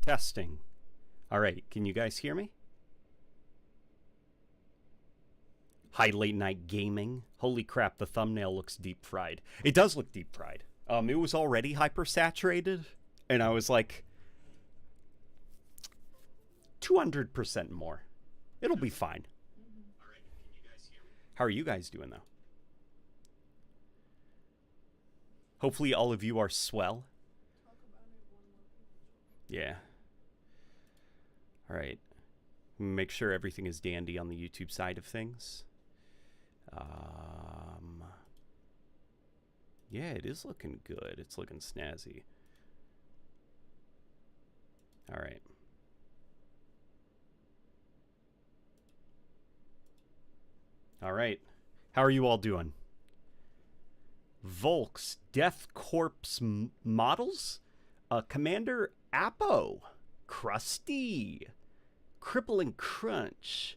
Testing. All right, can you guys hear me? High late night gaming. Holy crap, the thumbnail looks deep fried. It does look deep fried. It was already hyper saturated, and I was like 200% more. It'll be fine. All right, can you guys hear me? How are you guys doing though? Hopefully all of you are swell. Yeah. All right. Make sure everything is dandy on the YouTube side of things. Yeah, it is looking good. It's looking snazzy. All right. All right. How are you all doing? Volks, Death Corpse Models, Commander Apo, Krusty, Crippling Crunch,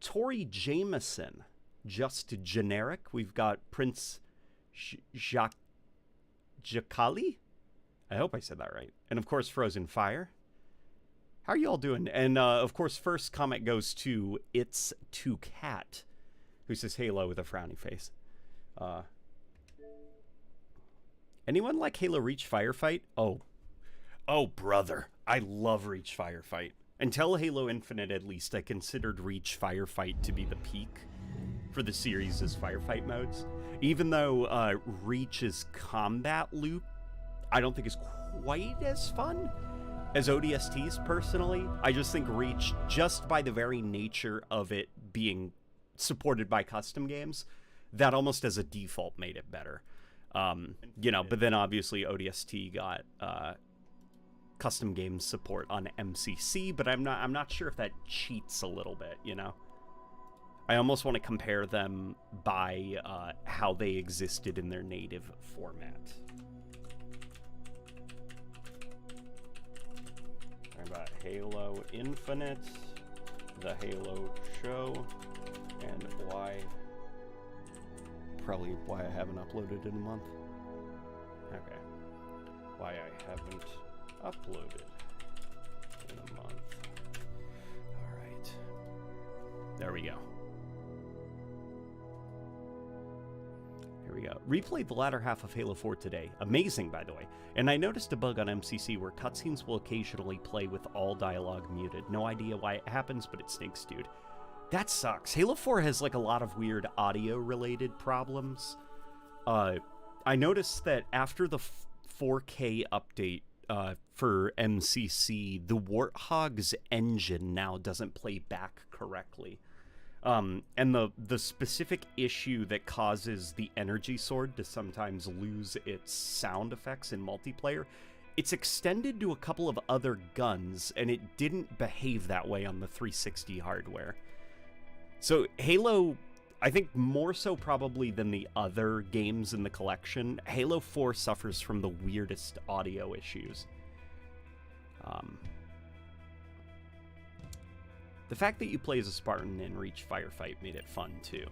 Tori Jameson, just generic. We've got Prince Jakali. I hope I said that right. And of course, Frozen Fire. How are you all doing? And of course, first comment goes to It's Two Cat, who says Halo with a frowny face. Anyone like Halo Reach Firefight? Oh, brother. I love Reach Firefight. Until Halo Infinite, at least, I considered Reach Firefight to be the peak for the series' firefight modes. Even though Reach's combat loop, I don't think is quite as fun as ODST's, personally. I just think Reach, just by the very nature of it being supported by custom games, that almost as a default made it better. But then obviously ODST got custom game support on MCC, but I'm not sure if that cheats a little bit, you know? I almost want to compare them by how they existed in their native format. Talking about Halo Infinite, the Halo show, and probably why I haven't uploaded in a month. Okay. Why I haven't uploaded in a month. Alright. There we go. Here we go. Replayed the latter half of Halo 4 today. Amazing, by the way. And I noticed a bug on MCC where cutscenes will occasionally play with all dialogue muted. No idea why it happens, but it stinks, dude. That sucks. Halo 4 has like a lot of weird audio-related problems. I noticed that after the 4K update for MCC, the Warthog's engine now doesn't play back correctly. And the specific issue that causes the energy sword to sometimes lose its sound effects in multiplayer, it's extended to a couple of other guns, and it didn't behave that way on the 360 hardware. So Halo, I think more so probably than the other games in the collection, Halo 4 suffers from the weirdest audio issues. The fact that you play as a Spartan in Reach Firefight made it fun too.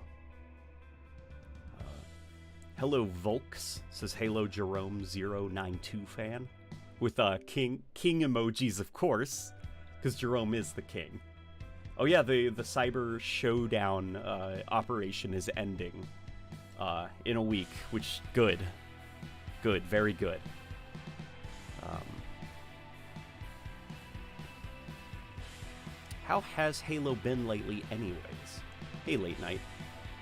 Hello Volks, says Halo Jerome 092 fan. With king emojis, of course, because Jerome is the king. Oh yeah, the Cyber Showdown operation is ending in a week, which good. Good, very good. How has Halo been lately anyways? Hey, late night.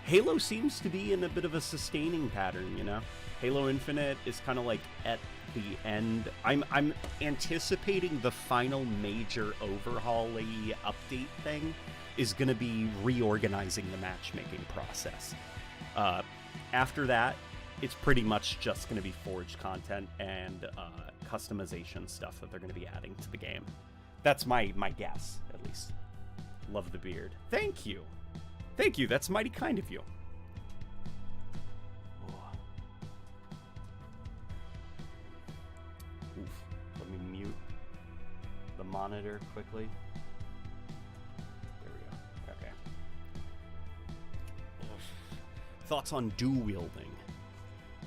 Halo seems to be in a bit of a sustaining pattern, you know? Halo Infinite is kind of like at the end. I'm anticipating the final major overhaul-y update thing is going to be reorganizing the matchmaking process. After that, it's pretty much just going to be Forge content and customization stuff that they're going to be adding to the game. That's my guess, at least. Love the beard. Thank you. Thank you. That's mighty kind of you. Oof. Let me mute the monitor quickly. There we go. Okay. Oof. Thoughts on dual wielding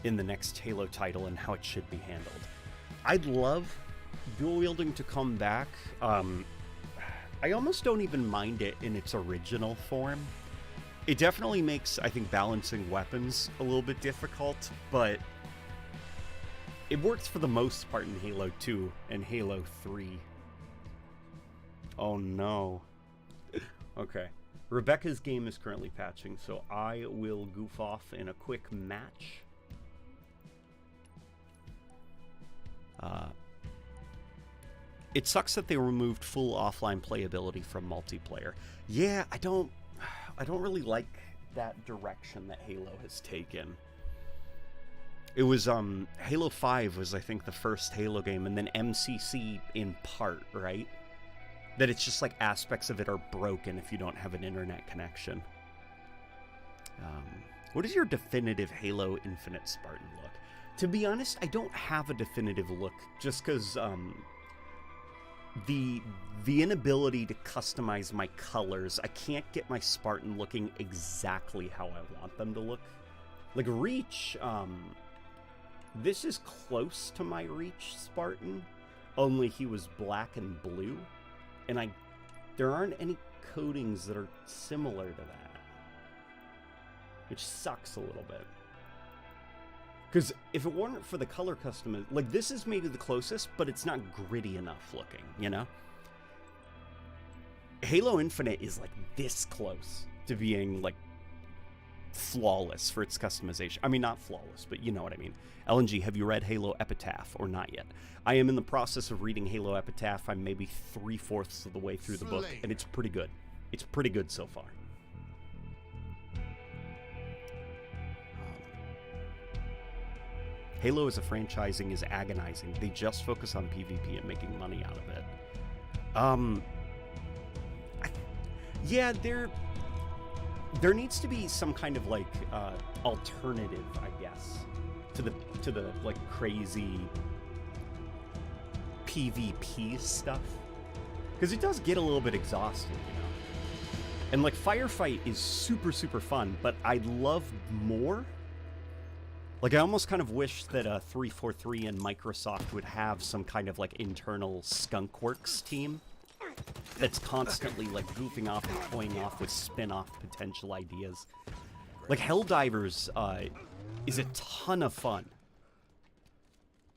in the next Halo title and how it should be handled. I'd love dual wielding to come back, I almost don't even mind it in its original form. It definitely makes, I think, balancing weapons a little bit difficult, but it works for the most part in Halo 2 and Halo 3. Oh no. Okay. Rebecca's game is currently patching, so I will goof off in a quick match. It sucks that they removed full offline playability from multiplayer. Yeah, I don't really like that direction that Halo has taken. It was Halo 5 was, I think, the first Halo game, and then MCC in part, right? That it's just like aspects of it are broken if you don't have an internet connection. What is your definitive Halo Infinite Spartan look? To be honest, I don't have a definitive look, just because the inability to customize my colors, I can't get my Spartan looking exactly how I want them to look. Like Reach, this is close to my Reach Spartan, only he was black and blue, and there aren't any coatings that are similar to that, which sucks a little bit. Because if it weren't for the color custom, like this is maybe the closest, but it's not gritty enough looking, you know? Halo Infinite is like this close to being like flawless for its customization. I mean, not flawless, but you know what I mean. LNG, have you read Halo Epitaph or not yet? I am in the process of reading Halo Epitaph. I'm maybe 3/4 of the way through the book, and it's pretty good. It's pretty good so far. Halo as a franchising is agonizing. They just focus on PvP and making money out of it. Yeah, there needs to be some kind of like alternative, I guess, to the like crazy PvP stuff, because it does get a little bit exhausting, you know. And like Firefight is super fun, but I'd love more. Like, I almost kind of wish that 343 and Microsoft would have some kind of, like, internal skunkworks team that's constantly, like, goofing off and toying off with spin-off potential ideas. Like, Helldivers is a ton of fun.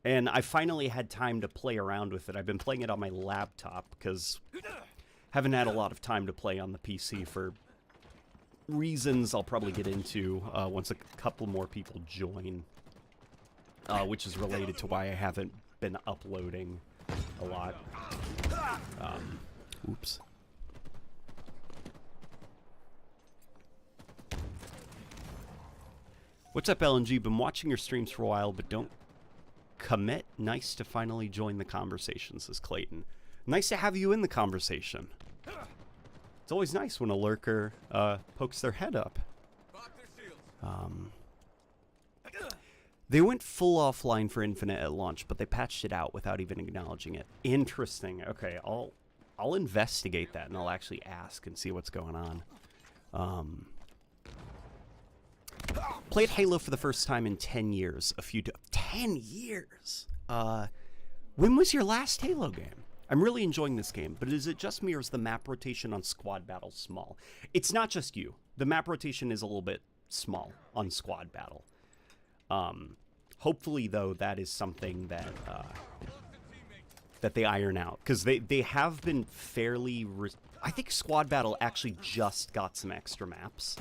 And I finally had time to play around with it. I've been playing it on my laptop, because haven't had a lot of time to play on the PC for reasons I'll probably get into once a couple more people join, which is related to why I haven't been uploading a lot. Oops. What's up, LNG? Been watching your streams for a while, but don't commit. Nice to finally join the conversation, says Clayton. Nice to have you in the conversation. It's always nice when a lurker pokes their head up. They went full offline for Infinite at launch, but they patched it out without even acknowledging it. Interesting. Okay, I'll investigate that, and I'll actually ask and see what's going on. Played Halo for the first time in 10 years. 10 years? When was your last Halo game? I'm really enjoying this game, but is it just me or is the map rotation on squad battle small? It's not just you. The map rotation is a little bit small on squad battle. Hopefully, though, that is something that that they iron out, because they have been fairly... I think squad battle actually just got some extra maps,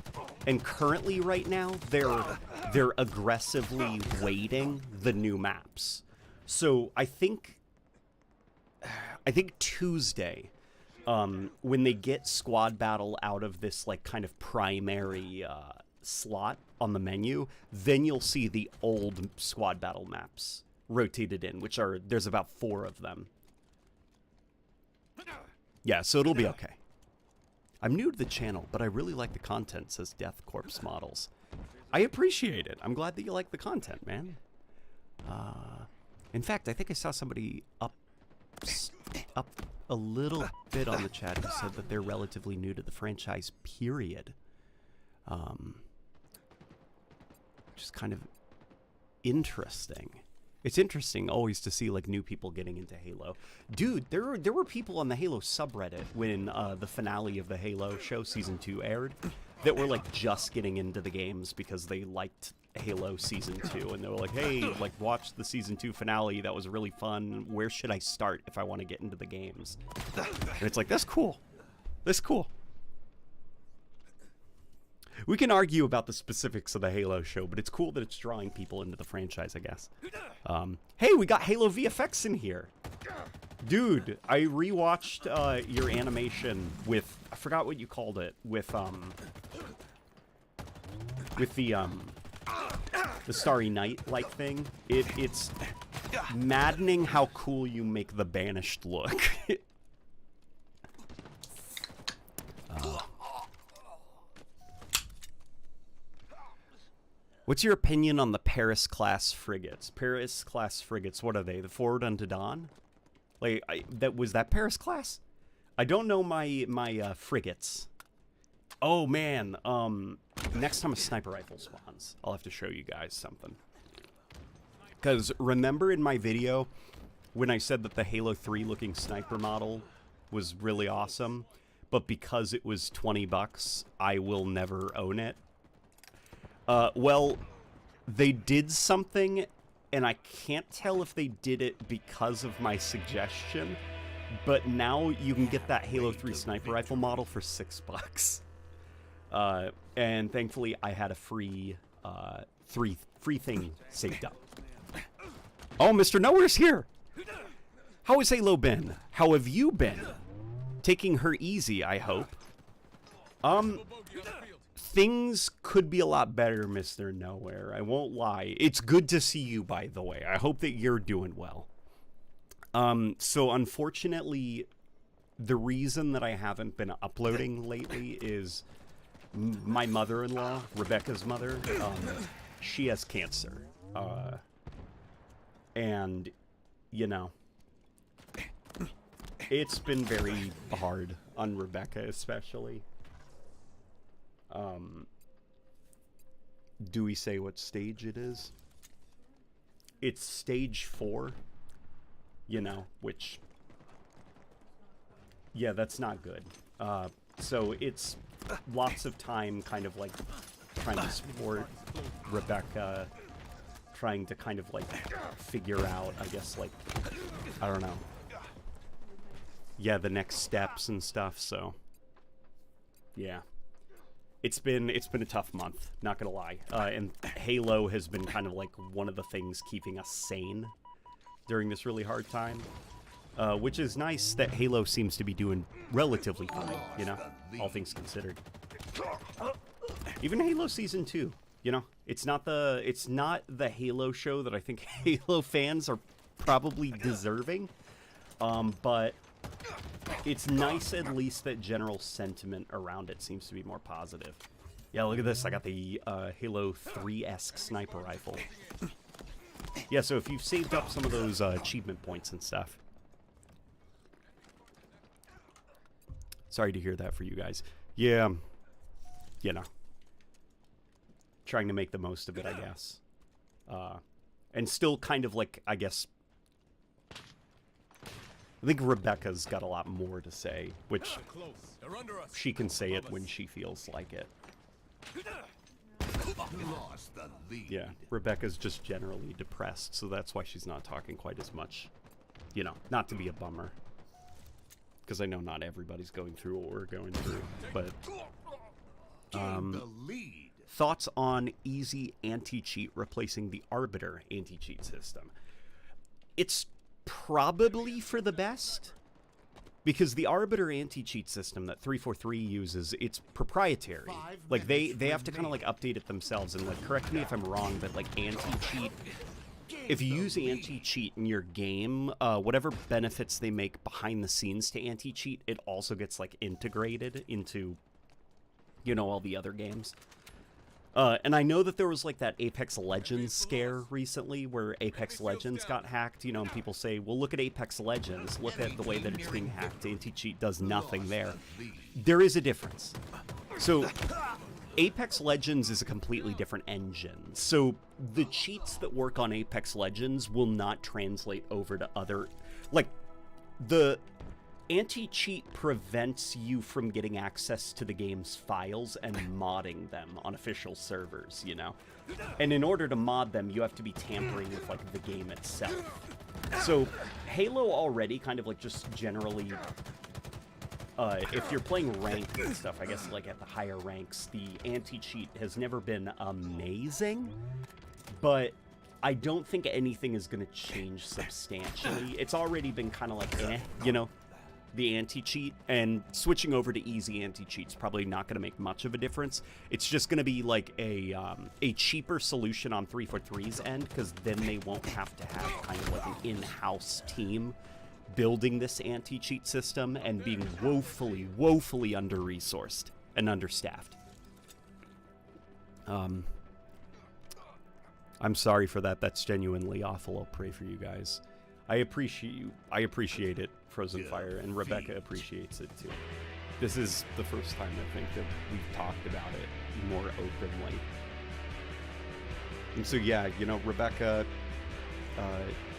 and currently right now they're aggressively weighting the new maps. So I think Tuesday, when they get squad battle out of this like kind of primary slot on the menu, then you'll see the old squad battle maps rotated in, which there's about 4 of them. Yeah, so it'll be okay. I'm new to the channel, but I really like the content, says Death Corpse Models. I appreciate it. I'm glad that you like the content, man. In fact, I think I saw somebody up a little bit on the chat who said that they're relatively new to the franchise, period. Which is kind of interesting. It's interesting always to see like new people getting into Halo. Dude, there were people on the Halo subreddit when the finale of the Halo show season 2 aired that were like just getting into the games because they liked Halo season 2, and they were like, hey, like watch the season 2 finale, that was really fun. Where should I start if I want to get into the games? And it's like, that's cool. That's cool. We can argue about the specifics of the Halo show, but it's cool that it's drawing people into the franchise, I guess. Hey, we got Halo VFX in here. Dude, I rewatched your animation with, I forgot what you called it, with the Starry Night-like thing. It's maddening how cool you make the Banished look. What's your opinion on the Paris-class frigates? Paris-class frigates, what are they? The Forward Unto Dawn? Like, was that Paris-class? I don't know my frigates. Oh, man. Next time a sniper rifle spawns, I'll have to show you guys something. Because remember in my video when I said that the Halo 3 looking sniper model was really awesome, but because it was 20 bucks, I will never own it? Well, they did something, and I can't tell if they did it because of my suggestion, but now you can get that Halo 3 sniper rifle model for $6. And thankfully I had a free thing saved up. Oh, Mr. Nowhere's here! How has Halo been? How have you been? Taking her easy, I hope. Things could be a lot better, Mr. Nowhere. I won't lie. It's good to see you, by the way. I hope that you're doing well. So unfortunately, the reason that I haven't been uploading lately is my mother-in-law, Rebecca's mother, she has cancer. And, you know, it's been very hard on Rebecca, especially. Do we say what stage it is? It's stage 4, you know, which, yeah, that's not good. So it's lots of time kind of like trying to support Rebecca, trying to kind of like figure out, I guess, like, I don't know. Yeah, the next steps and stuff, so yeah. It's been a tough month, not gonna lie. And Halo has been kind of like one of the things keeping us sane during this really hard time. Which is nice that Halo seems to be doing relatively fine, you know, all things considered. Even Halo Season 2, you know, it's not the Halo show that I think Halo fans are probably deserving, but it's nice at least that general sentiment around it seems to be more positive. Yeah, look at this. I got the Halo 3-esque sniper rifle. Yeah, so if you've saved up some of those achievement points and stuff. Sorry to hear that for you guys. Yeah, you know, trying to make the most of it, I guess. And still kind of like, I guess, I think Rebecca's got a lot more to say, which she can say it when she feels like it. Yeah, Rebecca's just generally depressed, so that's why she's not talking quite as much. You know, not to be a bummer. Because I know not everybody's going through what we're going through, but... thoughts on easy anti-cheat replacing the Arbiter anti-cheat system? It's probably for the best, because the Arbiter anti-cheat system that 343 uses, it's proprietary. Like, they have to kind of, like, update it themselves, and, like, correct me if I'm wrong, but, like, anti-cheat... If you use anti-cheat in your game, whatever benefits they make behind the scenes to anti-cheat, it also gets, like, integrated into, you know, all the other games. And I know that there was, like, that Apex Legends scare recently where Apex Legends got hacked, you know, and people say, well, look at Apex Legends. Look at the way that it's being hacked. Anti-cheat does nothing there. There is a difference. So, Apex Legends is a completely different engine. So the cheats that work on Apex Legends will not translate over to other... Like, the anti-cheat prevents you from getting access to the game's files and modding them on official servers, you know? And in order to mod them, you have to be tampering with, like, the game itself. So Halo already kind of, like, just generally... if you're playing ranked and stuff, I guess, like, at the higher ranks, the anti-cheat has never been amazing, but I don't think anything is going to change substantially. It's already been kind of like, you know, the anti-cheat, and switching over to easy anti-cheat's probably not going to make much of a difference. It's just going to be, like, a cheaper solution on 343's end, because then they won't have to have kind of like an in-house team building this anti-cheat system and being woefully under-resourced and understaffed. I'm sorry for that. That's genuinely awful. I'll pray for you guys. I appreciate it, Frozen Fire, and Rebecca appreciates it too. This is the first time I think that we've talked about it more openly. And so yeah, you know, Rebecca,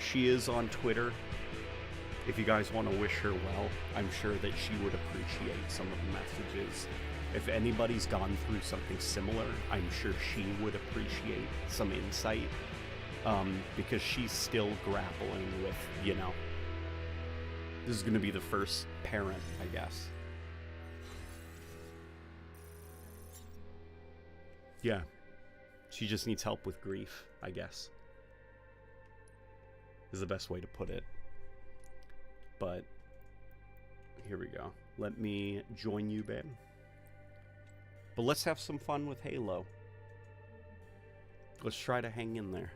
she is on Twitter. If you guys want to wish her well, I'm sure that she would appreciate some of the messages. If anybody's gone through something similar, I'm sure she would appreciate some insight, because she's still grappling with, you know, this is going to be the first parent, I guess. Yeah, she just needs help with grief, I guess, is the best way to put it. But here we go. Let me join you, babe. But let's have some fun with Halo. Let's try to hang in there.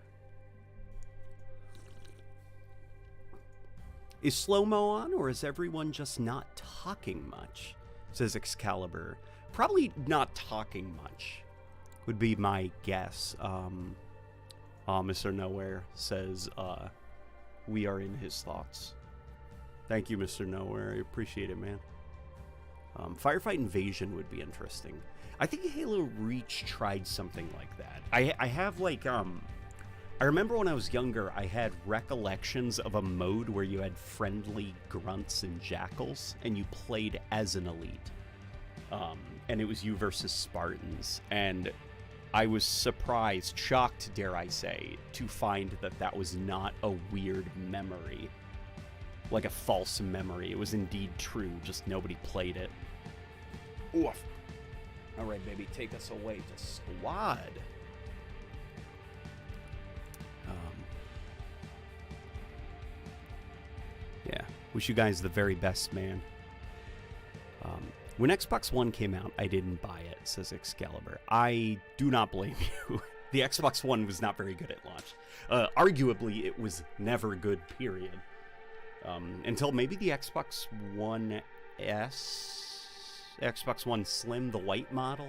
Is slow-mo on, or is everyone just not talking much? Says Excalibur. Probably not talking much would be my guess. Mr. Nowhere says, we are in his thoughts. Thank you, Mr. Nowhere. I appreciate it, man. Firefight Invasion would be interesting. I think Halo Reach tried something like that. I have, like, I remember when I was younger, I had recollections of a mode where you had friendly grunts and jackals, and you played as an elite. And it was you versus Spartans. And I was surprised, shocked, dare I say, to find that that was not a weird memory. Like a false memory. It was indeed true, just nobody played it. Oof. Alright, baby, take us away to squad. Yeah, wish you guys the very best, man. When Xbox One came out, I didn't buy it, says Excalibur. I do not blame you. The Xbox One was not very good at launch. Arguably, it was never good, period. Until maybe the Xbox One S, Xbox One Slim, the white model.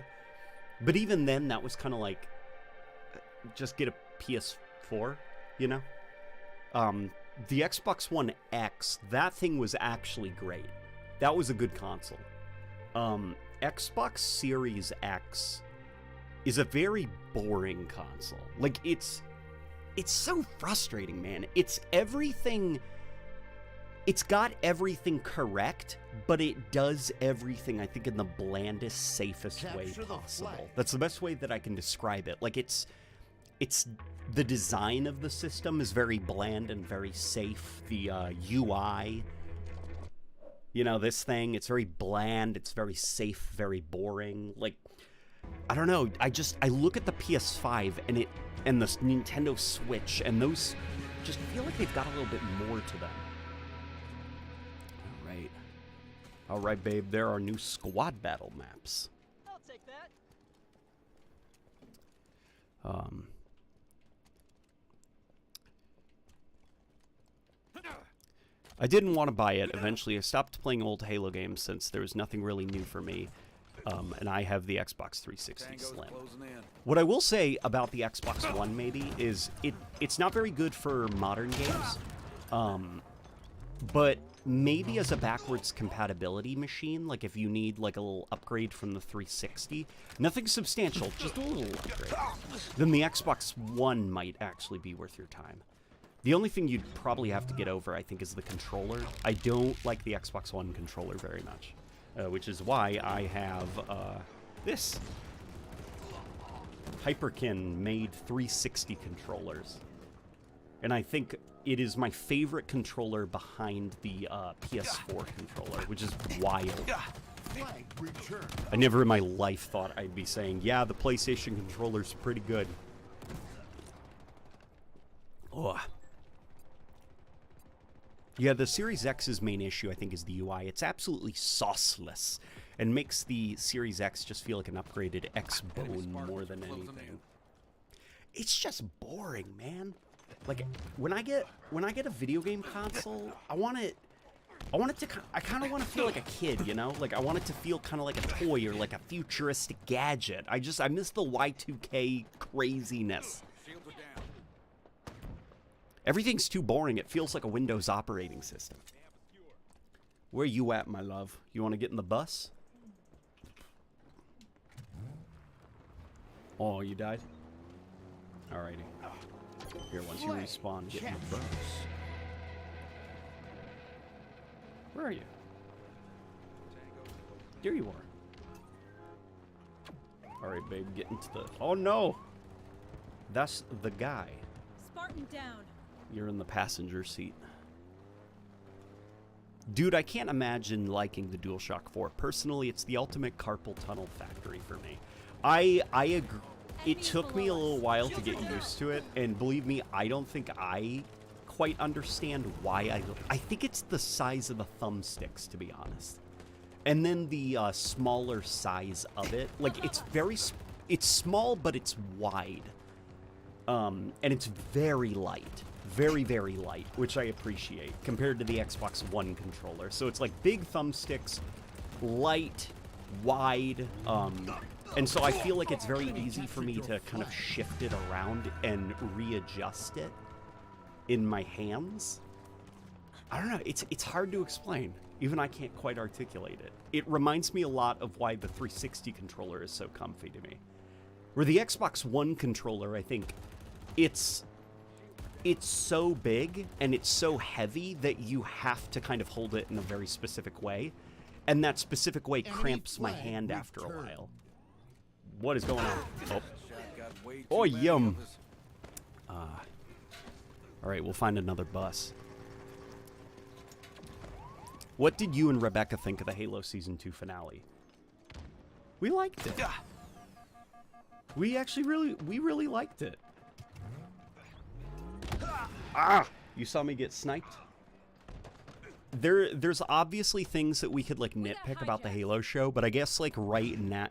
But even then, that was kind of like, just get a PS4, you know? The Xbox One X, that thing was actually great. That was a good console. Xbox Series X is a very boring console. Like, it's so frustrating, man. It's everything... It's got everything correct, but it does everything, I think, in the blandest, safest way possible. That's the best way that I can describe it. Like, it's the design of the system is very bland and very safe. The UI, you know, this thing, it's very bland, it's very safe, very boring. Like, I don't know, I look at the PS5 and the Nintendo Switch, and those just feel like they've got a little bit more to them. All right, babe, there are new squad battle maps. I'll take that. I didn't want to buy it. Eventually, I stopped playing old Halo games since there was nothing really new for me. And I have the Xbox 360 Slim. What I will say about the Xbox One, maybe, is it's not very good for modern games. But maybe as a backwards compatibility machine, like if you need like a little upgrade from the 360, nothing substantial, just a little upgrade, then the Xbox One might actually be worth your time. The only thing you'd probably have to get over, I think, is the controller. I don't like the Xbox One controller very much, which is why I have this. Hyperkin made 360 controllers. And I think it is my favorite controller behind the PS4 controller, which is wild. I never in my life thought I'd be saying, yeah, the PlayStation controller's pretty good. Ugh. Yeah, the Series X's main issue, I think, is the UI. It's absolutely sauceless and makes the Series X just feel like an upgraded X-Bone more than anything. It's just boring, man. Like, when I get a video game console, I kind of want to feel like a kid, you know? Like, I want it to feel kind of like a toy or like a futuristic gadget. I miss the Y2K craziness. Everything's too boring. It feels like a Windows operating system. Where you at, my love? You want to get in the bus? Oh, you died? Alrighty. Here, once you respawn, get in the bus. Where are you? There you are. Alright, babe, get into the... Oh, no! That's the guy. Spartan down. You're in the passenger seat. Dude, I can't imagine liking the DualShock 4. Personally, it's the ultimate carpal tunnel factory for me. I agree. It took me a little while to get used to it, and believe me, I don't think I quite understand why I think it's the size of the thumbsticks, to be honest. And then the smaller size of it. Like, it's small, but it's wide. And it's very light. Very, very light, which I appreciate, compared to the Xbox One controller. So it's like big thumbsticks, light, wide, and so I feel like it's very easy for me to kind of shift it around and readjust it in my hands. I don't know, it's hard to explain. Even I can't quite articulate it. It reminds me a lot of why the 360 controller is so comfy to me. Where the Xbox One controller, I think, it's so big and it's so heavy that you have to kind of hold it in a very specific way. And that specific way cramps my hand after a while. What is going on? Oh, oh yum. Alright, we'll find another bus. What did you and Rebecca think of the Halo Season 2 finale? We liked it. We actually really liked it. Ah! You saw me get sniped? There's obviously things that we could, like, nitpick about the Halo show, but I guess, like, right now...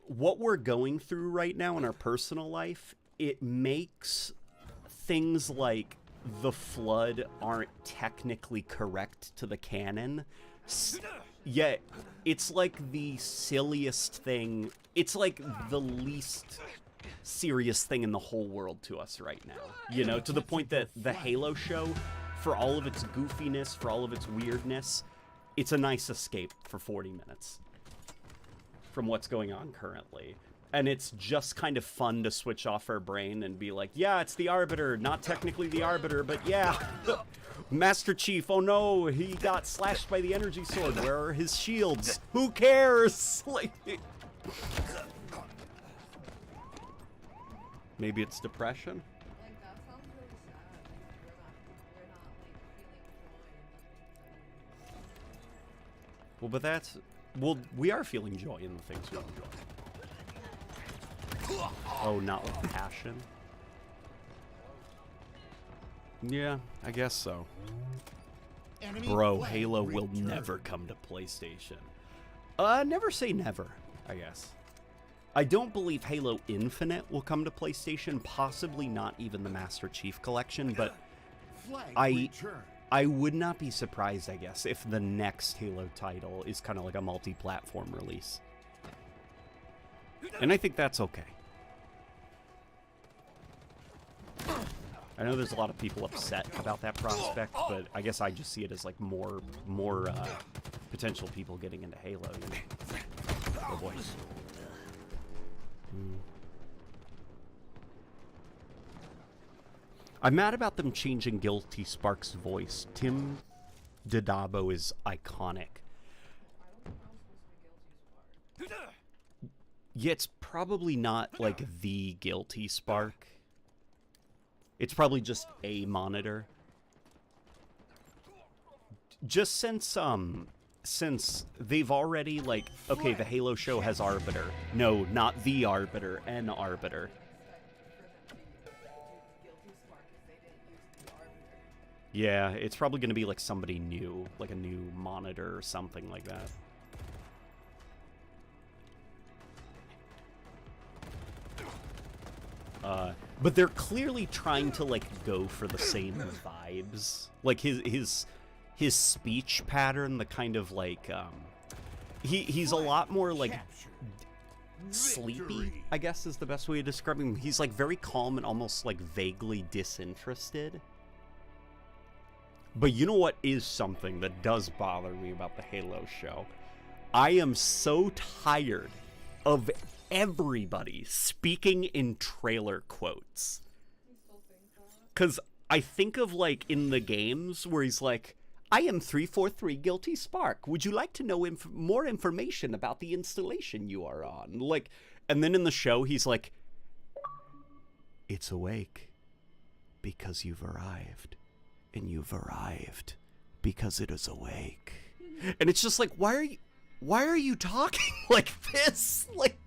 What we're going through right now in our personal life, it makes things like the Flood aren't technically correct to the canon. Yet, it's like the silliest thing. It's like the least serious thing in the whole world to us right now. You know, to the point that the Halo show, for all of its goofiness, for all of its weirdness, it's a nice escape for 40 minutes from what's going on currently. And it's just kind of fun to switch off our brain and be like, yeah, it's the Arbiter. Not technically the Arbiter, but yeah. Master Chief, oh no, he got slashed by the energy sword. Where are his shields? Who cares? Like, maybe it's depression? Like, that sounds really sad. They're not like, feeling joy. Well, but that's... Well, we are feeling joy in the things we enjoy. Oh, not with passion? Yeah, I guess so. Bro, Halo will never come to PlayStation. Never say never, I guess. I don't believe Halo Infinite will come to PlayStation, possibly not even the Master Chief Collection, but I would not be surprised, I guess, if the next Halo title is kind of like a multi-platform release. And I think that's okay. I know there's a lot of people upset about that prospect, but I guess I just see it as like more potential people getting into Halo. You know? Oh boy. I'm mad about them changing Guilty Spark's voice. Tim Didabo is iconic. Yeah, it's probably not like the Guilty Spark. It's probably just a monitor. Just since they've already like, okay, the Halo show has Arbiter. No, not the Arbiter, an Arbiter. Yeah, it's probably going to be like somebody new, like a new monitor or something like that. But they're clearly trying to like go for the same vibes. Like his speech pattern, the kind of like he's a lot more like sleepy, I guess is the best way to describe him. He's like very calm and almost like vaguely disinterested. But you know what is something that does bother me about the Halo show? I am so tired of everybody speaking in trailer quotes. Because I think of like in the games where he's like, I am 343 Guilty Spark. Would you like to know more information about the installation you are on? Like, and then in the show he's like, it's awake because you've arrived. And you've arrived because it is awake. And it's just like, why are you talking like this? Like,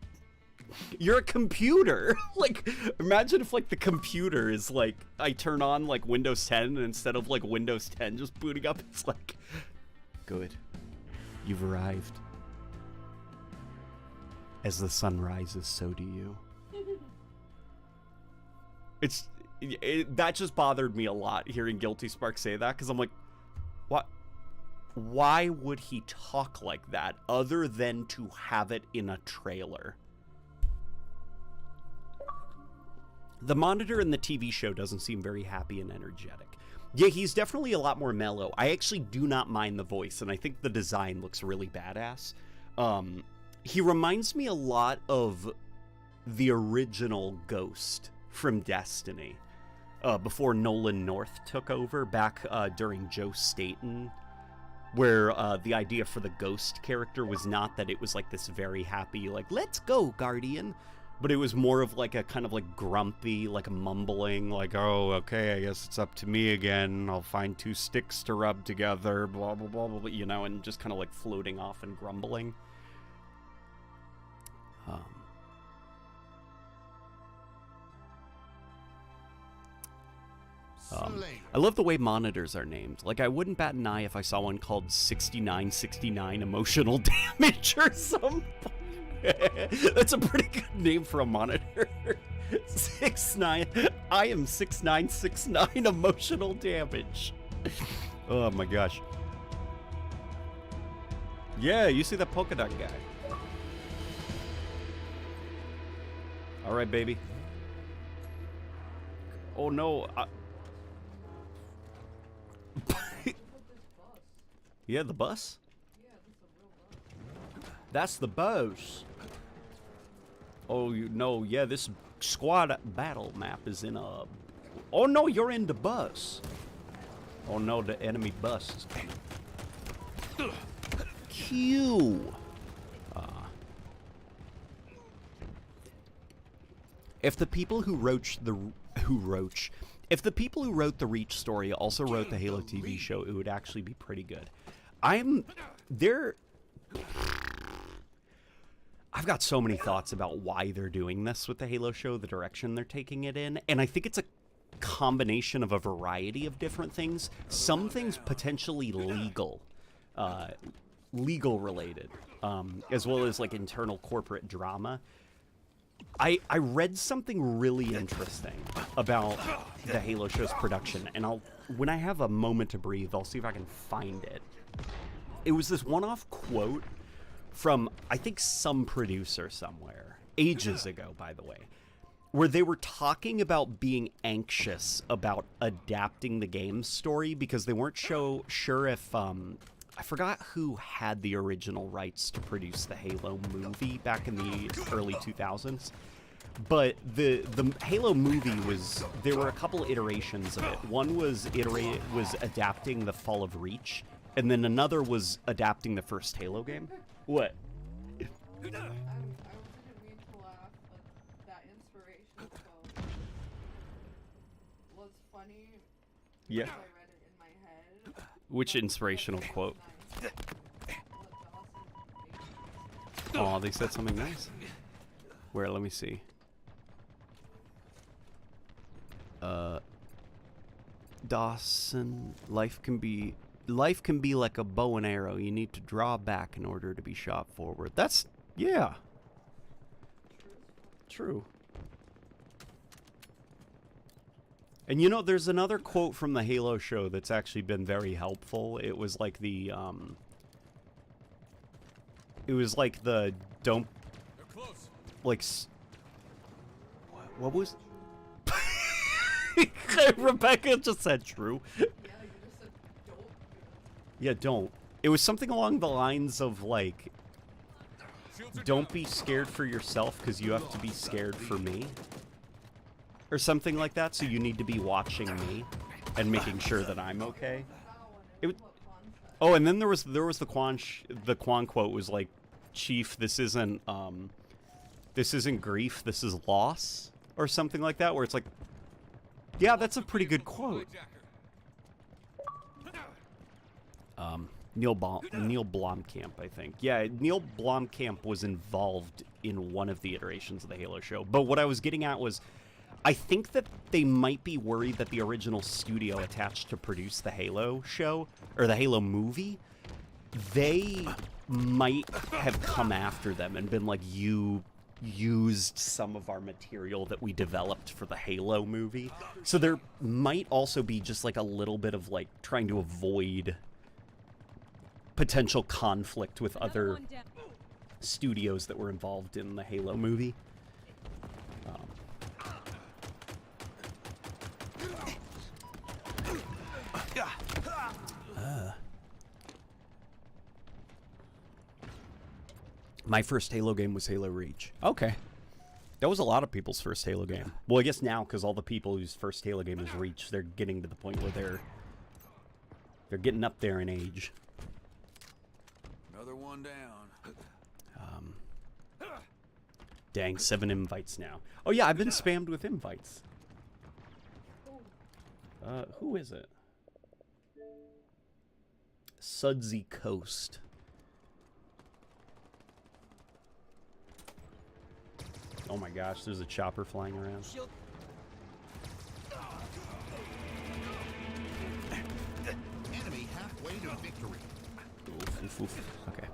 you're a computer. Like, imagine if like the computer is like, I turn on like Windows 10 and instead of like Windows 10 just booting up, it's like, good, you've arrived. As the sun rises, so do you. That just bothered me a lot, hearing Guilty Spark say that, because I'm like, what? Why would he talk like that other than to have it in a trailer? The monitor in the TV show doesn't seem very happy and energetic. Yeah, he's definitely a lot more mellow. I actually do not mind the voice, and I think the design looks really badass. He reminds me a lot of the original Ghost from Destiny. Before Nolan North took over, back during Joe Staten, where the idea for the Ghost character was not that it was like this very happy, like, let's go, Guardian, but it was more of like a kind of like grumpy, like mumbling, like, oh, okay, I guess it's up to me again, I'll find two sticks to rub together, blah, blah, blah, blah, blah, you know, and just kind of like floating off and grumbling. I love the way monitors are named. Like, I wouldn't bat an eye if I saw one called 6969 emotional damage or something. That's a pretty good name for a monitor. 69. I am 6969 emotional damage. Oh my gosh. Yeah, you see that polka dot guy. All right, baby. Oh no. Yeah, the bus? That's the bus. Oh, you know, yeah, this squad battle map is in a... Oh no, you're in the bus. Oh no, the enemy bus is coming. Q. If the people who wrote If the people who wrote the Reach story also wrote the Halo TV show, it would actually be pretty good. I've got so many thoughts about why they're doing this with the Halo show, the direction they're taking it in, and I think it's a combination of a variety of different things. Some things potentially legal related, as well as like internal corporate drama. I read something really interesting about the Halo show's production, and when I have a moment to breathe, I'll see if I can find it. It was this one-off quote from, I think, some producer somewhere, ages ago, by the way, where they were talking about being anxious about adapting the game's story because they weren't sure if I forgot who had the original rights to produce the Halo movie back in the early 2000s. But the Halo movie was, there were a couple iterations of it. One was adapting the Fall of Reach, and then another was adapting the first Halo game. What? I didn't mean to laugh, but that inspirational quote was funny. Yeah. Because I read it in my head. Which inspirational quote? Nice. Oh, they said something nice. Where? Let me see. Dawson, life can be like a bow and arrow. You need to draw back in order to be shot forward. That's, yeah. True. And you know, there's another quote from the Halo show that's actually been very helpful. It was like the don't, like, what was? Rebecca just said true. Yeah, you just said don't. Yeah, don't. It was something along the lines of like, don't be scared for yourself because you have to be scared for me. Or something like that, so you need to be watching me and making sure that I'm okay. Oh, and then there was the Quan quote was like, Chief, this isn't grief, this is loss, or something like that, where it's like, yeah, that's a pretty good quote. Neil Blomkamp, I think. Yeah, Neil Blomkamp was involved in one of the iterations of the Halo show. But what I was getting at was, I think that they might be worried that the original studio attached to produce the Halo show, or the Halo movie, they might have come after them and been like, you used some of our material that we developed for the Halo movie. So there might also be just like a little bit of like trying to avoid potential conflict with other studios that were involved in the Halo movie. My first Halo game was Halo Reach. Okay. That was a lot of people's first Halo game. Well, I guess now, because all the people whose first Halo game is Reach, they're getting to the point where they're getting up there in age. Another one down. Dang, 7 invites now. Oh yeah, I've been spammed with invites. Who is it? Sudsy Coast. Oh my gosh, there's a chopper flying around. Enemy halfway to victory. Oof. Okay.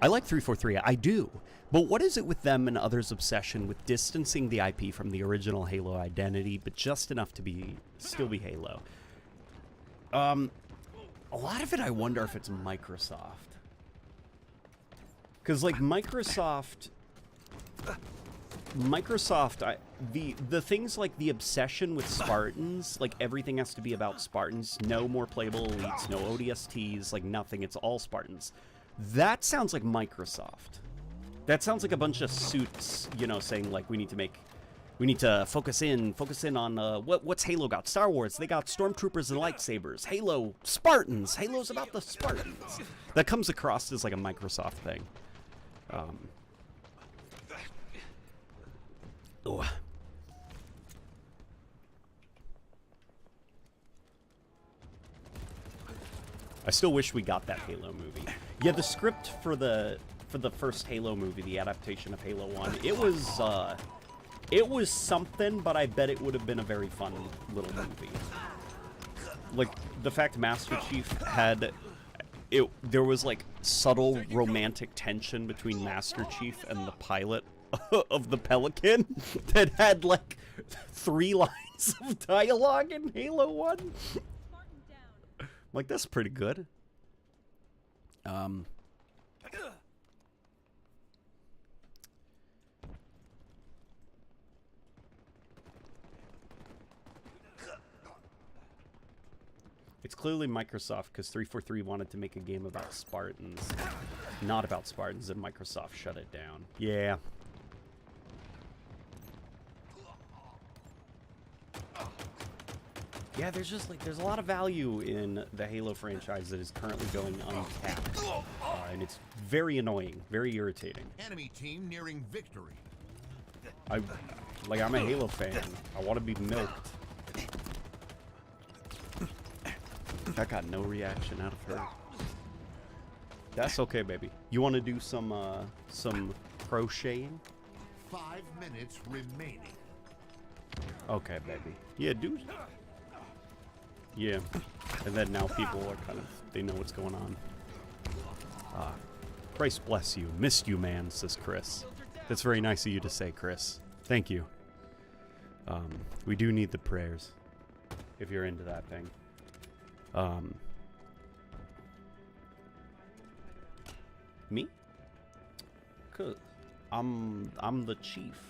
I like 343. I do. But what is it with them and others' obsession with distancing the IP from the original Halo identity, but just enough to still be Halo? A lot of it, I wonder if it's Microsoft. Because, like, Microsoft, the things like the obsession with Spartans, like everything has to be about Spartans, no more playable elites, no ODSTs, like nothing, it's all Spartans. That sounds like Microsoft. That sounds like a bunch of suits, you know, saying like we need to focus in on what's Halo got? Star Wars, they got stormtroopers and lightsabers. Halo, Spartans. Halo's about the Spartans. That comes across as like a Microsoft thing. Oh. I still wish we got that Halo movie. Yeah, the script for the first Halo movie, the adaptation of Halo 1, it was something, but I bet it would have been a very fun little movie. Like the fact Master Chief had there was like subtle romantic tension between Master Chief and the pilot of the Pelican that had like 3 lines of dialogue in Halo 1. Like, that's pretty good. It's clearly Microsoft because 343 wanted to make a game about Spartans. Not about Spartans, and Microsoft shut it down. Yeah. Yeah, there's a lot of value in the Halo franchise that is currently going untapped. And it's very annoying, very irritating. Enemy team nearing victory. I'm a Halo fan. I want to be milked. That got no reaction out of her. That's okay, baby. You want to do some crocheting? 5 minutes remaining. Okay, baby. Yeah, dude. Yeah. And then now people are they know what's going on. Christ bless you. Missed you, man, says Chris. That's very nice of you to say, Chris. Thank you. We do need the prayers, if you're into that thing. Me? 'Cause I'm the chief.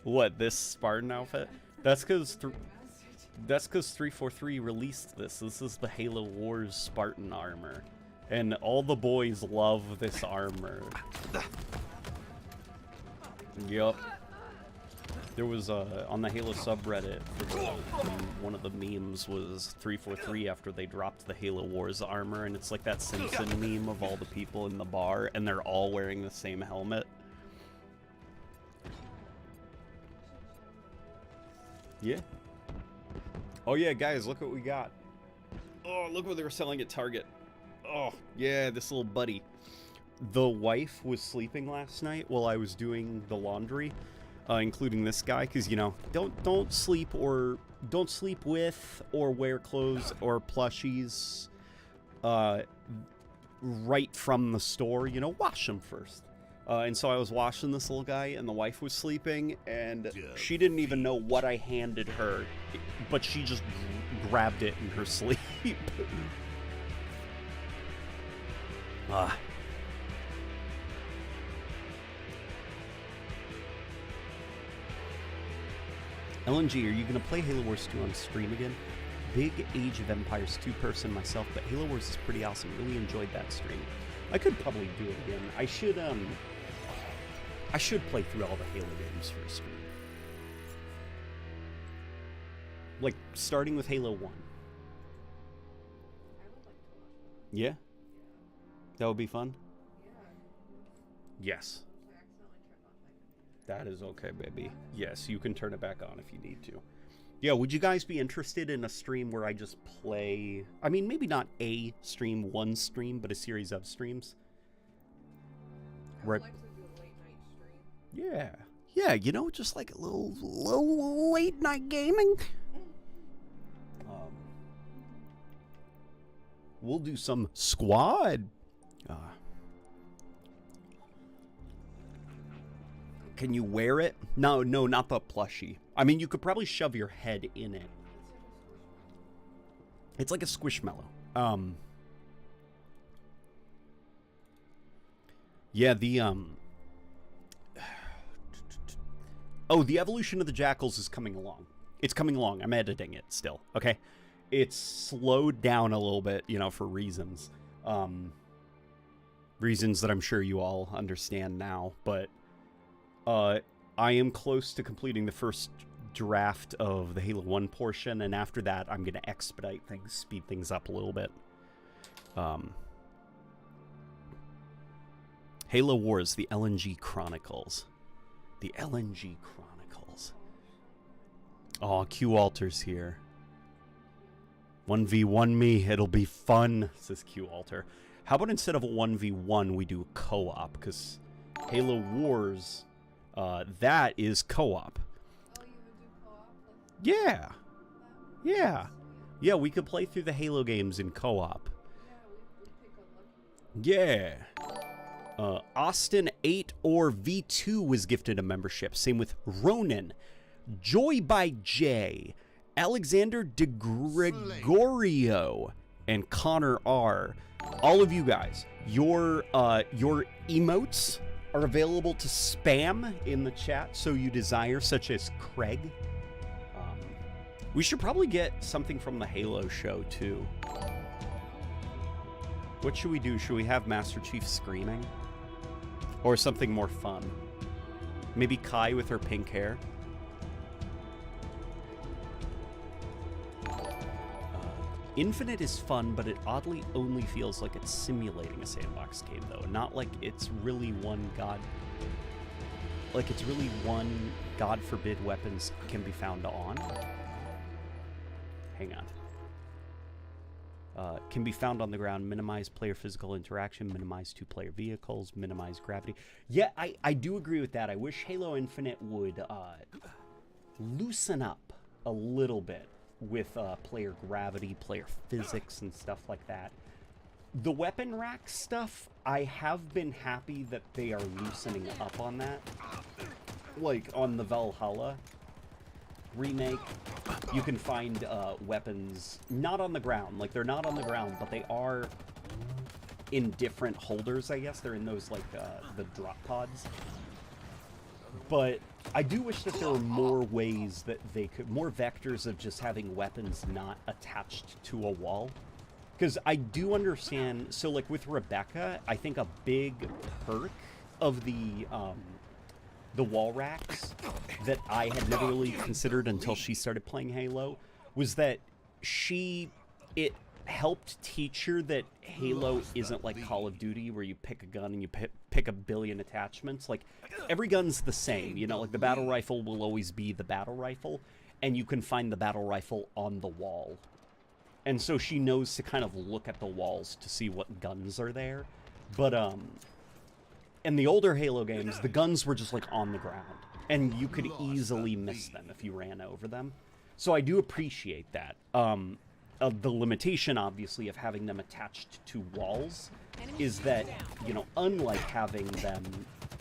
What, this Spartan outfit? That's because 343 released this. This is the Halo Wars Spartan armor. And all the boys love this armor. Yup. There was on the Halo subreddit, one of the memes was 343 after they dropped the Halo Wars armor, and it's like that Simpson meme of all the people in the bar, and they're all wearing the same helmet. Yeah. Oh yeah, guys, look what we got. Oh, look what they were selling at Target. Oh, yeah, this little buddy. The wife was sleeping last night while I was doing the laundry, including this guy, because, you know, don't sleep with or wear clothes or plushies right from the store. You know, wash them first. And so I was washing this little guy, and the wife was sleeping, and she didn't even know what I handed her, but she just grabbed it in her sleep. LNG, are you going to play Halo Wars 2 on stream again? Big Age of Empires 2 person myself, but Halo Wars is pretty awesome. Really enjoyed that stream. I could probably do it again. I should play through all the Halo games for a stream. Like, starting with Halo 1. Yeah? That would be fun? Yes. That is okay, baby. Yes, you can turn it back on if you need to. Yeah, would you guys be interested in a stream where I just play... I mean, maybe not a stream, one stream, but a series of streams? Where... Yeah. Yeah, you know, just like a little late night gaming. We'll do some squad. Can you wear it? No, not the plushie. I mean, you could probably shove your head in it. It's like a squishmallow. Yeah, the Oh, the evolution of the jackals is coming along. It's coming along. I'm editing it still, okay? It's slowed down a little bit, you know, for reasons. Reasons that I'm sure you all understand now, but I am close to completing the first draft of the Halo 1 portion, and after that, I'm going to expedite things, speed things up a little bit. Halo Wars, the LNG Chronicles. The LNG Chronicles. Oh, Q Alter's here. 1v1 me, it'll be fun, says Q Alter. How about instead of a 1v1, we do a co-op? Because Halo Wars, that is co-op. Oh, you would do co-op? Yeah. Yeah. Yeah, we could play through the Halo games in co-op. Yeah, we'd pick a lucky. Yeah. Austin 8 or V2 was gifted a membership. Same with Ronan. Joy by J. Alexander De Gregorio. And Connor R. All of you guys, your emotes are available to spam in the chat, so you desire, such as Craig. We should probably get something from the Halo show, too. What should we do? Should we have Master Chief screaming? Or something more fun? Maybe Kai with her pink hair? Infinite is fun, but it oddly only feels like it's simulating a sandbox game, though. Not like it's really one god... Like it's really one, God forbid, weapons can be found on. Hang on. Can be found on the ground, minimize player physical interaction, minimize two-player vehicles, minimize gravity. Yeah, I do agree with that. I wish Halo Infinite would loosen up a little bit with player gravity, player physics, and stuff like that. The weapon rack stuff, I have been happy that they are loosening up on that. Like, on the Valhalla remake, you can find weapons not on the ground. Like, they're not on the ground, but they are in different holders, I guess. They're in those, like, the drop pods. But I do wish that there were more ways that they could... More vectors of just having weapons not attached to a wall. Because I do understand... So, like, with Rebecca, I think a big perk of the wall racks that I had never really considered until she started playing Halo was that it helped teach her that Halo isn't like Call of Duty where you pick a gun and you pick a billion attachments. Like, every gun's the same, you know, like the battle rifle will always be the battle rifle, and you can find the battle rifle on the wall. And so she knows to kind of look at the walls to see what guns are there. But, in the older Halo games, the guns were just, like, on the ground. And you could easily miss them if you ran over them. So I do appreciate that. The limitation, obviously, of having them attached to walls is that, you know, unlike having them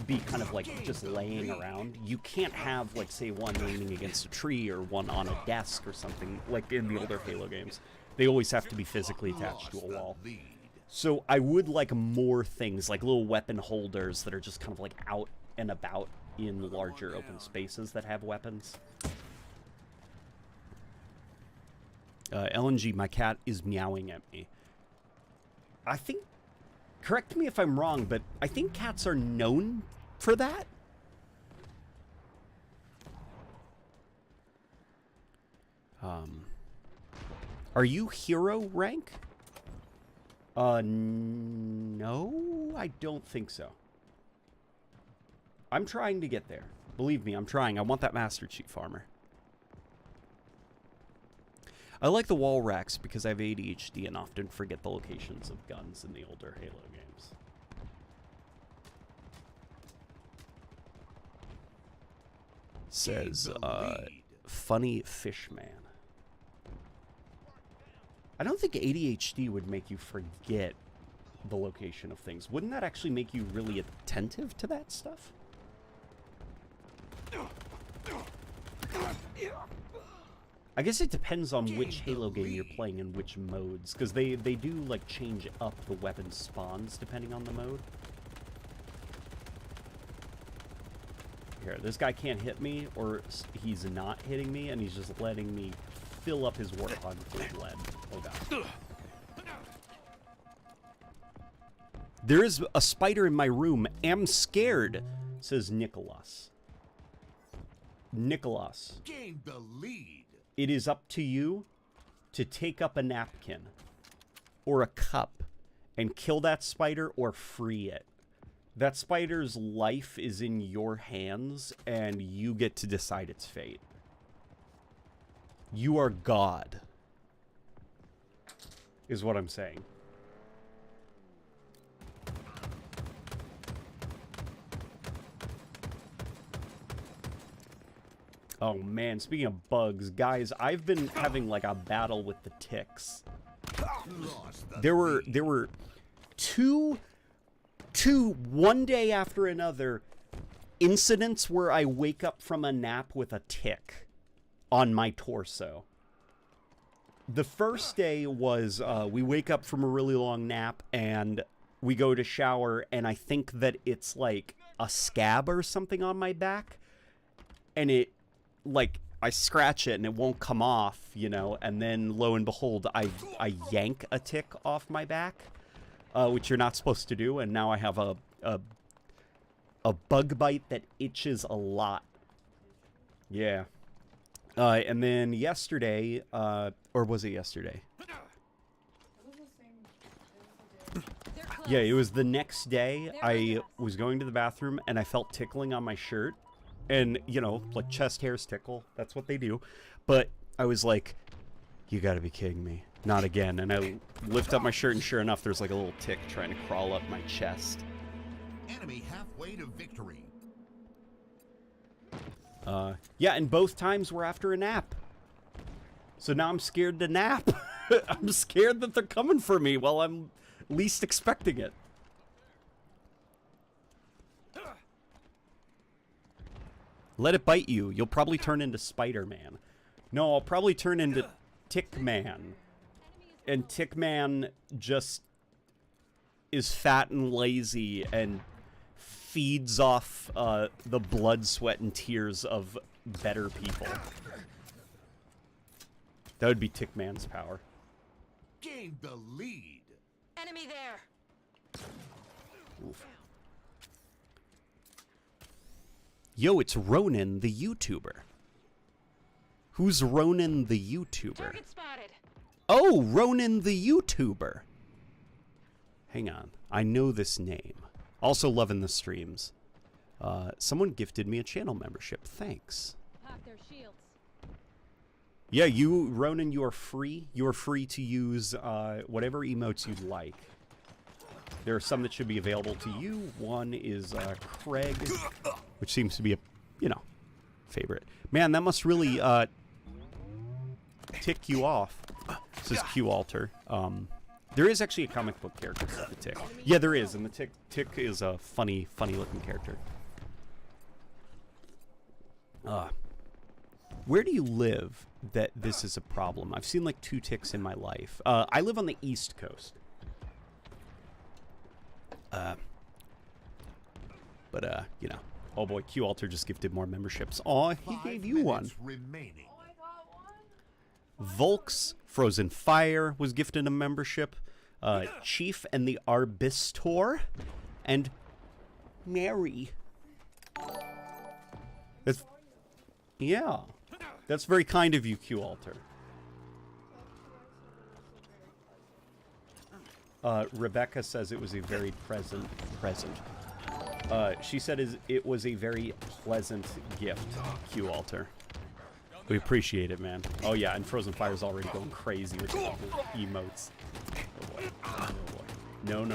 be kind of, like, just laying around, you can't have, like, say, one leaning against a tree or one on a desk or something, like in the older Halo games. They always have to be physically attached to a wall. So I would like more things, like little weapon holders that are just kind of like out and about in larger open spaces that have weapons. LNG, my cat is meowing at me. I think, correct me if I'm wrong, but I think cats are known for that. Are you hero rank? No, I don't think so. I'm trying to get there. Believe me, I'm trying. I want that Master Chief armor. I like the wall racks because I have ADHD and often forget the locations of guns in the older Halo games. Says, Funny Fishman. I don't think ADHD would make you forget the location of things. Wouldn't that actually make you really attentive to that stuff? I guess it depends on which Halo game you're playing and which modes, because they do, like, change up the weapon spawns depending on the mode. Here, this guy can't hit me, or he's not hitting me, and he's just letting me fill up his warthog with lead. Oh god. There is a spider in my room. Am scared, says Nicholas. Nicholas. Gain the lead. It is up to you to take up a napkin or a cup and kill that spider or free it. That spider's life is in your hands, and you get to decide its fate. You are God, is what I'm saying. Oh man, speaking of bugs, guys, I've been having like a battle with the ticks. There were two one day after another incidents where I wake up from a nap with a tick on my torso. The first day was we wake up from a really long nap and we go to shower, and I think that it's like a scab or something on my back, and it like I scratch it and it won't come off, you know, and then lo and behold, I yank a tick off my back, which you're not supposed to do, and now I have a bug bite that itches a lot. Yeah. And then yesterday, or was it yesterday? Yeah, it was the next day. I was going to the bathroom and I felt tickling on my shirt. And, you know, like chest hairs tickle. That's what they do. But I was like, you gotta be kidding me. Not again. And I lift up my shirt and sure enough, there's like a little tick trying to crawl up my chest. Enemy halfway to victory. Yeah, and both times were after a nap. So now I'm scared to nap. I'm scared that they're coming for me while I'm least expecting it. Let it bite you. You'll probably turn into Spider-Man. No, I'll probably turn into Tick-Man. And Tick-Man just is fat and lazy and feeds off the blood, sweat, and tears of better people. That would be Tick-Man's power. Gain the lead. Enemy there. Oof. Yo, it's Ronan the YouTuber. Who's Ronan the YouTuber? Target spotted. Oh, Ronan the YouTuber. Hang on. I know this name. Also loving the streams. Someone gifted me a channel membership. Thanks. Pop their shields. Yeah, you, Ronan, you are free. You are free to use whatever emotes you'd like. There are some that should be available to you. One is Craig, which seems to be a, you know, favorite. Man, that must really tick you off. This is Q-Alter. There is actually a comic book character called the Tick. Yeah, there is, and the Tick is a funny looking character. Where do you live that this is a problem? I've seen like 2 ticks in my life. I live on the East Coast. But you know. Oh boy, Q-Alter just gifted more memberships. Aw, he gave you one. Remaining. Oh, I got one. Volks, Frozen Fire was gifted a membership. Chief and the Arbistor. And Mary. That's, yeah. That's very kind of you, Q-Alter. Rebecca says it was a very present. She said it was a very pleasant gift, Q-Alter. We appreciate it, man. Oh yeah, and Frozen Fire's already going crazy with the emotes. Oh boy. Oh boy. No.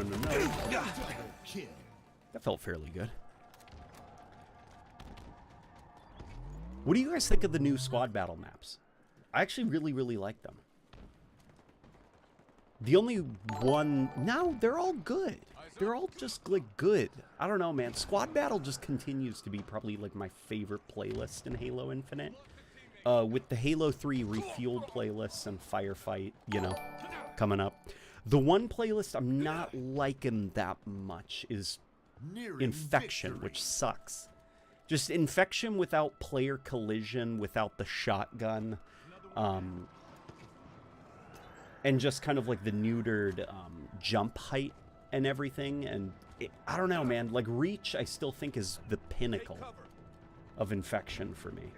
That felt fairly good. What do you guys think of the new squad battle maps? I actually really like them. The only one... No, they're all good. They're all just, like, good. I don't know, man. Squad Battle just continues to be probably, like, my favorite playlist in Halo Infinite. With the Halo 3 Refueled playlists and Firefight, you know, coming up. The one playlist I'm not liking that much is Infection, which sucks. Just Infection without player collision, without the shotgun. And just kind of like the neutered jump height and everything. And I don't know, man. Like Reach, I still think is the pinnacle of Infection for me.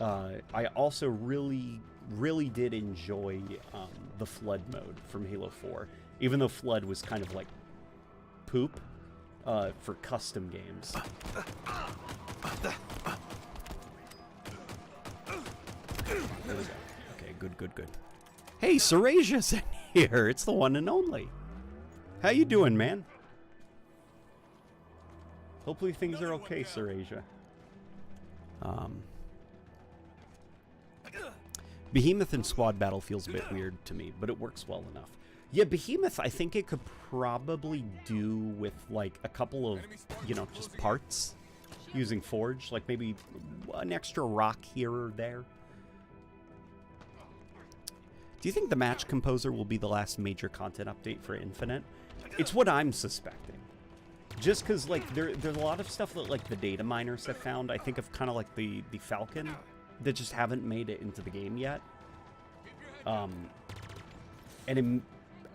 I also really did enjoy the Flood mode from Halo 4. Even though Flood was kind of like poop for custom games. There we go. Okay, good. Hey, Serasia's in here. It's the one and only. How you doing, man? Hopefully things are okay, Serasia. Behemoth in squad battle feels a bit weird to me, but it works well enough. Yeah, Behemoth, I think it could probably do with, like, a couple of, you know, just parts using Forge. Like, maybe an extra rock here or there. Do you think the Match Composer will be the last major content update for Infinite? It's what I'm suspecting. Just because, like, there's a lot of stuff that, like, the data miners have found. I think of kind of like the Falcon that just haven't made it into the game yet.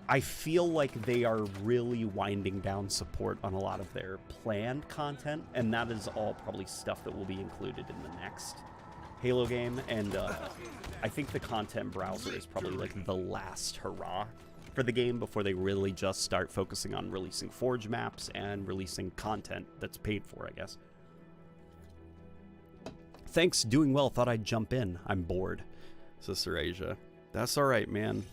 I feel like they are really winding down support on a lot of their planned content, and that is all probably stuff that will be included in the next Halo game. And I think the content browser is probably like the last hurrah for the game before they really just start focusing on releasing Forge maps and releasing content that's paid for, I guess. Thanks, doing well. Thought I'd jump in. I'm bored, Sister Asia. That's all right, man.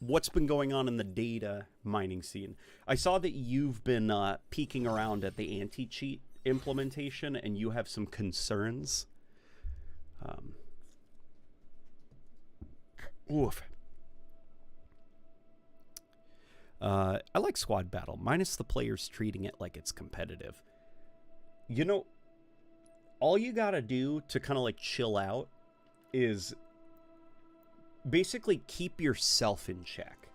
What's been going on in the data mining scene? I saw that you've been peeking around at the anti-cheat implementation, and you have some concerns. Oof. I like squad battle, minus the players treating it like it's competitive. You know, all you gotta do to kind of like chill out is basically keep yourself in check.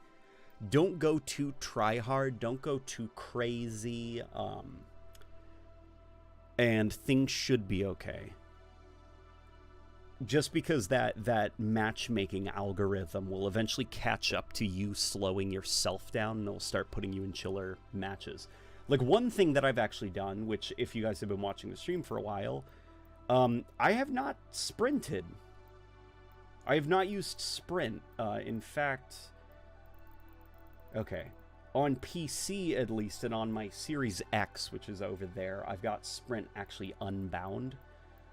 Don't go too try hard, don't go too crazy, and things should be okay. Just because that matchmaking algorithm will eventually catch up to you slowing yourself down, and it'll start putting you in chiller matches. Like, one thing that I've actually done, which if you guys have been watching the stream for a while, I have not sprinted. I have not used sprint. In fact, okay, on PC at least, and on my Series X, which is over there, I've got sprint actually unbound.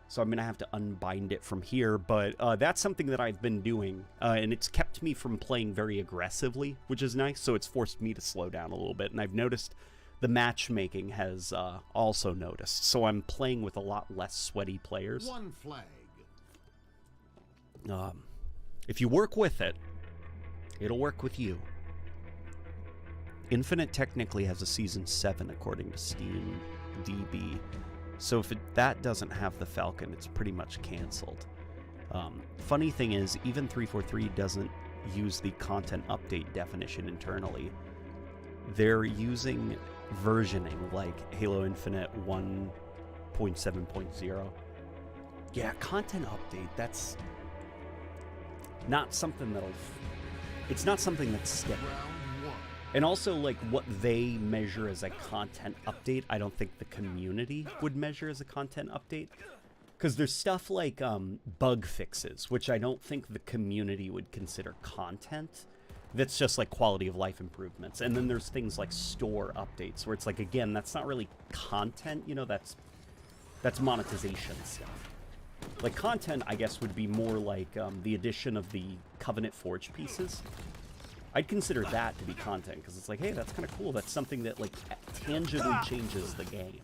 So I'm going to have to unbind it from here, but that's something that I've been doing, and it's kept me from playing very aggressively, which is nice, so it's forced me to slow down a little bit, and I've noticed the matchmaking has also noticed, so I'm playing with a lot less sweaty players. One flag. If you work with it, it'll work with you. Infinite technically has a Season 7 according to Steam DB. So if that doesn't have the Falcon, it's pretty much canceled. Funny thing is, even 343 doesn't use the content update definition internally. They're using versioning like Halo Infinite 1.7.0. Yeah, content update, that's not something that'll... It's not something that's steady. And also, like, what they measure as a content update, I don't think the community would measure as a content update. Because there's stuff like bug fixes, which I don't think the community would consider content. That's just, like, quality of life improvements. And then there's things like store updates, where it's like, again, that's not really content, you know, that's monetization stuff. Like, content, I guess, would be more like the addition of the Covenant Forge pieces. I'd consider that to be content, because it's like, hey, that's kind of cool. That's something that, like, tangibly changes the game.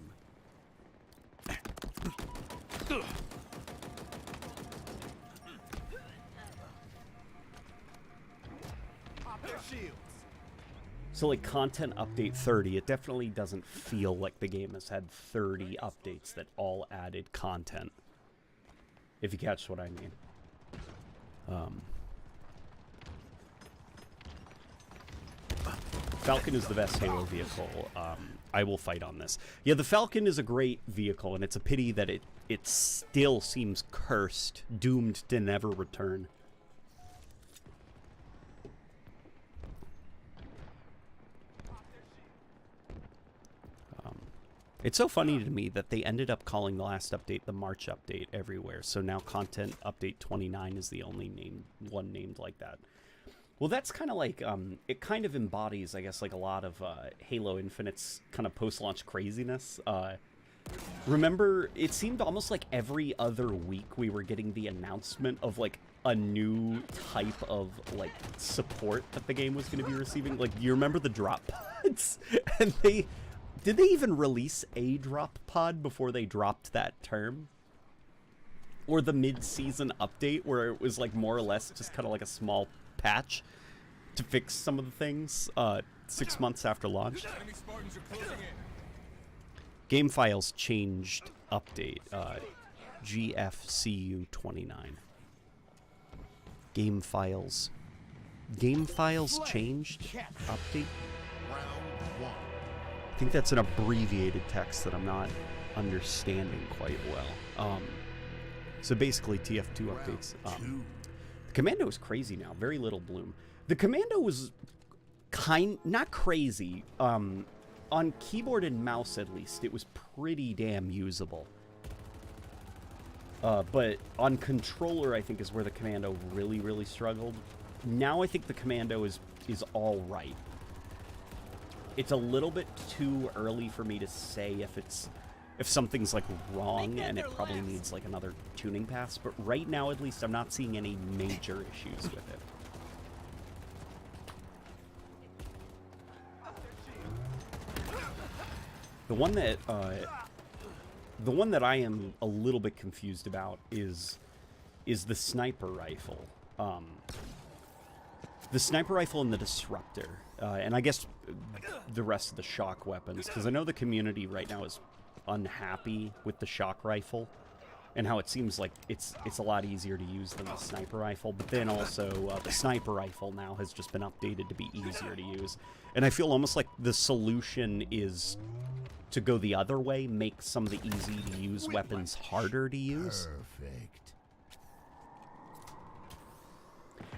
So, like, content update 30, it definitely doesn't feel like the game has had 30 updates that all added content. If you catch what I mean. Falcon is the best Halo vehicle. I will fight on this. Yeah, the Falcon is a great vehicle, and it's a pity that it still seems cursed, doomed to never return. It's so funny to me that they ended up calling the last update the March update everywhere, so now content update 29 is the only one named like that. Well, that's kind of like, it kind of embodies, I guess, like a lot of Halo Infinite's kind of post-launch craziness. Remember, it seemed almost like every other week we were getting the announcement of, like, a new type of, like, support that the game was going to be receiving. Like, you remember the drop pods? And did they even release a drop pod before they dropped that term? Or the mid-season update where it was, like, more or less just kind of like a small patch to fix some of the things 6 months after launch. Game files changed update GFCU 29. Game files changed update. I think that's an abbreviated text that I'm not understanding quite well. So basically TF2 updates. The Commando is crazy now. Very little bloom. The Commando was not crazy. On keyboard and mouse, at least, it was pretty damn usable. But on controller, I think, is where the Commando really, really struggled. Now I think the Commando is all right. It's a little bit too early for me to say if something's like wrong and it probably needs like another tuning pass. But right now, at least, I'm not seeing any major issues with it. The one that I am a little bit confused about is the sniper rifle. The sniper rifle and the disruptor, and I guess the rest of the shock weapons, because I know the community right now is unhappy with the shock rifle and how it seems like it's a lot easier to use than the sniper rifle. But then also the sniper rifle now has just been updated to be easier to use, and I feel almost like the solution is to go the other way, make some of the easy-to-use weapons harder to use. Perfect.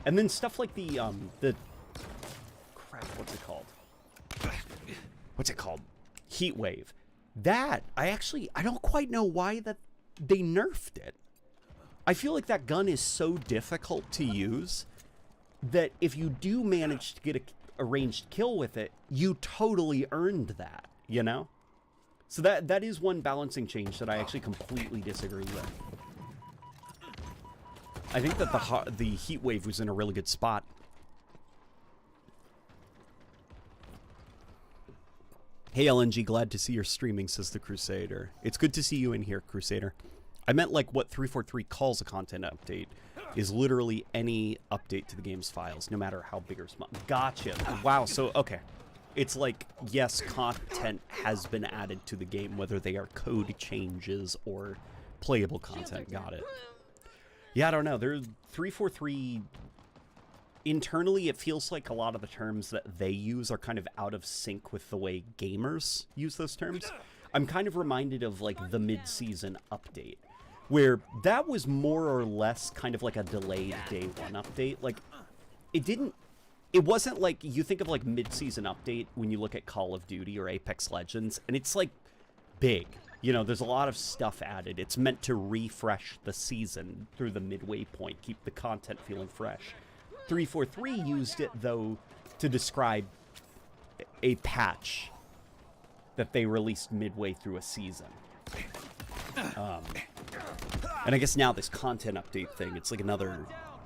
And then stuff like the crap, what's it called? What's it called? Heat Wave. That, I don't quite know why that they nerfed it. I feel like that gun is so difficult to use that if you do manage to get a ranged kill with it, you totally earned that, you know? So that is one balancing change that I actually completely disagree with. I think that the Heat Wave was in a really good spot. Hey LNG, glad to see you're streaming, says the Crusader. It's good to see you in here, Crusader. I meant like what 343 calls a content update is literally any update to the game's files, no matter how big or small. Gotcha. Wow, so, okay. It's like, yes, content has been added to the game, whether they are code changes or playable content. Got it. Yeah, I don't know. There's 343... Internally, it feels like a lot of the terms that they use are kind of out of sync with the way gamers use those terms. I'm kind of reminded of, like, the mid-season update, where that was more or less kind of like a delayed day one update. Like, it wasn't like, you think of like mid-season update when you look at Call of Duty or Apex Legends, and it's like big. You know, there's a lot of stuff added. It's meant to refresh the season through the midway point, keep the content feeling fresh. 343 used it, though, to describe a patch that they released midway through a season. And I guess now this content update thing, it's like another,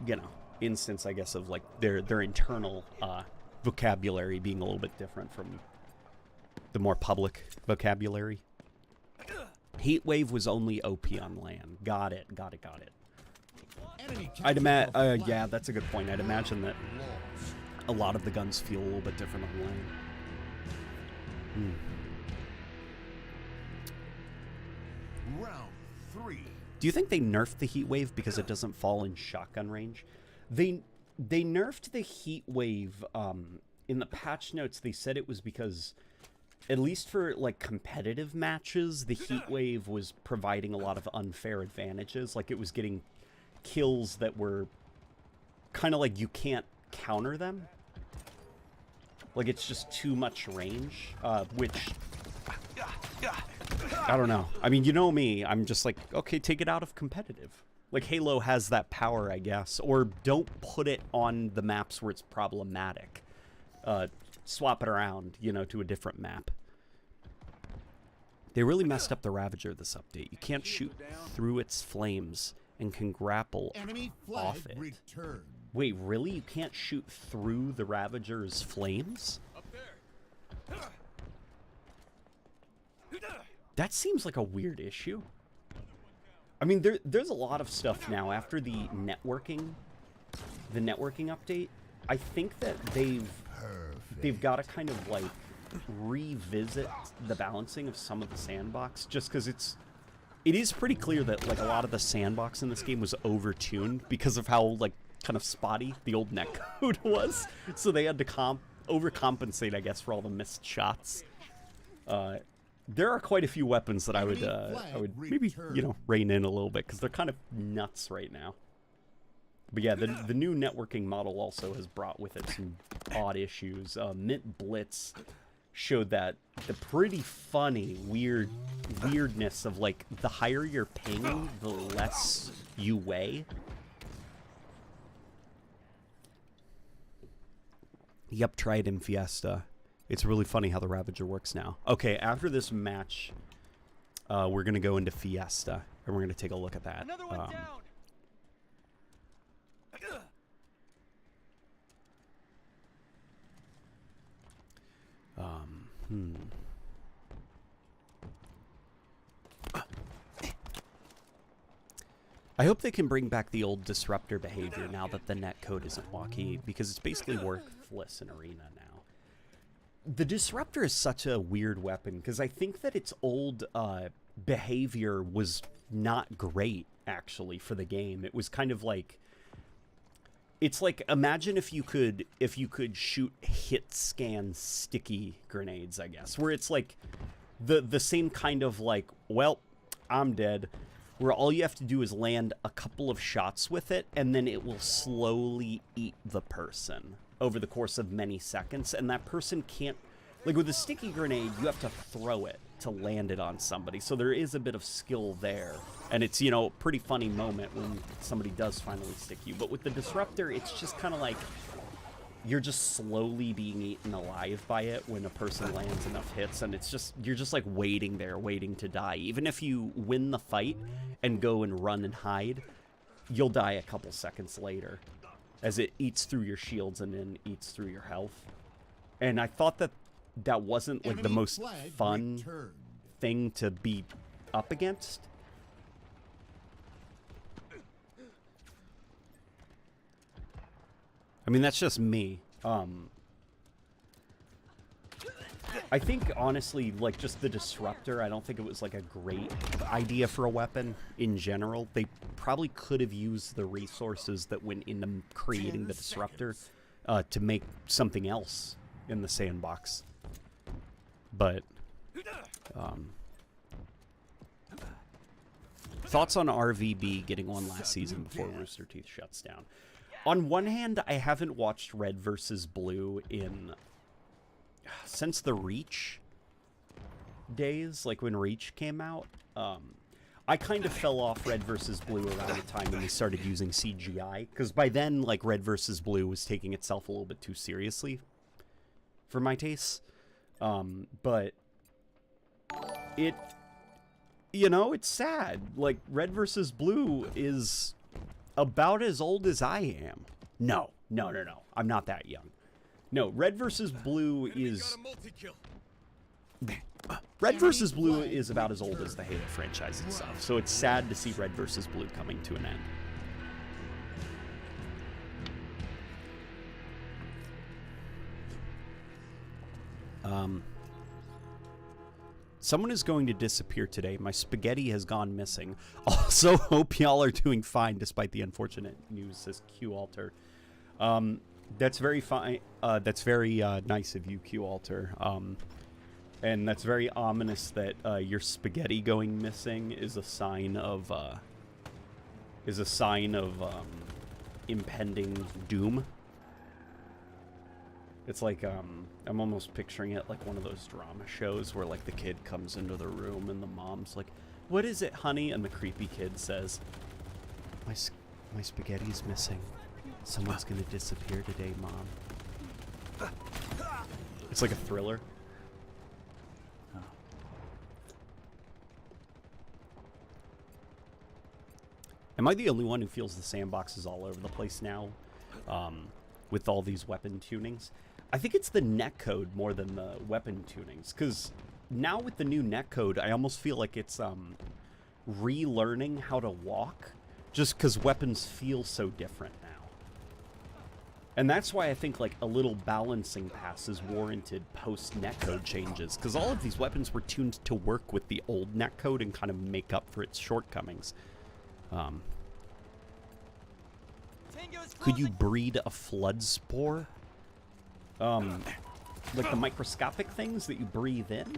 you know, instance, I guess, of like their internal vocabulary being a little bit different from the more public vocabulary. Heatwave was only OP on land. Got it. I'd imagine, yeah, that's a good point. I'd imagine that a lot of the guns feel a little bit different on land. Round 3. Do you think they nerfed the heat wave because it doesn't fall in shotgun range? They nerfed the heat wave. In the patch notes, they said it was because, at least for like competitive matches, the heat wave was providing a lot of unfair advantages. Like it was getting kills that were kind of like you can't counter them. Like it's just too much range, which I don't know. I mean, you know me, I'm just like, okay, take it out of competitive. Like Halo has that power, I guess, or don't put it on the maps where it's problematic. Swap it around, you know, to a different map. They really messed up the Ravager this update. You can't shoot through its flames and can grapple Enemy flag off it. return. Wait, really? You can't shoot through the Ravager's flames? That seems like a weird issue. I mean, there's a lot of stuff now after the networking update. I think that they've got to kind of like revisit the balancing of some of the sandbox, just because it is pretty clear that like a lot of the sandbox in this game was overtuned because of how like kind of spotty the old netcode was. So they had to overcompensate, I guess, for all the missed shots. there are quite a few weapons that I would maybe, you know, rein in a little bit, because they're kind of nuts right now. But yeah, the new networking model also has brought with it some odd issues. Mint Blitz showed that the pretty funny weirdness of, like, the higher your ping, the less you weigh. Yep, try it in Fiesta. It's really funny how the Ravager works now. Okay, after this match, we're going to go into Fiesta, and we're going to take a look at that. Another one down. I hope they can bring back the old disruptor behavior now that the netcode isn't wonky, because it's basically worthless in Arena now. The disruptor is such a weird weapon, because I think that its old behavior was not great, actually, for the game. It was kind of like... It's like, imagine if you could shoot hit scan sticky grenades, I guess, where it's like the same kind of like, well, I'm dead, where all you have to do is land a couple of shots with it, and then it will slowly eat the person over the course of many seconds, and that person can't, like with a sticky grenade, you have to throw it to land it on somebody, so there is a bit of skill there. And it's, you know, a pretty funny moment when somebody does finally stick you. But with the disruptor, it's just kind of like you're just slowly being eaten alive by it when a person lands enough hits. And it's just, you're just like waiting there, waiting to die. Even if you win the fight and go and run and hide, you'll die a couple seconds later as it eats through your shields and then eats through your health. And I thought that that wasn't like the most fun thing to be up against. I mean, that's just me. I think, honestly, like, just the disruptor, I don't think it was, like, a great idea for a weapon in general. They probably could have used the resources that went into creating the disruptor to make something else in the sandbox. But, thoughts on RVB getting one last season before Rooster Teeth shuts down? On one hand, I haven't watched Red vs. Blue since the Reach days, like when Reach came out. I kind of fell off Red vs. Blue around the time when they started using CGI, because by then, like, Red vs. Blue was taking itself a little bit too seriously for my tastes. But it, you know, it's sad. Like, Red vs. Blue is about as old as I am. No. I'm not that young. No, Red vs. Blue is... Red vs. Blue is about as old as the Halo franchise itself, so it's sad to see Red vs. Blue coming to an end. Someone is going to disappear today. My spaghetti has gone missing. Also, hope y'all are doing fine despite the unfortunate news, says Q Alter. That's very fine. That's very nice of you, Q Alter. And that's very ominous that your spaghetti going missing is a sign of impending doom. It's like, I'm almost picturing it like one of those drama shows where, like, the kid comes into the room and the mom's like, "What is it, honey?" And the creepy kid says, My spaghetti's missing. Someone's gonna disappear today, Mom." It's like a thriller. Oh. Am I the only one who feels the sandbox is all over the place now? With all these weapon tunings? I think it's the netcode more than the weapon tunings, because now with the new netcode, I almost feel like it's relearning how to walk, just because weapons feel so different now. And that's why I think, like, a little balancing pass is warranted post-netcode changes, because all of these weapons were tuned to work with the old netcode and kind of make up for its shortcomings. Could you breed a flood spore? Like the microscopic things that you breathe in?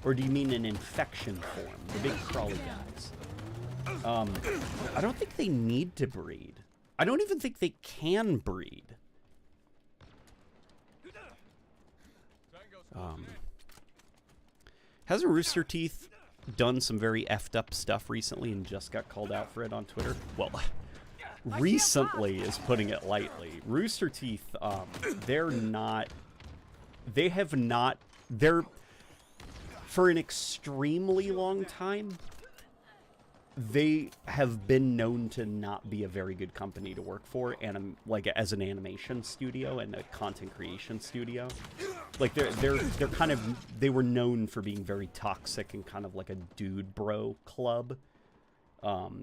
Or do you mean an infection form? The big crawly guys. I don't think they need to breed. I don't even think they can breed. Hasn't Rooster Teeth done some very effed up stuff recently and just got called out for it on Twitter? Well, recently is putting it lightly. Rooster Teeth, they're for an extremely long time, they have been known to not be a very good company to work for, and like as an animation studio and a content creation studio. Like they're kind of, they were known for being very toxic and kind of like a dude bro club.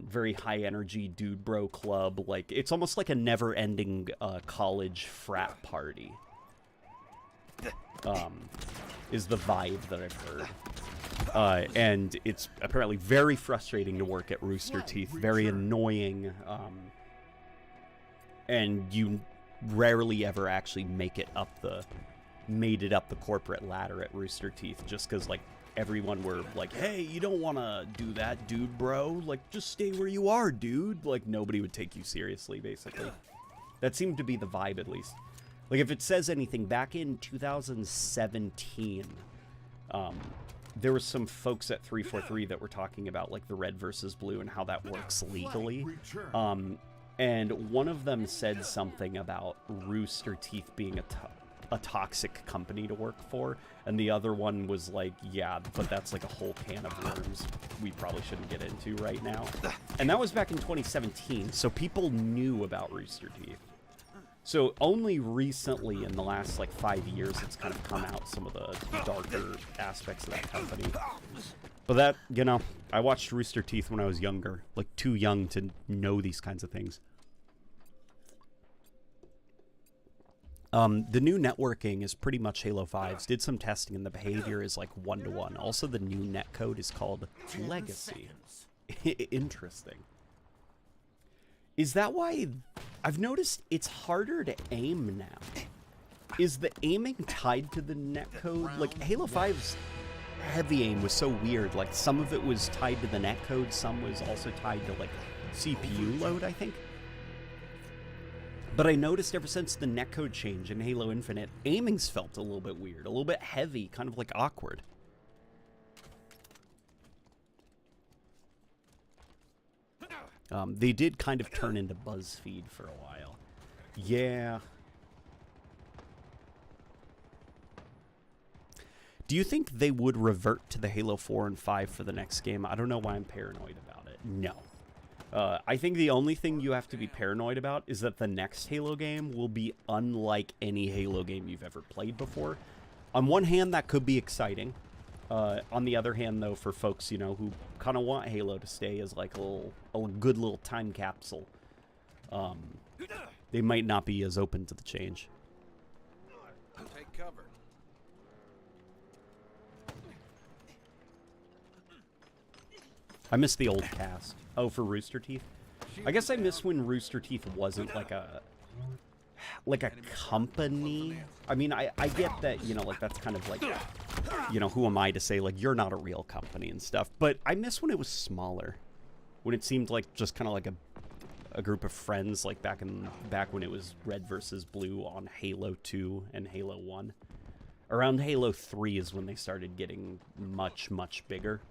Very high energy dude bro club. Like it's almost like a never ending college frat party. Is the vibe that I've heard. And it's apparently very frustrating to work at Rooster Teeth, very annoying, and you rarely ever actually made it up the corporate ladder at Rooster Teeth, just because, like, everyone were like, hey, you don't want to do that, dude, bro. Like, just stay where you are, dude. Like, nobody would take you seriously, basically. That seemed to be the vibe, at least. Like, if it says anything, back in 2017, there were some folks at 343 that were talking about, like, the red versus blue and how that works legally. And one of them said something about Rooster Teeth being a toxic company to work for, and the other one was like, yeah, but that's like a whole can of worms we probably shouldn't get into right now. And that was back in 2017, so people knew about Rooster Teeth. So only recently, in the last like 5 years, it's kind of come out, some of the darker aspects of that company. But that, you know, I watched Rooster Teeth when I was younger, like too young to know these kinds of things. The new networking is pretty much Halo 5's. Did some testing, and the behavior is like 1-to-1. Also, the new netcode is called Legacy. Interesting. Is that why I've noticed it's harder to aim now? Is the aiming tied to the netcode? Like, Halo 5's heavy aim was so weird. Like, some of it was tied to the netcode, some was also tied to, like, CPU load, I think. But I noticed ever since the netcode change in Halo Infinite, aiming's felt a little bit weird, a little bit heavy, kind of like awkward. They did kind of turn into BuzzFeed for a while. Yeah. Do you think they would revert to the Halo 4 and 5 for the next game? I don't know why I'm paranoid about it. No. I think the only thing you have to be paranoid about is that the next Halo game will be unlike any Halo game you've ever played before. On one hand, that could be exciting. On the other hand, though, for folks, you know, who kind of want Halo to stay as like a good little time capsule, they might not be as open to the change. Take cover. I miss the old cast. Oh, for Rooster Teeth? I guess I miss when Rooster Teeth wasn't like a company. I mean, I get that, you know, like that's kind of like, you know, who am I to say, like, you're not a real company and stuff. But I miss when it was smaller. When it seemed like just kind of like a group of friends, like back when it was red versus blue on Halo 2 and Halo 1. Around Halo 3 is when they started getting much, much bigger.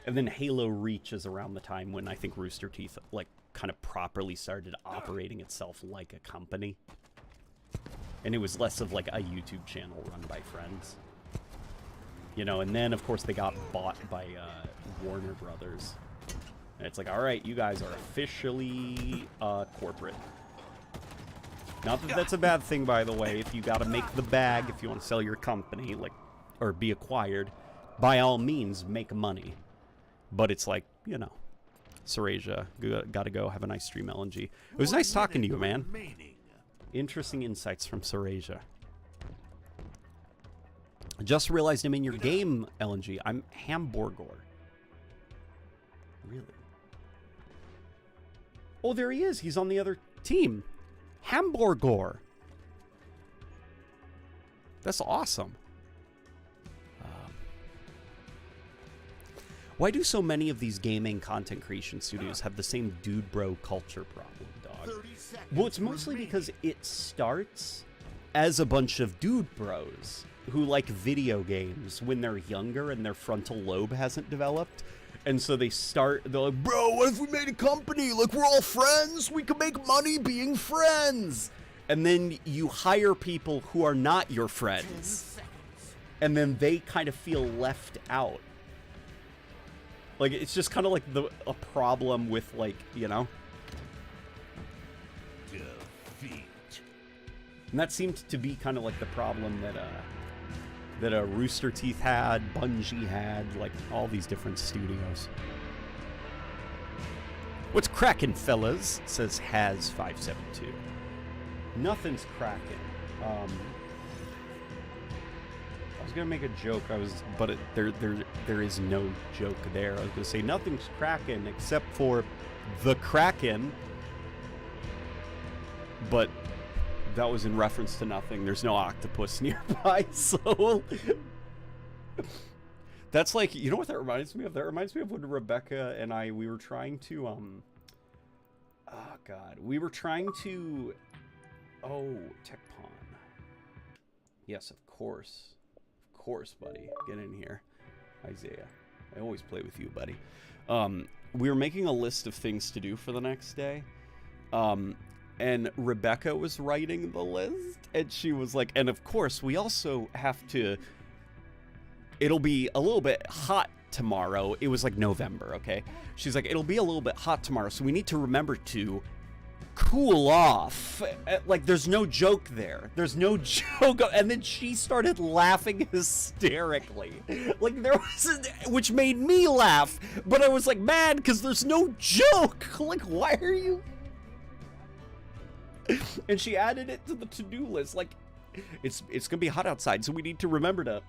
And then Halo Reach is around the time when I think Rooster Teeth, like, kind of properly started operating itself like a company. And it was less of, like, a YouTube channel run by friends. You know, and then, of course, they got bought by Warner Brothers. And it's like, all right, you guys are officially corporate. Not that that's a bad thing, by the way. If you got to make the bag, if you want to sell your company, like, or be acquired, by all means, make money. But it's like, you know, Sarasia, gotta go. Have a nice stream, LNG. It was nice talking to you, man. Interesting insights from Sarasia. I just realized I'm in your game, LNG. I'm Hamburgor. Really? Oh, there he is. He's on the other team. Hamburgor. That's awesome. Why do so many of these gaming content creation studios have the same dude bro culture problem, dog? 30 seconds. Well, it's mostly because it starts as a bunch of dude bros who like video games when they're younger and their frontal lobe hasn't developed. And so they're like, bro, what if we made a company? Like, we're all friends. We could make money being friends. And then you hire people who are not your 10 friends. seconds. And then they kind of feel left out. Like, it's just kind of like a problem with, like, you know? Defeat. And that seemed to be kind of like the problem that Rooster Teeth had, Bungie had, like all these different studios. What's cracking, fellas? Says Has572. Nothing's cracking. I was gonna make a joke. But there is no joke there. I was gonna say nothing's cracking except for the Kraken, but that was in reference to nothing. There's no octopus nearby, so that's like, you know what that reminds me of? That reminds me of when Rebecca and we were trying to TechPon. Yes, of course, buddy. Get in here, Isaiah. I always play with you, buddy. We were making a list of things to do for the next day. And Rebecca was writing the list, and she was like, and of course, we also have to, it'll be a little bit hot tomorrow. It was like November, okay? She's like, it'll be a little bit hot tomorrow, so we need to remember to cool off. Like, there's no joke there. There's no joke. And then she started laughing hysterically. Like, there was, which made me laugh, but I was like, mad, because there's no joke. Like, why are you... And she added it to the to-do list. Like, it's gonna be hot outside, so we need to remember to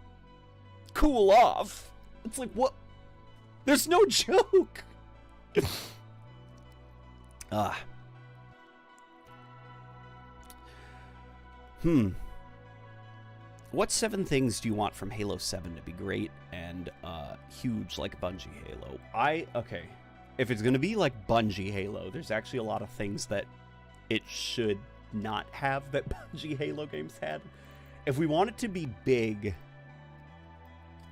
cool off. It's like, what? There's no joke. What 7 things do you want from Halo 7 to be great and huge like Bungie Halo? Okay, if it's gonna be like Bungie Halo, there's actually a lot of things that it should not have that Bungie Halo games had. If we want it to be big,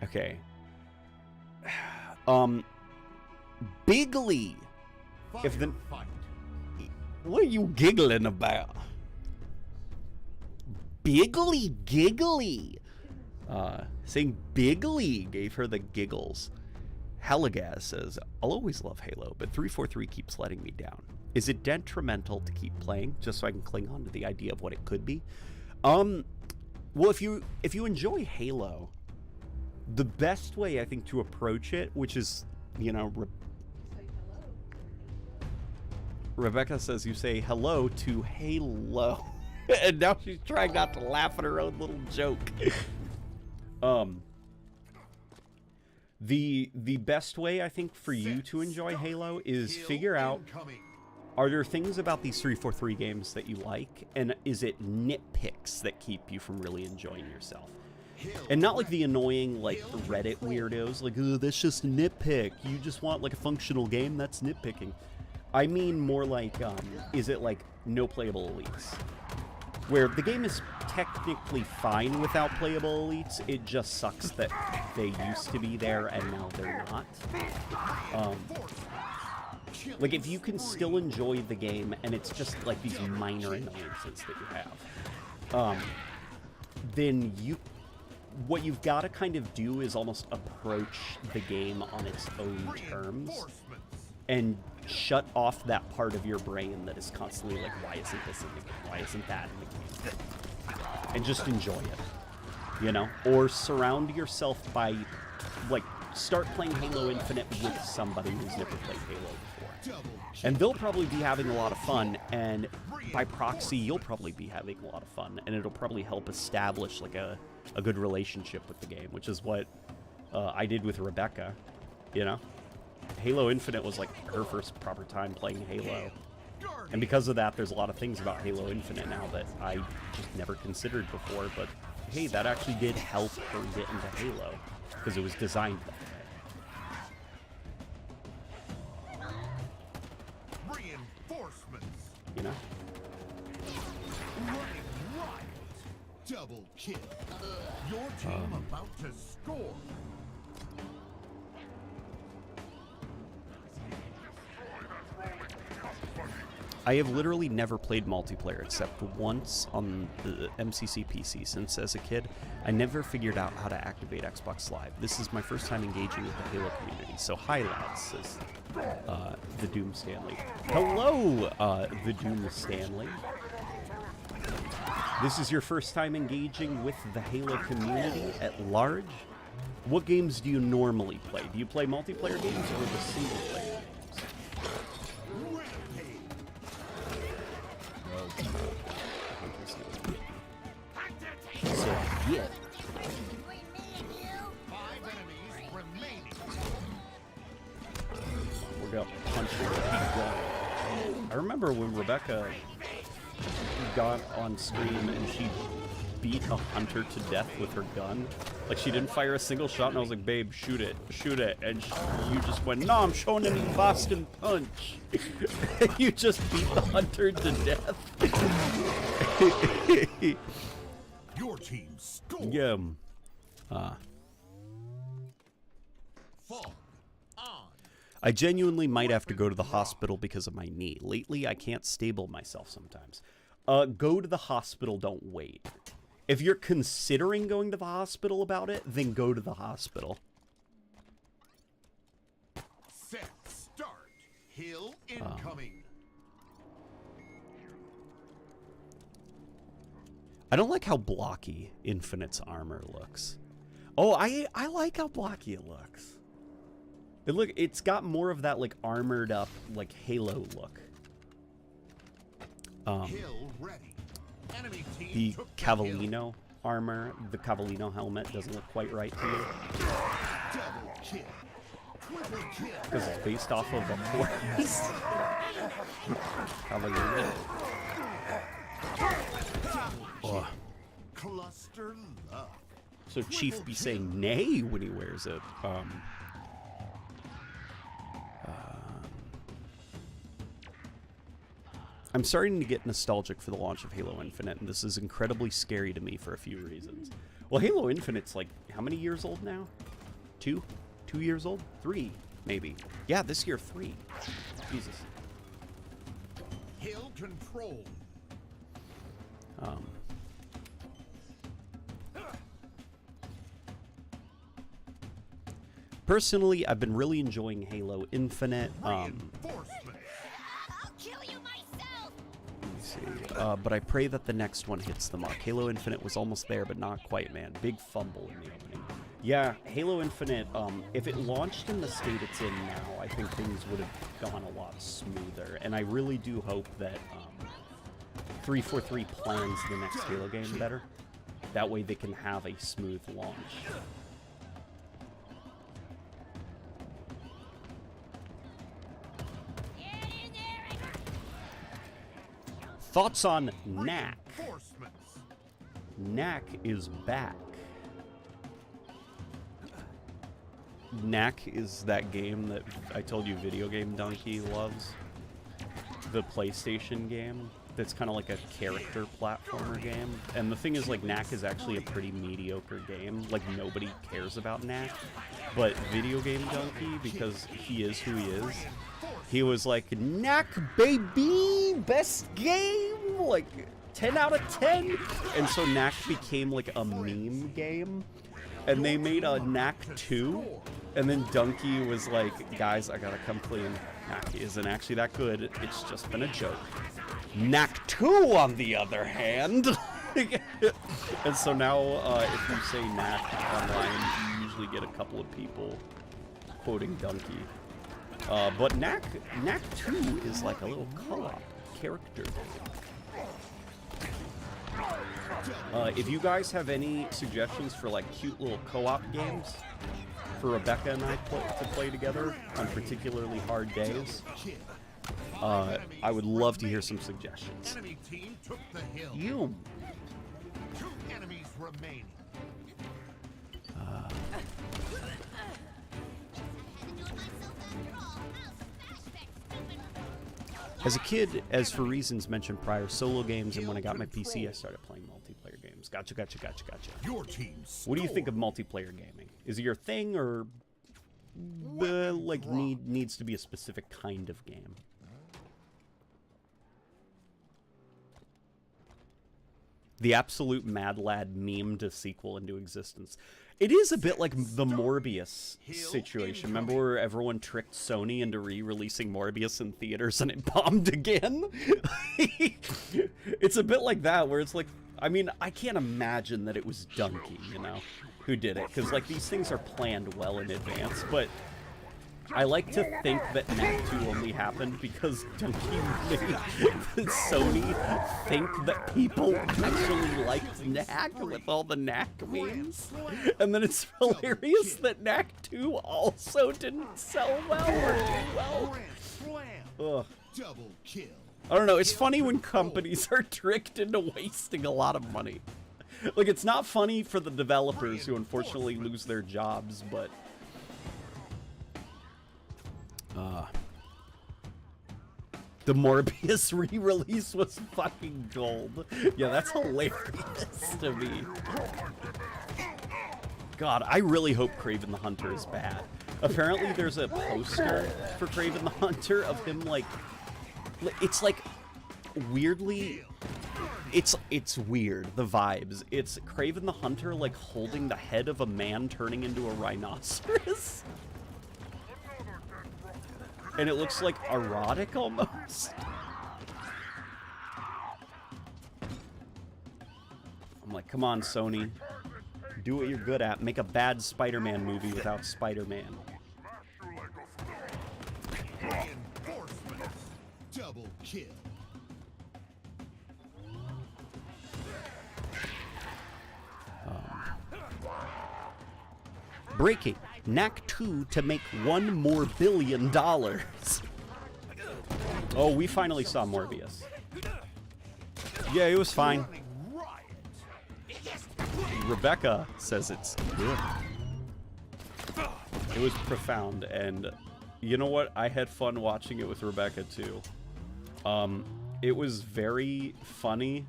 okay. Bigly. If the Fight. What are you giggling about? Bigly giggly. Saying bigly gave her the giggles. Helagaz says, I'll always love Halo, but 343 keeps letting me down. Is it detrimental to keep playing just so I can cling on to the idea of what it could be? Well, if you enjoy Halo, the best way I think to approach it, which is, you know, Say hello. Rebecca says you say hello to Halo. And now she's trying not to laugh at her own little joke. The best way I think for you to enjoy Halo is figure out, are there things about these 343 games that you like, and is it nitpicks that keep you from really enjoying yourself? And not like the annoying, like, Reddit weirdos, like, oh, that's just a nitpick. You just want, like, a functional game? That's nitpicking. I mean more like, is it, like, no playable elites? Where the game is technically fine without playable elites, it just sucks that they used to be there and now they're not. Like, if you can still enjoy the game and it's just, like, these minor annoyances that you have, then what you've got to kind of do is almost approach the game on its own terms and shut off that part of your brain that is constantly like, why isn't this in the game? Why isn't that in the game? And just enjoy it, you know? Or surround yourself by, like, start playing Halo Infinite with somebody who's never played Halo before. And they'll probably be having a lot of fun, and by proxy, you'll probably be having a lot of fun, and it'll probably help establish, like, a good relationship with the game, which is what I did with Rebecca, you know? Halo Infinite was, like, her first proper time playing Halo. And because of that, there's a lot of things about Halo Infinite now that I just never considered before, but hey, that actually did help her get into Halo, because it was designed that way. Double kill. Your team about to score. I have literally never played multiplayer except once on the MCC PC since as a kid. I never figured out how to activate Xbox Live. This is my first time engaging with the Halo community. So hi lads, says the Doom Stanley. Hello, the Doom Stanley. This is your first time engaging with the Halo community at large? What games do you normally play? Do you play multiplayer games or the single player games? So, yeah. We're gonna punch her with the gun. I remember when Rebecca got on stream and she beat a hunter to death with her gun. Like, she didn't fire a single shot, and I was like, babe, shoot it, and you just went, no, I'm showing him Boston Punch. You just beat the hunter to death. Your team scored. Yeah. Fog on. I genuinely might have to go to the hospital because of my knee. Lately, I can't stable myself sometimes. Go to the hospital, don't wait. If you're considering going to the hospital about it, then go to the hospital. Set, start. Hill incoming. I don't like how blocky Infinite's armor looks. Oh, I like how blocky it looks. It's got more of that like armored up like Halo look. Hill ready. Enemy team The took Cavallino armor, the Cavallino helmet doesn't look quite right to me. Double kill. Triple kill. Because it's based off of a horse. Cavallino. Oh. Cluster love. So Chief be saying nay when he wears it. I'm starting to get nostalgic for the launch of Halo Infinite, and this is incredibly scary to me for a few reasons. Well, Halo Infinite's like, how many years old now? 2? 2 years old? 3, maybe. Yeah, this year 3. Jesus. Hill control. Personally, I've been really enjoying Halo Infinite. Reinforcement. I'll kill you myself. Let me see. But I pray that the next one hits the mark. Halo Infinite was almost there, but not quite, man. Big fumble in the opening. Yeah, Halo Infinite, if it launched in the state it's in now, I think things would have gone a lot smoother. And I really do hope that 343 plans the next Halo game better. That way they can have a smooth launch. Thoughts on Knack? Reinforcements. Knack is back. Knack is that game that I told you Video Game Donkey loves. The PlayStation game that's kind of like a character platformer game. And the thing is, like, Knack is actually a pretty mediocre game. Like, nobody cares about Knack. But Video Game Donkey, because he is who he is, he was like, Knack, baby! Best game! Like, 10 out of 10! And so Knack became, like, a meme game. And they made a Knack 2. And then Donkey was like, guys, I gotta come clean. Knack isn't actually that good. It's just been a joke. Knack 2, on the other hand. And so now, if you say Knack online, you usually get a couple of people quoting Donkey. But Knack 2 is like a little co-op character. If you guys have any suggestions for like cute little co-op games for Rebecca and I to play together on particularly hard days, I would love to hear some suggestions. Enemy team took the hill. You. 2 enemies remaining. As a kid, as for reasons mentioned prior, solo games, and when I got my PC, I started playing multiplayer games. games. Gotcha. Your team What do you think of multiplayer gaming? Is it your thing, or like needs to be a specific kind of game? The absolute Mad Lad memed a sequel into existence. It is a bit like the Morbius situation. Remember where everyone tricked Sony into re-releasing Morbius in theaters and it bombed again? It's a bit like that, where it's like, I mean, I can't imagine that it was Donkey, you know, who did it. Because, like, these things are planned well in advance, but I like to think that Knack 2 only happened because Donkey made Sony think that people actually liked Knack with all the Knack memes. And then it's hilarious that Knack 2 also didn't sell well or do well. Ugh. double kill. I don't know, it's funny when companies are tricked into wasting a lot of money. Like, it's not funny for the developers who unfortunately lose their jobs, but... the Morbius re-release was fucking gold. Yeah, that's hilarious to me. God, I really hope Kraven the Hunter is bad. Apparently there's a poster for Kraven the Hunter of him, like... It's like, weirdly... It's weird, the vibes. It's Kraven the Hunter, like, holding the head of a man turning into a rhinoceros. And it looks like erotic almost. I'm like, come on, Sony. Do what you're good at. Make a bad Spider-Man movie without Spider-Man. Reinforcements. Double kill. Breaking. Knack 2 to make $1 more billion. Oh, we finally saw Morbius. Yeah, it was fine. Rebecca says it's good. It was profound, and you know what? I had fun watching it with Rebecca too. It was very funny.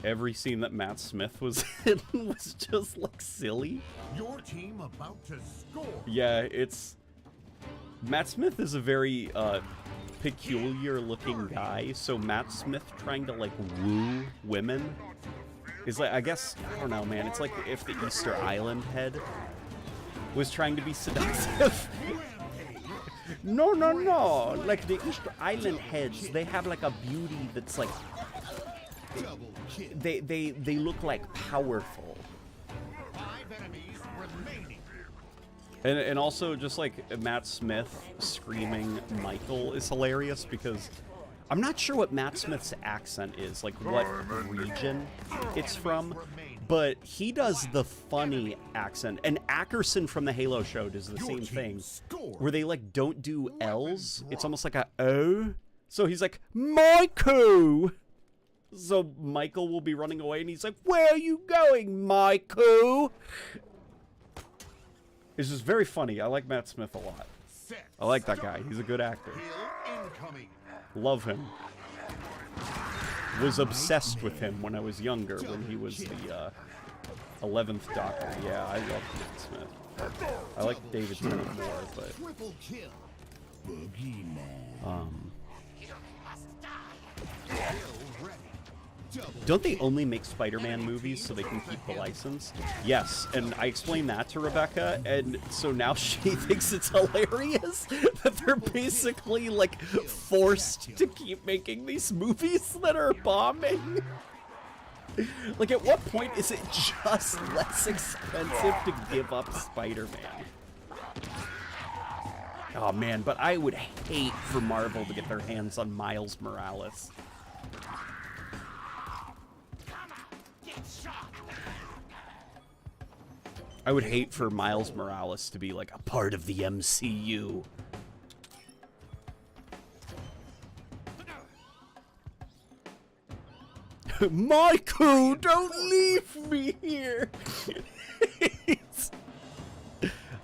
Every scene that Matt Smith was in was just like silly. Your team about to score. Yeah, it's... Matt Smith is a very peculiar looking guy, so Matt Smith trying to like woo women is like, I guess, I don't know, man, it's like if the Easter Island head was trying to be seductive. No, like the Easter Island heads, they have like a beauty that's like, they look like powerful. 5 enemies remaining. And also just like Matt Smith screaming Michael is hilarious because I'm not sure what Matt Smith's accent is, like what region it's from, but he does the funny accent. And Ackerson from the Halo show does the same thing, where they like don't do L's. It's almost like a O. So he's like, Michael! So Michael will be running away and he's like, where are you going, Michael? It's just very funny. I like Matt Smith a lot. I like that guy. He's a good actor. Love him. Was obsessed with him when I was younger, when he was the 11th Doctor. Yeah, I love Matt Smith. I like David Tennant more, but... Don't they only make Spider-Man movies so they can keep the license? Yes, and I explained that to Rebecca, and so now she thinks it's hilarious that they're basically, like, forced to keep making these movies that are bombing. Like, at what point is it just less expensive to give up Spider-Man? Oh, man, but I would hate for Marvel to get their hands on Miles Morales. I would hate for Miles Morales to be like a part of the MCU. Michael, don't leave me here.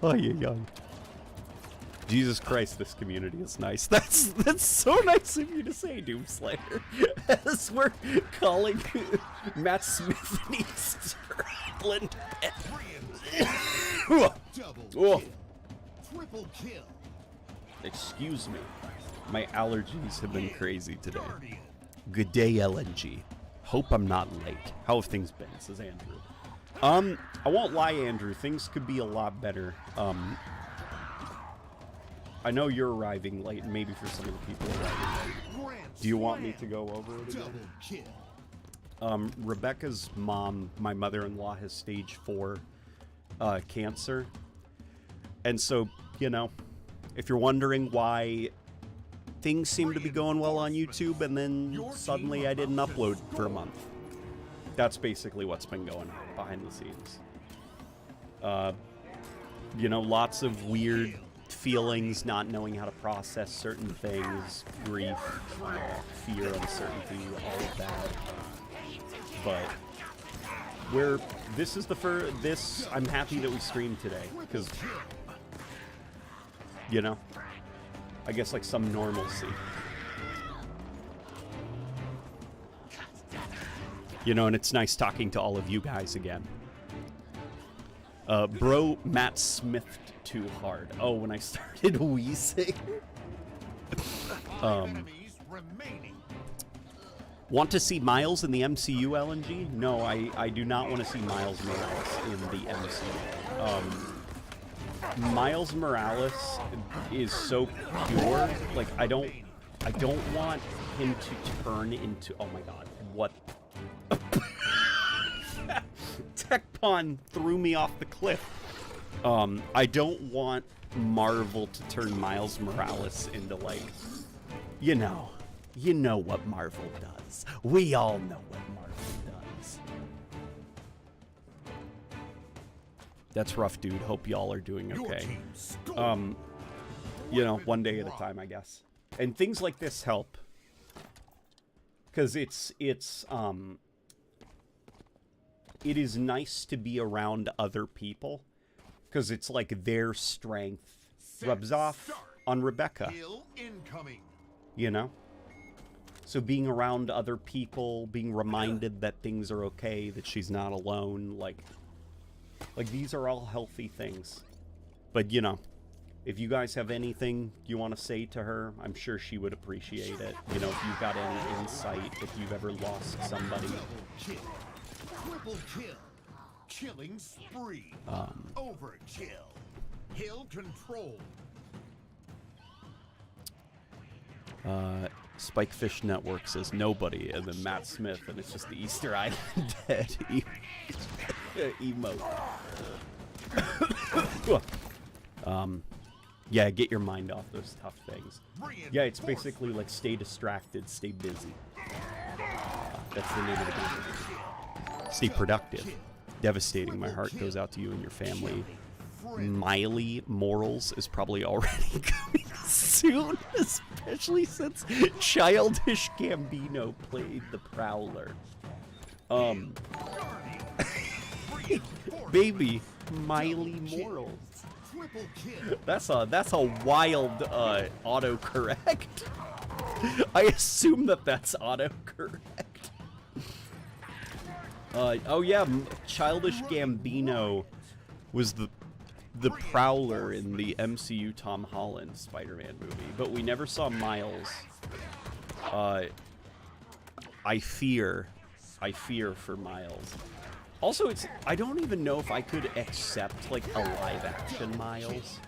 Oh, you're young. Jesus Christ, this community is nice. That's so nice of you to say, Doomslayer. As we're calling Matt Smith and East Blend. Double Oh. kill. Triple kill. Excuse me. My allergies have been crazy today. Guardian. Good day, LNG. Hope I'm not late. How have things been? Says Andrew. I won't lie, Andrew. Things could be a lot better. I know you're arriving late, and maybe for some of the people arriving late. Grand Do you want me slam. to go over it Double again? kill. Rebecca's mom, my mother-in-law, has stage 4 cancer. And so, you know, if you're wondering why things seem to be going well on YouTube and then suddenly I didn't upload for a month. That's basically what's been going on behind the scenes. You know, lots of weird feelings, not knowing how to process certain things, grief, fear, uncertainty, all of that. But this is the first, I'm happy that we streamed today, because, you know, I guess like some normalcy. You know, and it's nice talking to all of you guys again. Bro, Matt Smith too hard. Oh, when I started wheezing. Enemies remaining. Want to see Miles in the MCU, LNG? No, I do not want to see Miles Morales in the MCU. Miles Morales is so pure. Like, I don't want him to turn into, oh my god, what? Tecpon threw me off the cliff. I don't want Marvel to turn Miles Morales into, like, you know what Marvel does. We all know what Marvel does. That's rough, dude. Hope y'all are doing Your okay. team scored. You know, one day at a time, I guess. And things like this help. Because it is nice to be around other people. Because it's like their strength rubs off on Rebecca. Kill incoming. You know? So being around other people, being reminded that things are okay, that she's not alone, like these are all healthy things. But, you know, if you guys have anything you want to say to her, I'm sure she would appreciate it. You know, if you've got any insight, if you've ever lost somebody. Double kill. Triple kill. Killing spree. Overkill. Hill control. Spikefish Network says nobody, and then Matt Smith, and it's just the Easter Island dead emote. Yeah, get your mind off those tough things. Yeah, it's basically like stay distracted, stay busy. That's the name of the game. Stay productive. Devastating. My heart goes out to you and your family. Miley Morals is probably already coming soon, especially since Childish Gambino played the Prowler. Baby, Miley Morals. That's a wild autocorrect. I assume that's autocorrect. Oh yeah, Childish Gambino was the Prowler in the MCU Tom Holland Spider-Man movie, but we never saw Miles. I fear for Miles. Also, I don't even know if I could accept like a live-action Miles,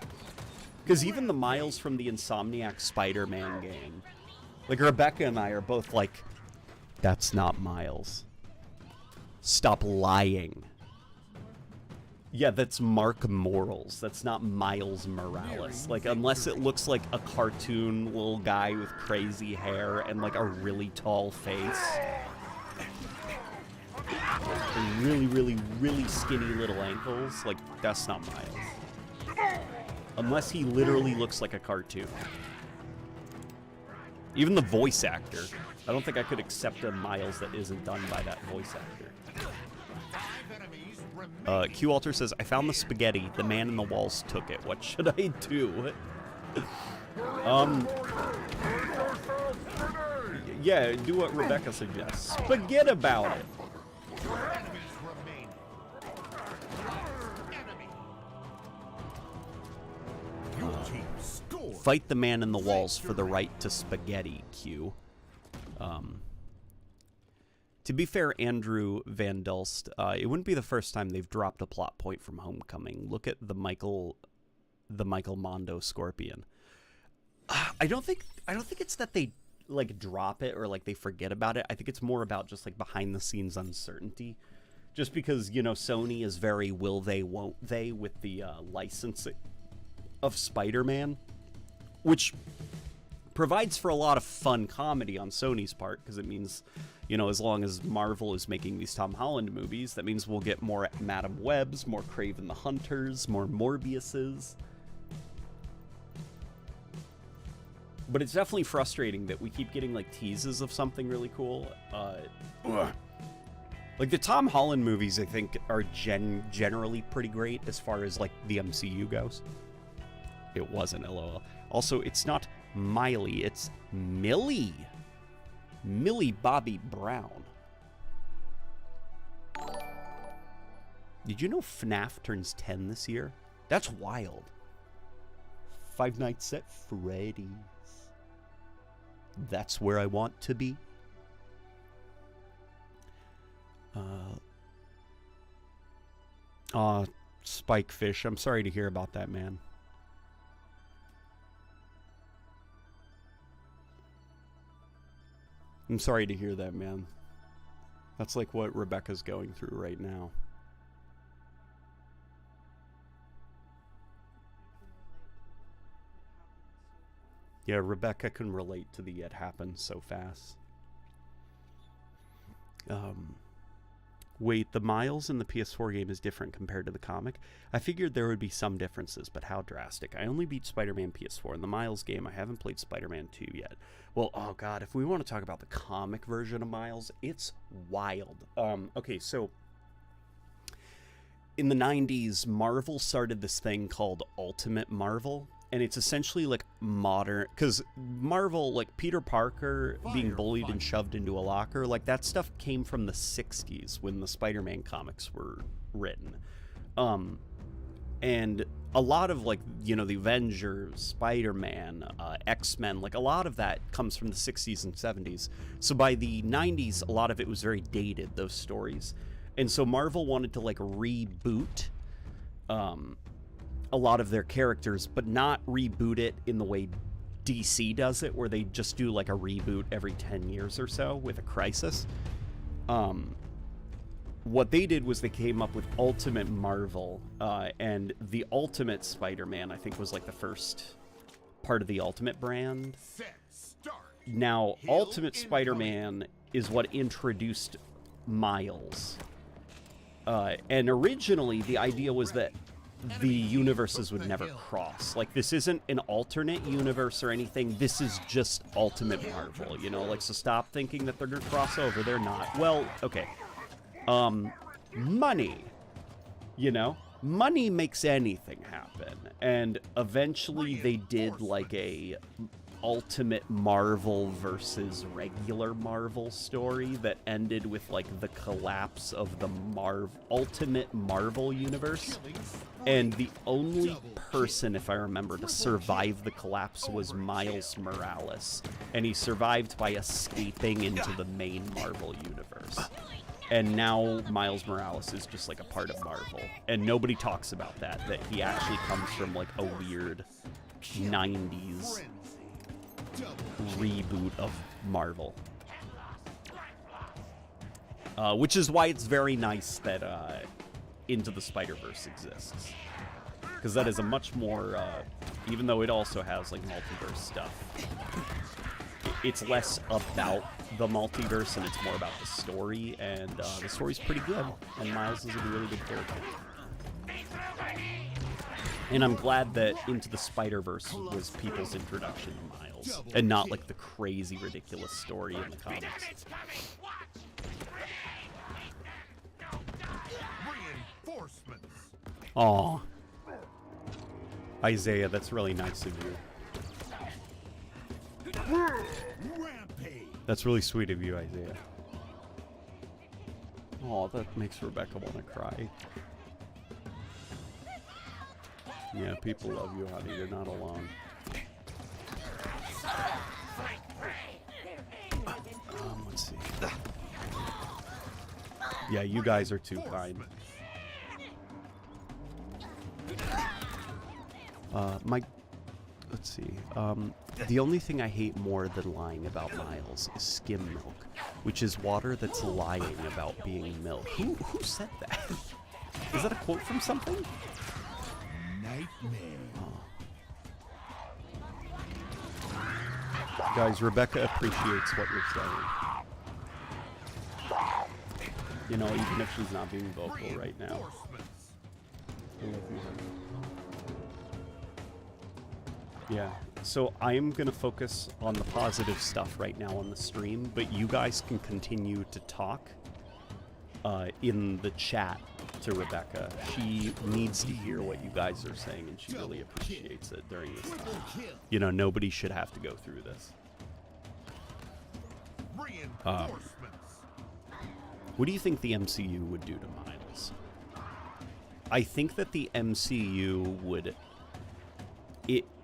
because even the Miles from the Insomniac Spider-Man game, like Rebecca and I are both like, that's not Miles. Stop lying. Yeah, that's Mark Morals. That's not Miles Morales. Like, unless it looks like a cartoon little guy with crazy hair and, like, a really tall face. And really, really, really skinny little ankles. Like, that's not Miles. Unless he literally looks like a cartoon. Even the voice actor. I don't think I could accept a Miles that isn't done by that voice actor. Q Alter says, I found the spaghetti. The man in the walls took it. What should I do? Yeah, do what Rebecca suggests. Forget about it. Enemies remain. Enemy. Your team scored. Fight the man in the walls for the right to spaghetti, Q. To be fair, Andrew Van Dulst, it wouldn't be the first time they've dropped a plot point from Homecoming. Look at the Michael Mondo Scorpion. I don't think it's that they like drop it or like they forget about it. I think it's more about just like behind the scenes uncertainty. Just because, you know, Sony is very will they, won't they with the licensing of Spider-Man, which provides for a lot of fun comedy on Sony's part, because it means, you know, as long as Marvel is making these Tom Holland movies, that means we'll get more Madam Webs, more Kraven the Hunters, more Morbiuses. But it's definitely frustrating that we keep getting like teases of something really cool. Like the Tom Holland movies, I think, are generally pretty great as far as like the MCU goes. It wasn't, LOL. Also, it's not Miley, it's Millie. Millie Bobby Brown. Did you know FNAF turns 10 this year? That's wild. Five Nights at Freddy's. That's where I want to be. Spikefish, I'm sorry to hear about that, man. I'm sorry to hear that, man. That's like what Rebecca's going through right now. Yeah, Rebecca can relate to the it happened so fast. Wait, the Miles in the PS4 game is different compared to the comic? I figured there would be some differences, but how drastic? I only beat Spider-Man PS4. In the Miles game, I haven't played Spider-Man 2 yet. Well, oh god, if we want to talk about the comic version of Miles, it's wild. Okay, so in the 90s, Marvel started this thing called Ultimate Marvel, and it's essentially like modern, because Marvel, like Peter Parker being bullied and shoved into a locker, like that stuff came from the 60s when the Spider-Man comics were written. And a lot of, like, you know, the Avengers, Spider-Man, X-Men, like a lot of that comes from the 60s and 70s. So by the 90s, a lot of it was very dated, those stories. And so Marvel wanted to like reboot a lot of their characters, but not reboot it in the way DC does it, where they just do like a reboot every 10 years or so with a crisis. What they did was they came up with Ultimate Marvel, and the Ultimate Spider-Man, I think, was like the first part of the Ultimate brand. Now, Ultimate Spider-Man is what introduced Miles. And originally, the idea was that the universes would never cross. Like, this isn't an alternate universe or anything. This is just Ultimate Marvel, you know? Like, so stop thinking that they're gonna cross over. They're not. Well, okay. Money. You know? Money makes anything happen. And eventually they did, like, a Ultimate Marvel versus regular Marvel story that ended with, like, the collapse of the Ultimate Marvel universe. And the only person, if I remember, to survive the collapse was Miles Morales. And he survived by escaping into the main Marvel universe. And now Miles Morales is just like a part of Marvel. And nobody talks about that he actually comes from like a weird 90s reboot of Marvel. Which is why it's very nice that Into the Spider-Verse exists. Because that is a much more, even though it also has like multiverse stuff, it's less about the multiverse and it's more about the story, and the story's pretty good, and Miles is a really good character. And I'm glad that Into the Spider-Verse was people's introduction to Miles, and not like the crazy, ridiculous story in the comics. Aw. Isaiah, that's really nice of you. Rampage. That's really sweet of you, Isaiah. Oh, that makes Rebecca want to cry. Yeah, people love you, honey. You're not alone. Let's see. Yeah, you guys are too kind. Let's see. The only thing I hate more than lying about Miles is skim milk, which is water that's lying about being milk. Who said that? Is that a quote from something? Nightmare. Guys, Rebecca appreciates what you're saying. You know, even if she's not being vocal right now. Yeah, so I am going to focus on the positive stuff right now on the stream, but you guys can continue to talk in the chat to Rebecca. She needs to hear what you guys are saying, and she really appreciates it during this time. You know, nobody should have to go through this. What do you think the MCU would do to Miles? I think that the MCU would...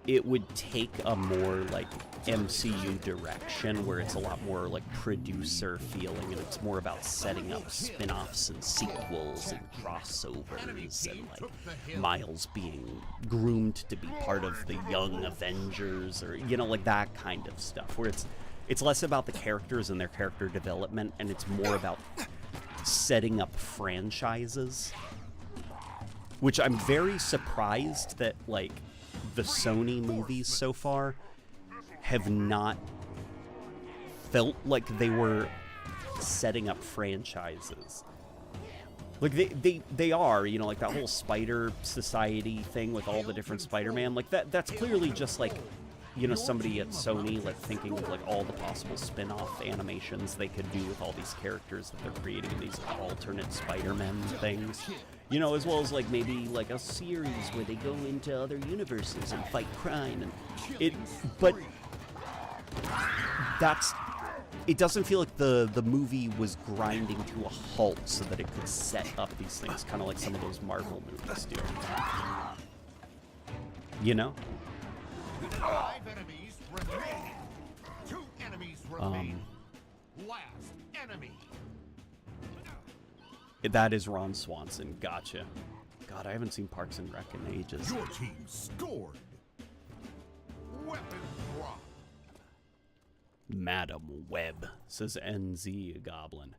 It would take a more, like, MCU direction where it's a lot more, like, producer feeling, and it's more about setting up spin-offs and sequels and crossovers and, like, Miles being groomed to be part of the Young Avengers, or, you know, like, that kind of stuff, where it's less about the characters and their character development, and it's more about setting up franchises, which I'm very surprised that, like, the Sony movies so far have not felt like they were setting up franchises. Like, they are, you know, like that whole Spider Society thing with all the different Spider-Man, like that's clearly just like, you know, somebody at Sony, like, thinking of, like, all the possible spin-off animations they could do with all these characters that they're creating in these alternate Spider-Man things. You know, as well as, like, maybe, like, a series where they go into other universes and fight crime, and but it doesn't feel like the movie was grinding to a halt so that it could set up these things, kind of like some of those Marvel movies do. You know? 5 enemies remain. 2 enemies remain. Last enemy. That is Ron Swanson. Gotcha. God, I haven't seen Parks and Rec in ages. Your team scored. Weapon drop. Madam Web, says NZ Goblin.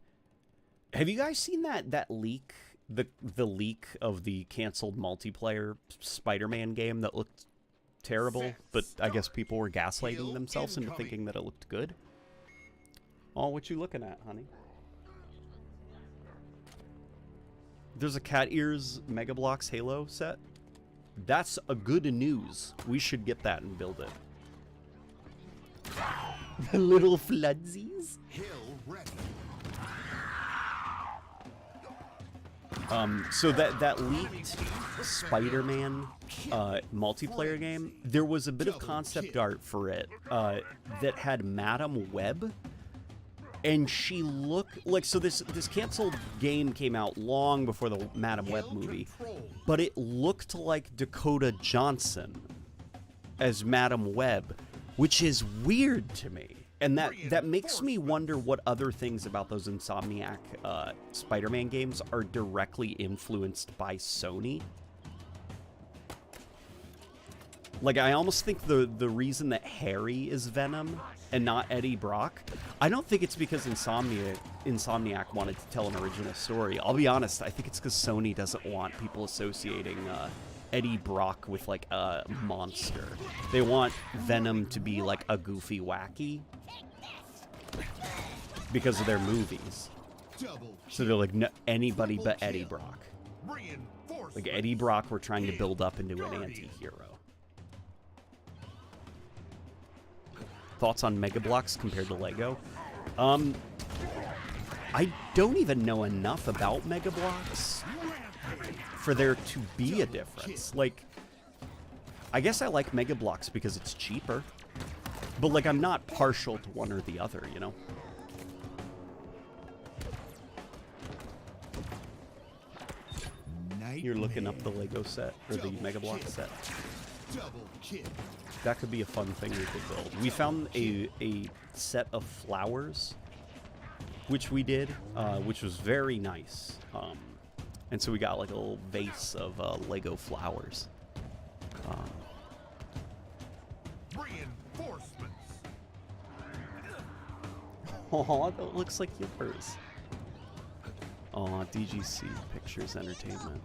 Have you guys seen that leak? The leak of the canceled multiplayer Spider-Man game that looked terrible, but I guess people were gaslighting themselves into thinking that it looked good? Oh, what you looking at, honey? There's a Cat Ears Mega Bloks Halo set. That's a good news. We should get that and build it. The little floodsies. Hill ready. So that leaked Spider-Man multiplayer game, there was a bit of concept art for it that had Madam Web, and she looked like, so this canceled game came out long before the Madam Web movie, but it looked like Dakota Johnson as Madam Web, which is weird to me. And that makes me wonder what other things about those Insomniac Spider-Man games are directly influenced by Sony. Like, I almost think the reason that Harry is Venom and not Eddie Brock, I don't think it's because Insomniac wanted to tell an original story. I'll be honest, I think it's because Sony doesn't want people associating Eddie Brock with, like, a monster. They want Venom to be, like, a goofy wacky because of their movies. So they're like, no, anybody but Eddie Brock. Like, Eddie Brock we're trying to build up into an anti-hero. Thoughts on Mega Bloks compared to Lego? I don't even know enough about Mega Bloks for there to be a difference. Like, I guess I like Mega Bloks because it's cheaper. But, like, I'm not partial to one or the other, you know? You're looking up the Lego set, or the Mega Block set. Double kick. That could be a fun thing we could build. We found a set of flowers, which we did, which was very nice. And so we got like a little vase of Lego flowers. Reinforcements. Oh, that looks like yours. Oh, DGC Pictures Entertainment.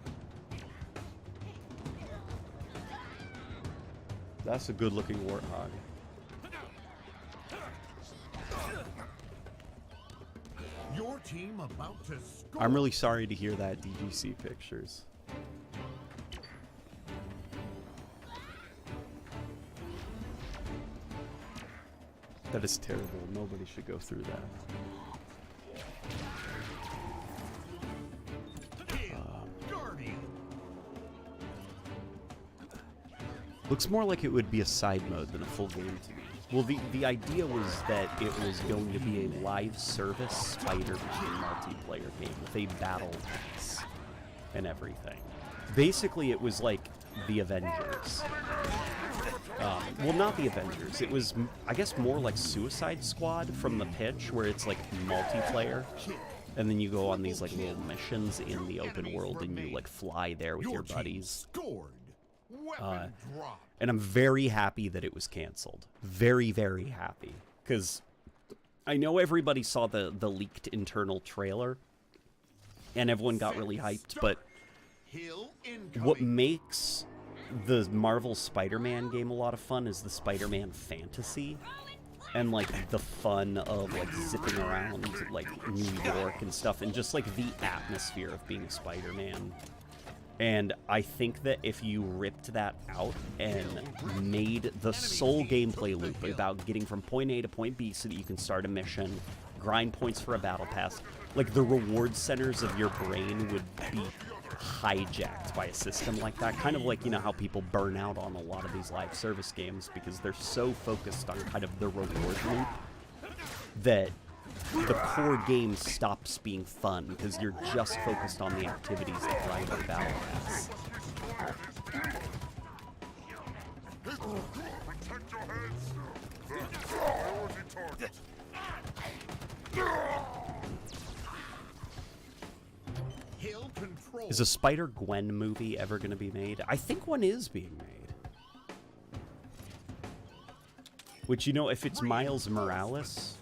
That's a good-looking warthog. Your team about to score. I'm really sorry to hear that, DGC Pictures. That is terrible. Nobody should go through that. Looks more like it would be a side mode than a full game to me. Well, the idea was that it was going to be a live service Spider-Man multiplayer game with a battle pass and everything. Basically, it was like the Avengers. Well, not the Avengers. It was, I guess, more like Suicide Squad from the pitch, where it's like multiplayer. And then you go on these like little missions in the open world and you like fly there with your buddies. And I'm very happy that it was canceled. Very, very happy. Because I know everybody saw the leaked internal trailer. And everyone got really hyped. But what makes the Marvel Spider-Man game a lot of fun is the Spider-Man fantasy. And, like, the fun of, like, zipping around, like, New York and stuff. And just, like, the atmosphere of being a Spider-Man. And I think that if you ripped that out and made the sole gameplay loop about getting from point A to point B so that you can start a mission, grind points for a battle pass, like the reward centers of your brain would be hijacked by a system like that. Kind of like, you know, how people burn out on a lot of these live service games because they're so focused on kind of the reward loop that the core game stops being fun because you're just focused on the activities that drive the battle pass. Protect your heads. The priority target. Hill control. Is a Spider-Gwen movie ever going to be made? I think one is being made. Which, you know, if it's Miles Morales,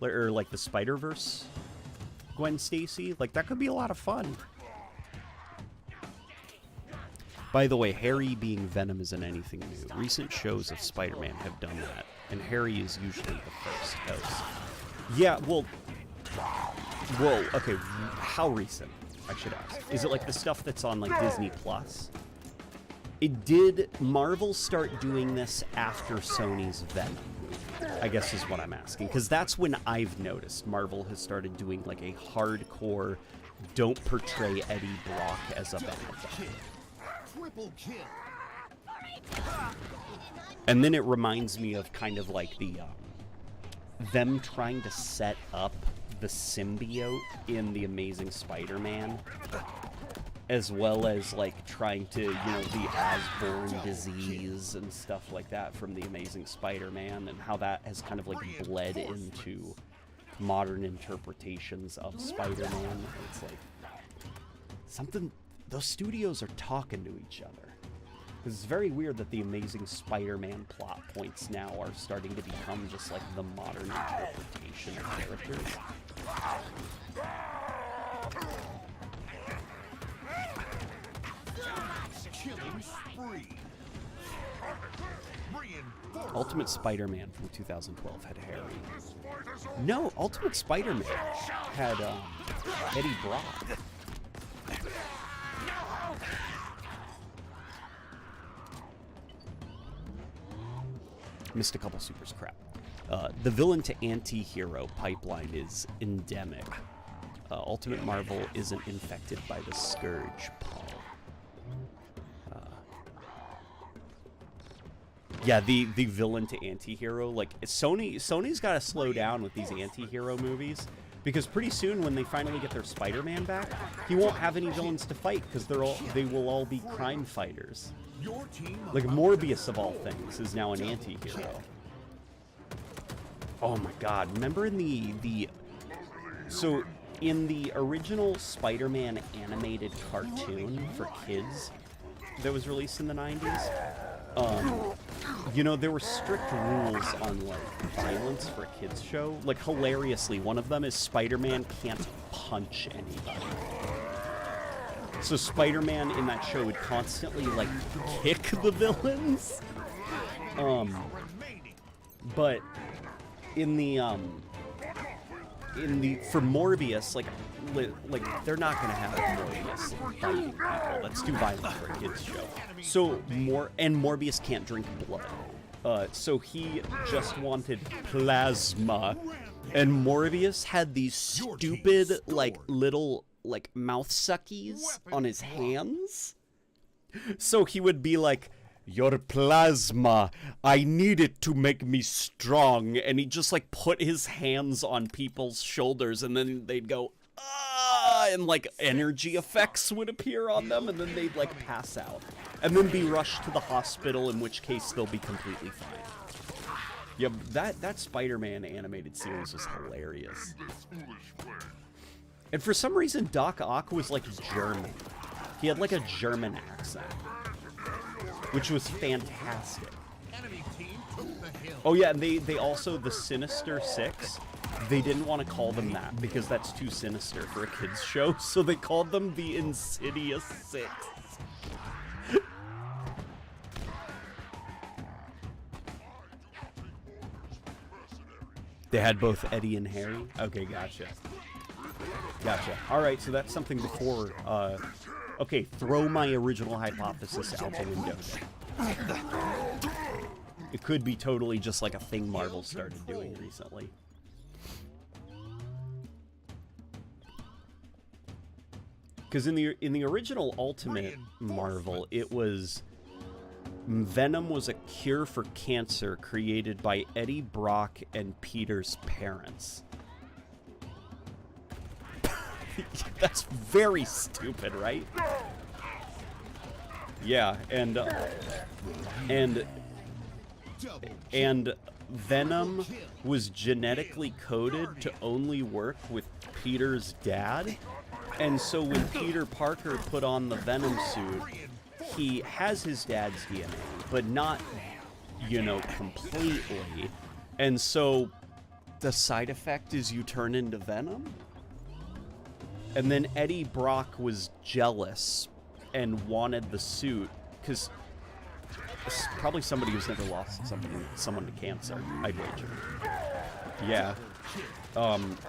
or like the Spider-Verse Gwen Stacy, like that could be a lot of fun. By the way, Harry being Venom isn't anything new. Recent shows of Spider-Man have done that, and Harry is usually the first host. Yeah, well, okay, how recent, I should ask? Is it like the stuff that's on like Disney Plus? Did Marvel start doing this after Sony's Venom movie? I guess is what I'm asking, because that's when I've noticed Marvel has started doing like a hardcore, don't portray Eddie Brock as a bad guy. Triple kill. And then it reminds me of kind of like the them trying to set up the symbiote in the Amazing Spider-Man, as well as like trying to, you know, the Osborn disease and stuff like that from the Amazing Spider-Man, and how that has kind of like bled into modern interpretations of Spider-Man. It's like something, those studios are talking to each other. Because it's very weird that the Amazing Spider-Man plot points now are starting to become just like the modern interpretation of characters. Killing spree. Ultimate Spider-Man from 2012 had Harry. No, Ultimate Spider-Man had Eddie Brock. Missed a couple supers, crap. The villain to anti-hero pipeline is endemic. Ultimate Marvel isn't infected by the Scourge, Paul. Yeah, the villain to anti-hero, like Sony's got to slow down with these anti-hero movies, because pretty soon when they finally get their Spider-Man back, he won't have any villains to fight because they will all be crime fighters. Like Morbius of all things is now an anti-hero. Oh my god, remember in in the original Spider-Man animated cartoon for kids that was released in the 90s, you know, there were strict rules on, like, violence for a kids show. Like, hilariously, one of them is Spider-Man can't punch anybody. So Spider-Man in that show would constantly, like, kick the villains. But in the for Morbius, like they're not gonna have Morbius fighting people. That's too violent for a kids show. So Morbius can't drink blood. So he just wanted plasma, and Morbius had these stupid like little like mouth suckies on his hands. So he would be like, "Your plasma, I need it to make me strong," and he'd just like put his hands on people's shoulders, and then they'd go, "Ah," and like energy effects would appear on them, and then they'd like pass out, and then be rushed to the hospital, in which case they'll be completely fine. Yeah, that Spider-Man animated series was hilarious. And for some reason, Doc Ock was like German. He had like a German accent, which was fantastic. Oh yeah, and they also, the Sinister Six, they didn't want to call them that because that's too sinister for a kids show, so they called them the Insidious Six. They had both Eddie and Harry? Okay, gotcha. Gotcha. Alright, so that's something before, okay, throw my original hypothesis out the window. It could be totally just like a thing Marvel started doing recently. Because in the original Ultimate Marvel, it was Venom was a cure for cancer created by Eddie Brock and Peter's parents. That's very stupid, right? Yeah, and Venom was genetically coded to only work with Peter's dad, and so when Peter Parker put on the Venom suit, he has his dad's DNA, but not, you know, completely, and so the side effect is you turn into Venom? And then Eddie Brock was jealous and wanted the suit because probably somebody who's never lost someone to cancer, I'd wager. Yeah.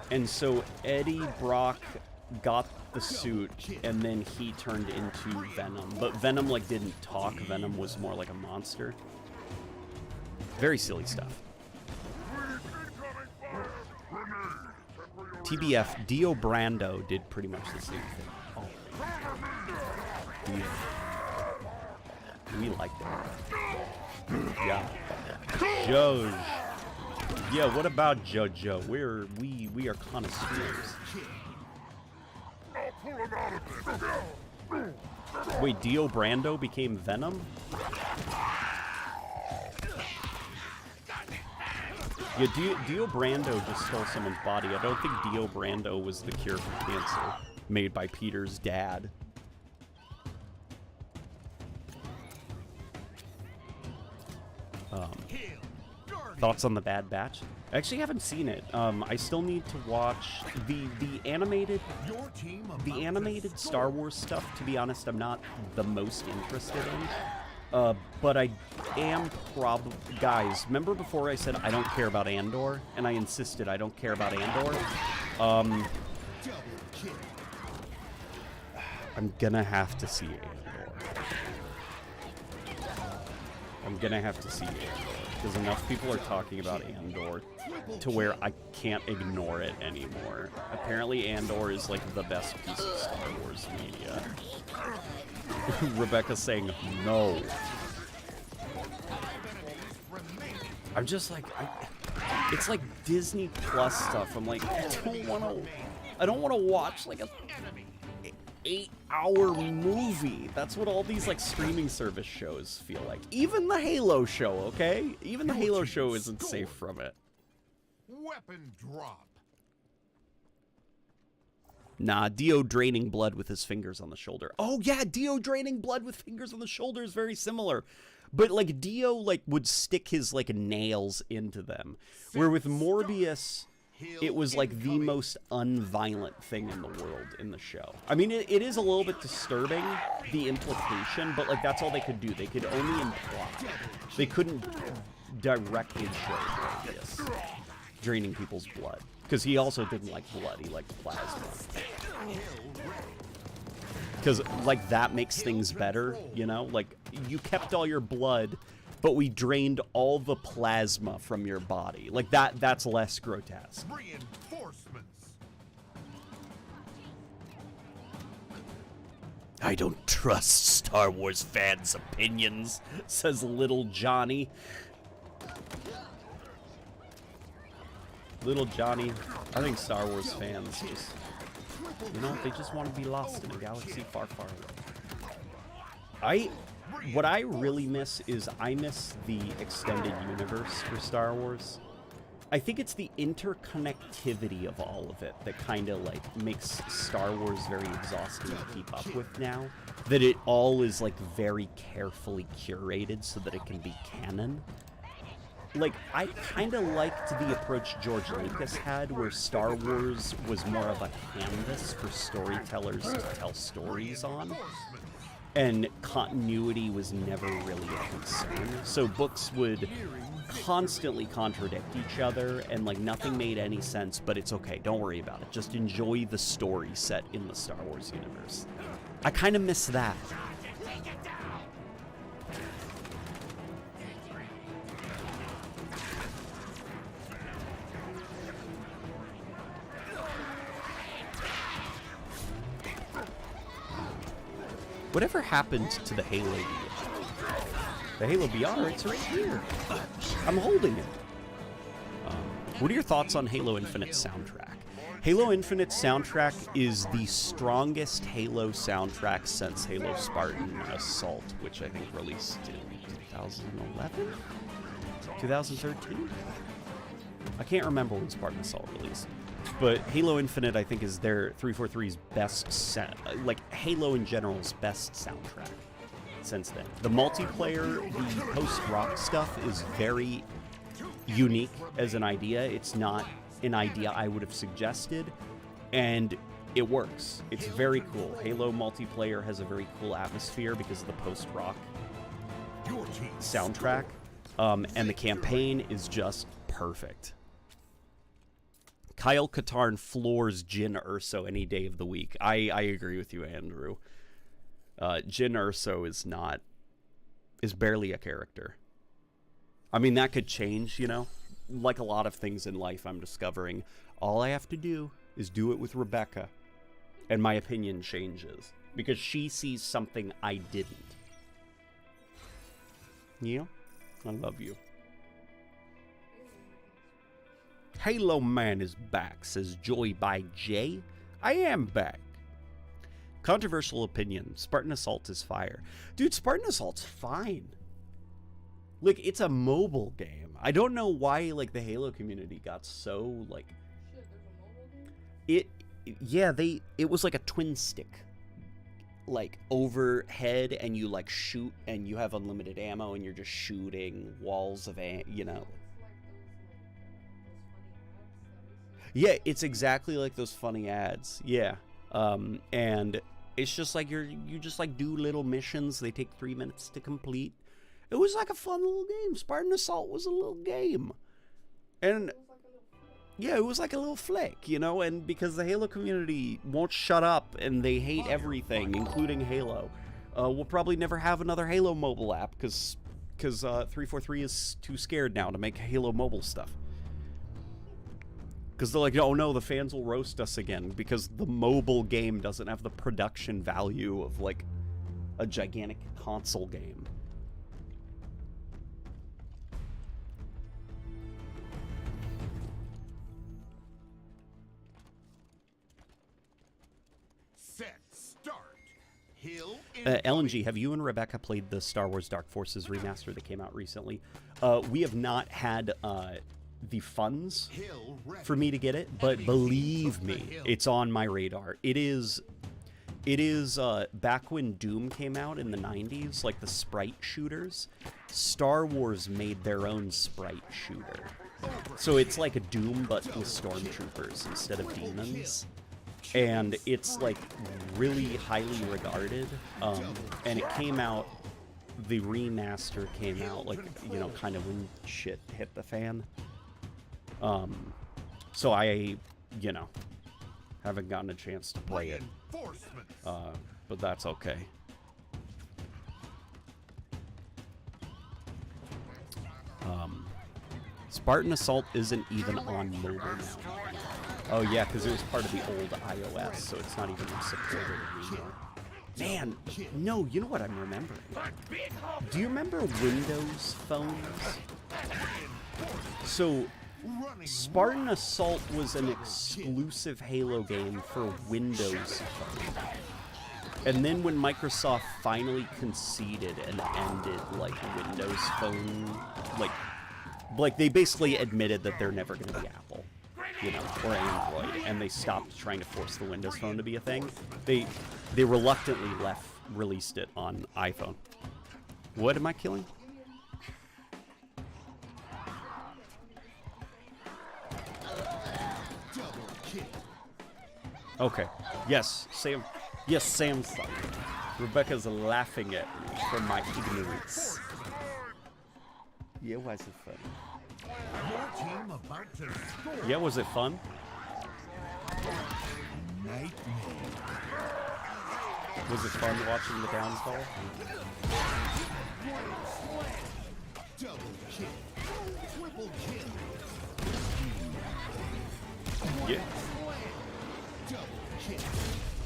And so Eddie Brock got the suit, and then he turned into Venom. But Venom, like, didn't talk. Venom was more like a monster. Very silly stuff. TBF, Dio Brando did pretty much the same thing. Oh. We like that. Yeah. Jojo. Yeah, what about Jojo? We are connoisseurs. Wait, Dio Brando became Venom? Yeah, Dio Brando just stole someone's body. I don't think Dio Brando was the cure for cancer made by Peter's dad. Thoughts on The Bad Batch? I actually haven't seen it. I still need to watch the animated Star Wars stuff. To be honest, I'm not the most interested in. But I am probably... Guys, remember before I said I don't care about Andor? And I insisted I don't care about Andor? I'm gonna have to see Andor. I'm gonna have to see Andor. Because enough people are talking about Andor to where I can't ignore it anymore. Apparently Andor is like the best piece of Star Wars media. Rebecca's saying no. I'm just like, it's like Disney Plus stuff. I'm like, I don't want to watch like a 8-hour movie. That's what all these like streaming service shows feel like. Even the Halo show, okay? Even the Halo show isn't safe from it. Weapon drop. Nah, Dio draining blood with his fingers on the shoulder. Oh yeah, Dio draining blood with fingers on the shoulder is very similar. But like Dio like would stick his like nails into them. Where with Morbius, it was like the most unviolent thing in the world in the show. I mean, it is a little bit disturbing, the implication, but like that's all they could do. They could only imply. They couldn't directly show Morbius draining people's blood. Because he also didn't like blood, he liked plasma. Because, like, that makes things better, you know? Like, you kept all your blood, but we drained all the plasma from your body. Like, that's less grotesque. Reinforcements. I don't trust Star Wars fans' opinions, says little Johnny. Little Johnny, I think Star Wars fans just, you know, they just want to be lost in a galaxy far, far away. What I really miss is I miss the extended universe for Star Wars. I think it's the interconnectivity of all of it that kind of like makes Star Wars very exhausting to keep up with now. That it all is like very carefully curated so that it can be canon. Like, I kind of liked the approach George Lucas had, where Star Wars was more of a canvas for storytellers to tell stories on, and continuity was never really a concern. So books would constantly contradict each other, and like nothing made any sense, but it's okay, don't worry about it. Just enjoy the story set in the Star Wars universe. I kind of miss that. Whatever happened to the Halo VR? The Halo VR, it's right here. I'm holding it. What are your thoughts on Halo Infinite soundtrack? Halo Infinite soundtrack is the strongest Halo soundtrack since Halo Spartan Assault, which I think released in 2011? 2013? I can't remember when Spartan Assault released. But Halo Infinite, I think, is their 343's best like Halo in general's best soundtrack since then. The multiplayer, the post-rock stuff is very unique as an idea. It's not an idea I would have suggested, and it works. It's very cool. Halo multiplayer has a very cool atmosphere because of the post-rock soundtrack, and the campaign is just perfect. Kyle Katarn floors Jyn Erso any day of the week. I agree with you, Andrew. Jyn Erso is barely a character. I mean, that could change, you know? Like a lot of things in life, I'm discovering. All I have to do is do it with Rebecca, and my opinion changes. Because she sees something I didn't. Yeah? I love you. Halo Man is back, says Joy by J. I am back. Controversial opinion. Spartan Assault is fire. Dude, Spartan Assault's fine. Like, it's a mobile game. I don't know why, like, the Halo community got so, like... Shit, there's a mobile game? It was like a twin stick. Like, overhead, and you, like, shoot, and you have unlimited ammo, and you're just shooting walls of, you know... Yeah, it's exactly like those funny ads. Yeah. And it's just like you just like do little missions. They take 3 minutes to complete. It was like a fun little game. Spartan Assault was a little game. And yeah, it was like a little flick, you know, and because the Halo community won't shut up and they hate everything, including Halo, we'll probably never have another Halo mobile app because 343 is too scared now to make Halo mobile stuff. Because they're like, oh no, the fans will roast us again because the mobile game doesn't have the production value of like a gigantic console game. Hill LNG, have you and Rebecca played the Star Wars Dark Forces remaster that came out recently? We have not had the funds Hill ready. for me to get it, but believe me, it's on my radar. It is back when Doom came out in the 90s, like the sprite shooters, Star Wars made their own sprite shooter. So it's like a Doom, but with stormtroopers instead of demons. And it's like really highly regarded. And it came out, the remaster came out like, you know, kind of when shit hit the fan. So I, you know, haven't gotten a chance to play it. But that's okay. Spartan Assault isn't even on mobile now. Oh yeah, because it was part of the old iOS, so it's not even supported anymore. Man, no, you know what I'm remembering? Do you remember Windows phones? So, Spartan Assault was an exclusive Halo game for Windows Phone. And then when Microsoft finally conceded and ended, like, Windows Phone, like they basically admitted that they're never going to be Apple, you know, or Android, and they stopped trying to force the Windows Phone to be a thing. They reluctantly released it on iPhone. What am I killing? Okay. Yes, Sam. Yes, Samsung. Rebecca's laughing at me for my ignorance. Yeah, was it fun? Your team about to score. Yeah, was it fun? Nightmare. Was it fun watching the downfall? Double kill. Triple kill. Yeah. Double kill.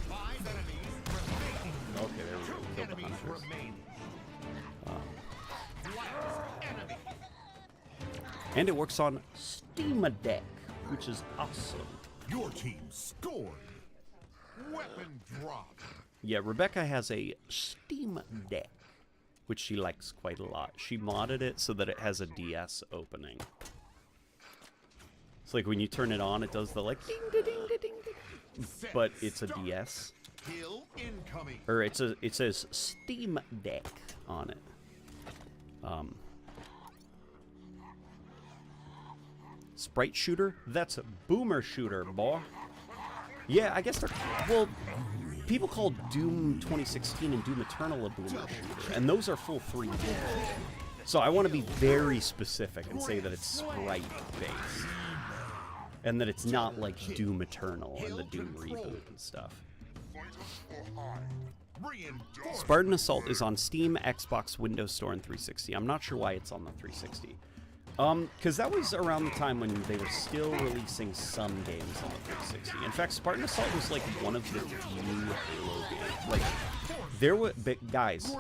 5 enemies remaining. Okay, there we go. We killed the Enemies hunters. remaining. Last enemy. And it works on Steam Deck, which is awesome. Your team scored. Weapon drop. Yeah, Rebecca has a Steam Deck, which she likes quite a lot. She modded it so that it has a DS opening. It's like when you turn it on, it does the like ding ding ding ding ding, but it's a DS. Kill incoming. Or it says Steam Deck on it. Sprite shooter? That's a boomer shooter, boy. Yeah, I guess they're... Well, people call Doom 2016 and Doom Eternal a boomer shooter, and those are full 3D. So I want to be very specific and say that it's sprite-based. And that it's not like Doom Eternal and the Doom reboot and stuff. Spartan Assault is on Steam, Xbox, Windows Store, and 360. I'm not sure why it's on the 360. Because that was around the time when they were still releasing some games on the 360. In fact, Spartan Assault was like one of the few Halo games. Like, there were, guys,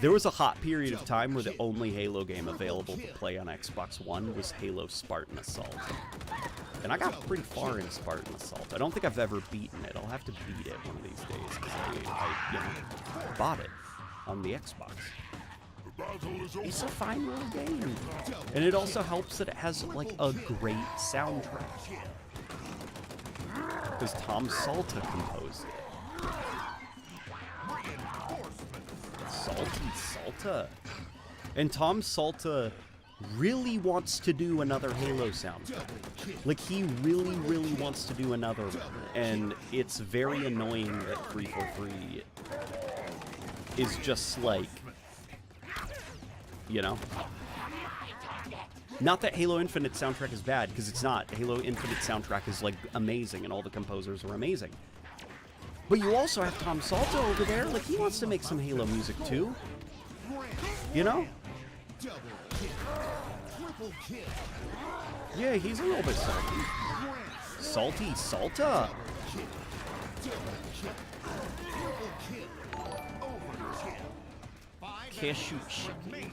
there was a hot period of time where the only Halo game available to play on Xbox One was Halo Spartan Assault. And I got pretty far in Spartan Assault. I don't think I've ever beaten it. I'll have to beat it one of these days, because I you know, bought it on the Xbox. It's a fine little game. And it also helps that it has, like, a great soundtrack. Because Tom Salta composed it. Salty Salta. And Tom Salta really wants to do another Halo soundtrack. Like, he really, really wants to do another one. And it's very annoying that 343 is just like... You know? Not that Halo Infinite soundtrack is bad, because it's not. Halo Infinite soundtrack is, like, amazing, and all the composers are amazing. But you also have Tom Salta over there. Like, he wants to make some Halo music, too. You know? Yeah, he's a little bit salty. Salty Salta! Cashew chicken.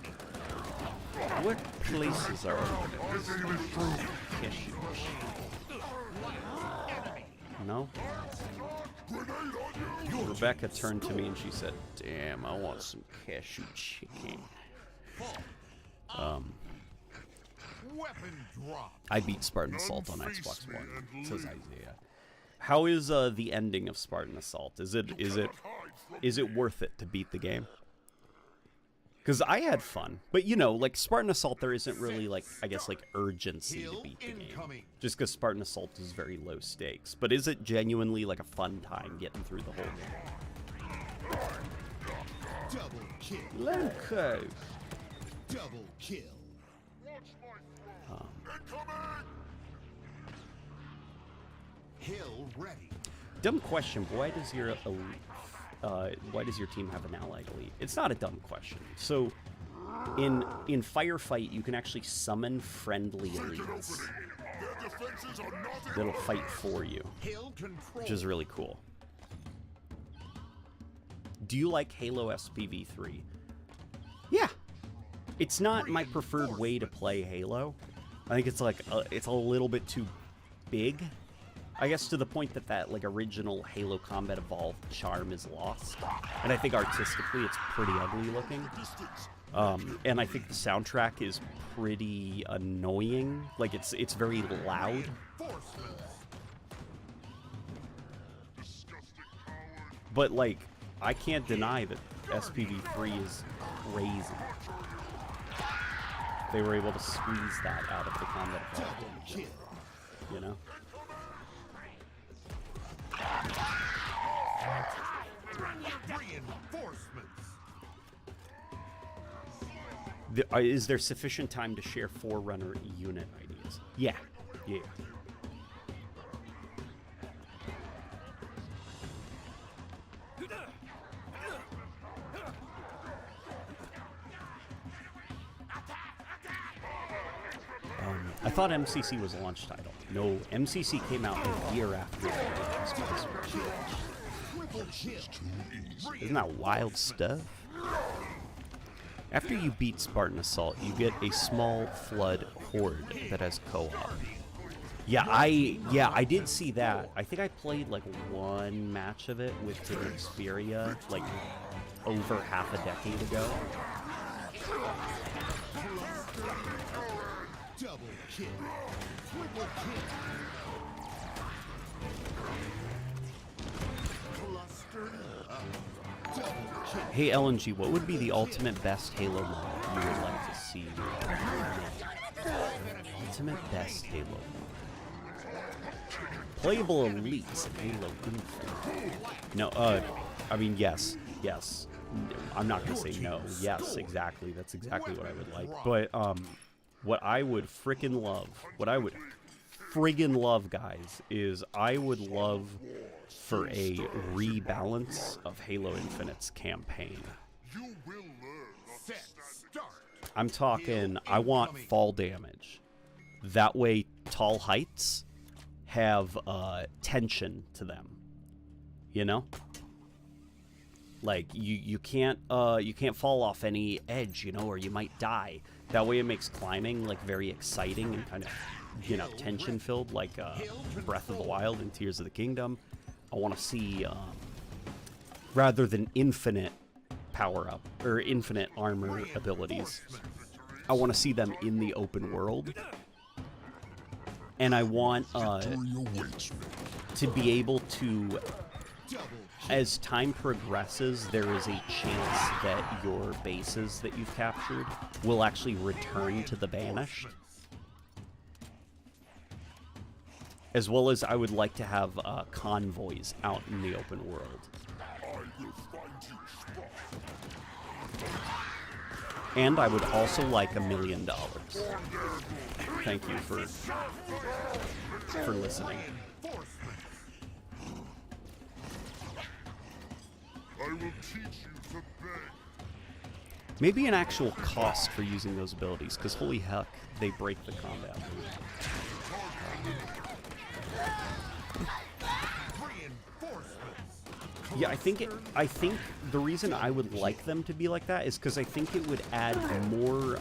What places are open? Cashew chicken. No? Rebecca turned to me and she said, "Damn, I want some cashew chicken." Weapon drop. I beat Spartan Assault on Xbox One, says Isaiah. How is the ending of Spartan Assault? Is it worth it to beat the game? Because I had fun, but you know, like Spartan Assault, there isn't really like, I guess, like urgency to beat the game. Just because Spartan Assault is very low stakes. But is it genuinely like a fun time getting through the whole game? Double kill. Loco. Double kill. Hill ready. Dumb question. Why does your team have an allied elite? It's not a dumb question. So, in Firefight, you can actually summon friendly elites that'll fight for you, which is really cool. Do you like Halo SPV3? Yeah. It's not my preferred way to play Halo. I think it's like it's a little bit too big. I guess to the point that like original Halo Combat Evolved charm is lost. And I think artistically it's pretty ugly looking. And I think the soundtrack is pretty annoying. Like it's very loud. But like I can't deny that SPV3 is crazy. They were able to squeeze that out of the Combat Evolved, you know? Is there sufficient time to share Forerunner unit ideas? Yeah. I thought MCC was a launch title. No, MCC came out a year after the Isn't that wild stuff? After you beat Spartan Assault, you get a small flood horde that has co-op. Yeah, I did see that. I think I played like one match of it with Team Xperia like over half a decade ago. Double kill. Triple kill. Cluster up. Double kill. Hey LNG, what would be the ultimate best Halo model you would like to see? Ultimate best Halo model. Playable elites in Halo Infinite. No, I mean yes. I'm not gonna say no. Yes, exactly. That's exactly what I would like. But what I would friggin' love, guys, is I would love for a rebalance of Halo Infinite's campaign. I'm talking, I want fall damage. That way, tall heights have tension to them. You know? Like you can't fall off any edge, you know, or you might die. That way it makes climbing like very exciting and kind of, you know, tension filled, like Breath of the Wild and Tears of the Kingdom. I want to see rather than infinite power up or infinite armor abilities, I want to see them in the open world. And I want to be able to, as time progresses, there is a chance that your bases that you've captured will actually return to the Banished. As well as I would like to have convoys out in the open world. And I would also like $1 million. Thank you for listening. I will teach you to beg. Maybe an actual cost for using those abilities, because holy heck, they break the combat. Yeah, I think the reason I would like them to be like that is because I think it would add more.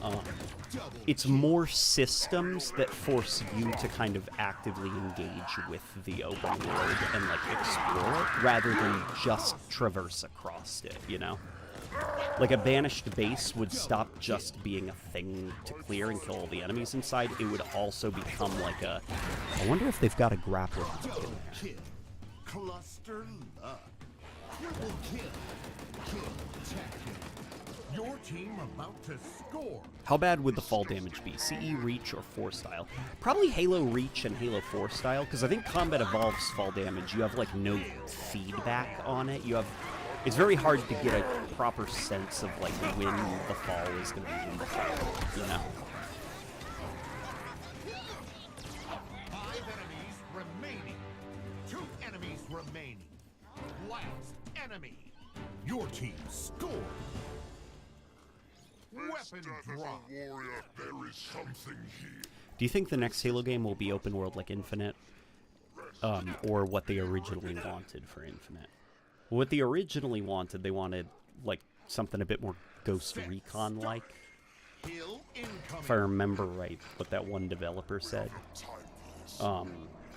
It's more systems that force you to kind of actively engage with the open world and like explore it, rather than just traverse across it. You know, like a banished base would stop just being a thing to clear and kill all the enemies inside. It would also become like a. I wonder if they've got a grappling hook in there. Cluster luck. Triple kill. Kill tactic. Your team about to score. How bad would the fall damage be? CE, Reach, or 4 style? Probably Halo Reach and Halo 4 style, because I think Combat Evolves fall damage. You have like no feedback on it. You have. It's very hard to get a proper sense of like when the fall is going to be in the fall, you know? 5 enemies remaining. 2 enemies remaining. Last enemy. Your team scored. Weapon drop. Warrior, there is something here. Do you think the next Halo game will be open world like Infinite? Or what they originally wanted for Infinite? What they originally wanted, they wanted like something a bit more Ghost Recon-like. If I remember right, what that one developer said.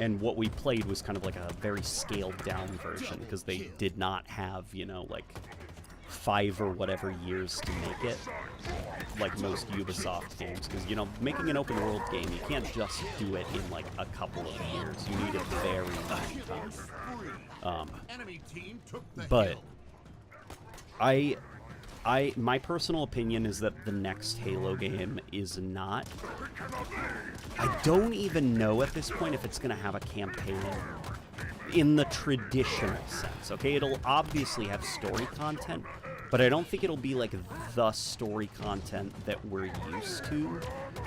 And what we played was kind of like a very scaled-down version, because they did not have, you know, like 5 or whatever years to make it, like most Ubisoft games. Because, you know, making an open-world game, you can't just do it in like a couple of years. You need a very long time. But my personal opinion is that the next Halo game is not. I don't even know at this point if it's going to have a campaign in the traditional sense. Okay, it'll obviously have story content, but I don't think it'll be like the story content that we're used to.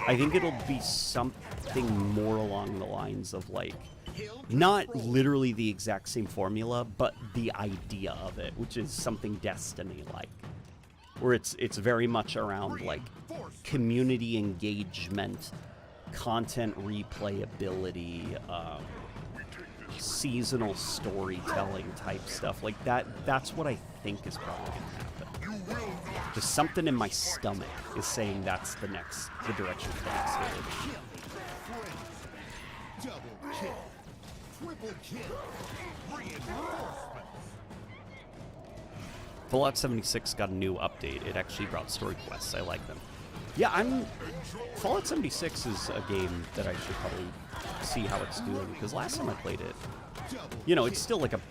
I think it'll be something more along the lines of like, not literally the exact same formula, but the idea of it, which is something Destiny-like, where it's very much around like community engagement, content replayability, seasonal storytelling type stuff like that. That's what I think is probably going to happen. Just something in my stomach is saying that's the direction for the next Halo game. Double kill. Triple kill. Reinforcements. Fallout 76 got a new update. It actually brought story quests. I like them. Yeah, Fallout 76 is a game that I should probably see how it's doing, because last time I played it, you know, it's still like a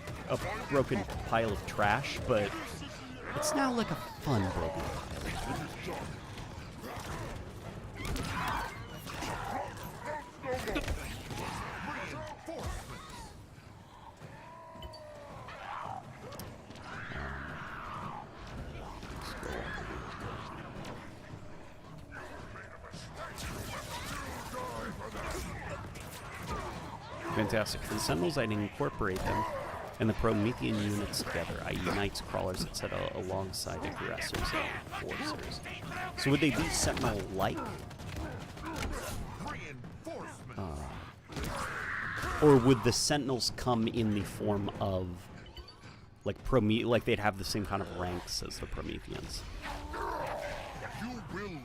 broken pile of trash, but it's now like a fun broken pile. Fantastic. For the Sentinels, I'd incorporate them and the Promethean units together, i.e. Knights, Crawlers, etc., alongside aggressors and enforcers. So would they be Sentinel-like? Or would the Sentinels come in the form of, like, like they'd have the same kind of ranks as the Prometheans? You will learn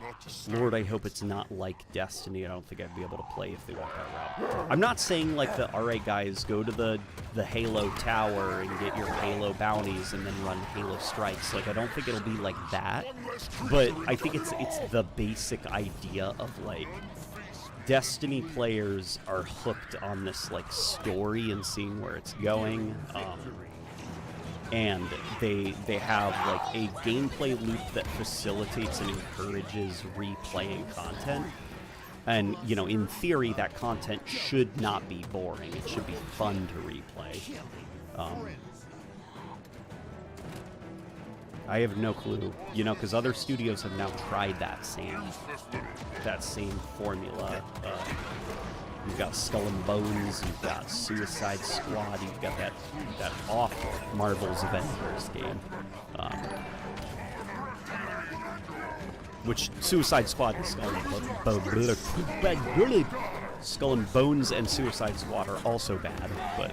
not to stand. Lord, I hope it's not like Destiny. I don't think I'd be able to play if they went that route. I'm not saying, like, alright guys, go to the Halo Tower and get your Halo bounties and then run Halo Strikes. Like, I don't think it'll be like that. But I think it's the basic idea of, like, Destiny players are hooked on this, like, story and seeing where it's going. And they have like a gameplay loop that facilitates and encourages replaying content. And, you know, in theory, that content should not be boring. It should be fun to replay. I have no clue, you know, because other studios have now tried that same formula. You've got Skull and Bones, you've got Suicide Squad, you've got that awful Marvel's Avengers game. Which Suicide Squad and Skull and Bones and Suicide Squad are also bad, but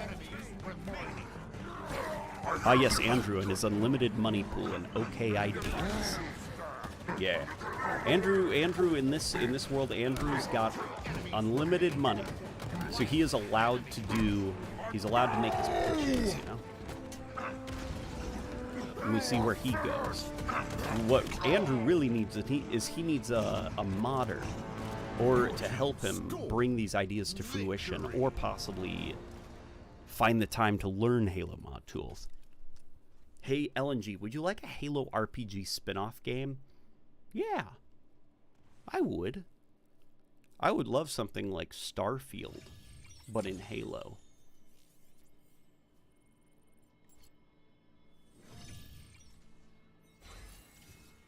Ah, yes, Andrew and his unlimited money pool and okay ideas. Yeah. Andrew in this world, Andrew's got unlimited money. So he is allowed to make his pitches, you know? And we see where he goes. What Andrew really needs is he needs a modder, or to help him bring these ideas to fruition, or possibly find the time to learn Halo mod tools. Hey, LNG, would you like a Halo RPG spin-off game? Yeah, I would. I would love something like Starfield, but in Halo.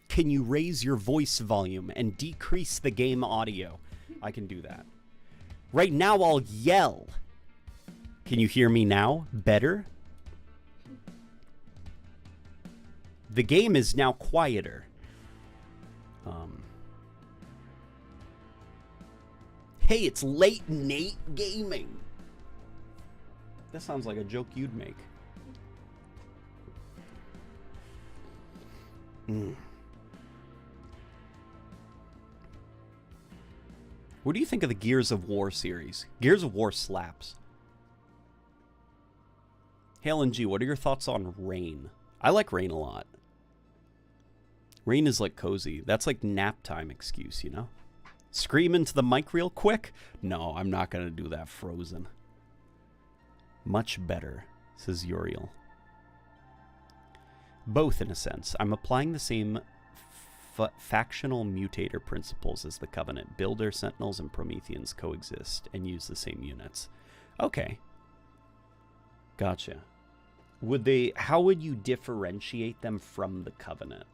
Can you raise your voice volume and decrease the game audio? I can do that. Right now, I'll yell. Can you hear me now? Better? The game is now quieter. Hey, it's Late Nate Gaming. That sounds like a joke you'd make. What do you think of the Gears of War series? Gears of War slaps. Hale and G, what are your thoughts on Rain? I like Rain a lot. Rain is like cozy. That's like nap time excuse, you know? Scream into the mic real quick? No, I'm not going to do that, Frozen. Much better, says Uriel. Both, in a sense. I'm applying the same factional mutator principles as the Covenant. Builder, Sentinels, and Prometheans coexist and use the same units. Okay. Gotcha. How would you differentiate them from the Covenant?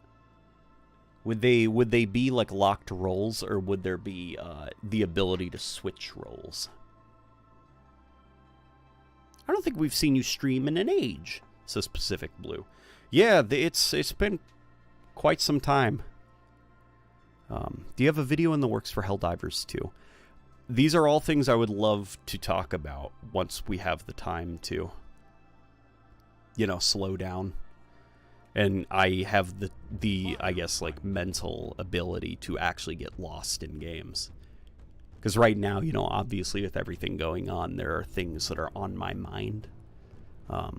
Would they be like locked roles, or would there be the ability to switch roles? I don't think we've seen you stream in an age, says Pacific Blue. Yeah, it's been quite some time. Do you have a video in the works for Helldivers 2? These are all things I would love to talk about once we have the time to, you know, slow down. And I have the I guess, like, mental ability to actually get lost in games. Because right now, you know, obviously with everything going on, there are things that are on my mind. I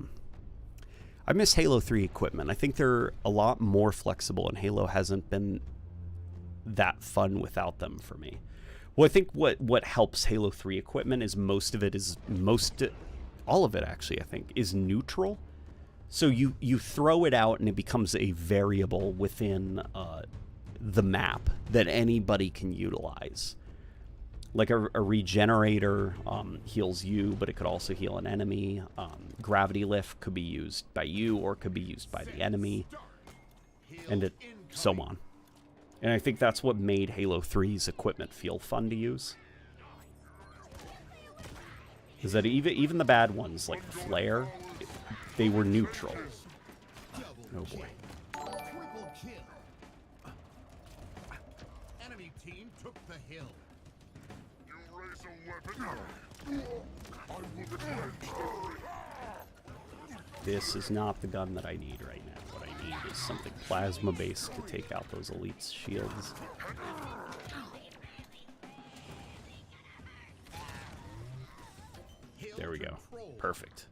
miss Halo 3 equipment. I think they're a lot more flexible, and Halo hasn't been that fun without them for me. Well, I think what helps Halo 3 equipment is all of it actually, I think, is neutral. So you throw it out and it becomes a variable within the map that anybody can utilize. Like a regenerator heals you, but it could also heal an enemy. Gravity lift could be used by you or could be used by the enemy, and so on. And I think that's what made Halo 3's equipment feel fun to use. Is that even the bad ones, like the flare, they were neutral. Oh boy. Triple kill. Enemy team took the hill. You raise a weapon, I will clench. This is not the gun that I need right now. What I need is something plasma-based to take out those elite's shields. There we go. Perfect.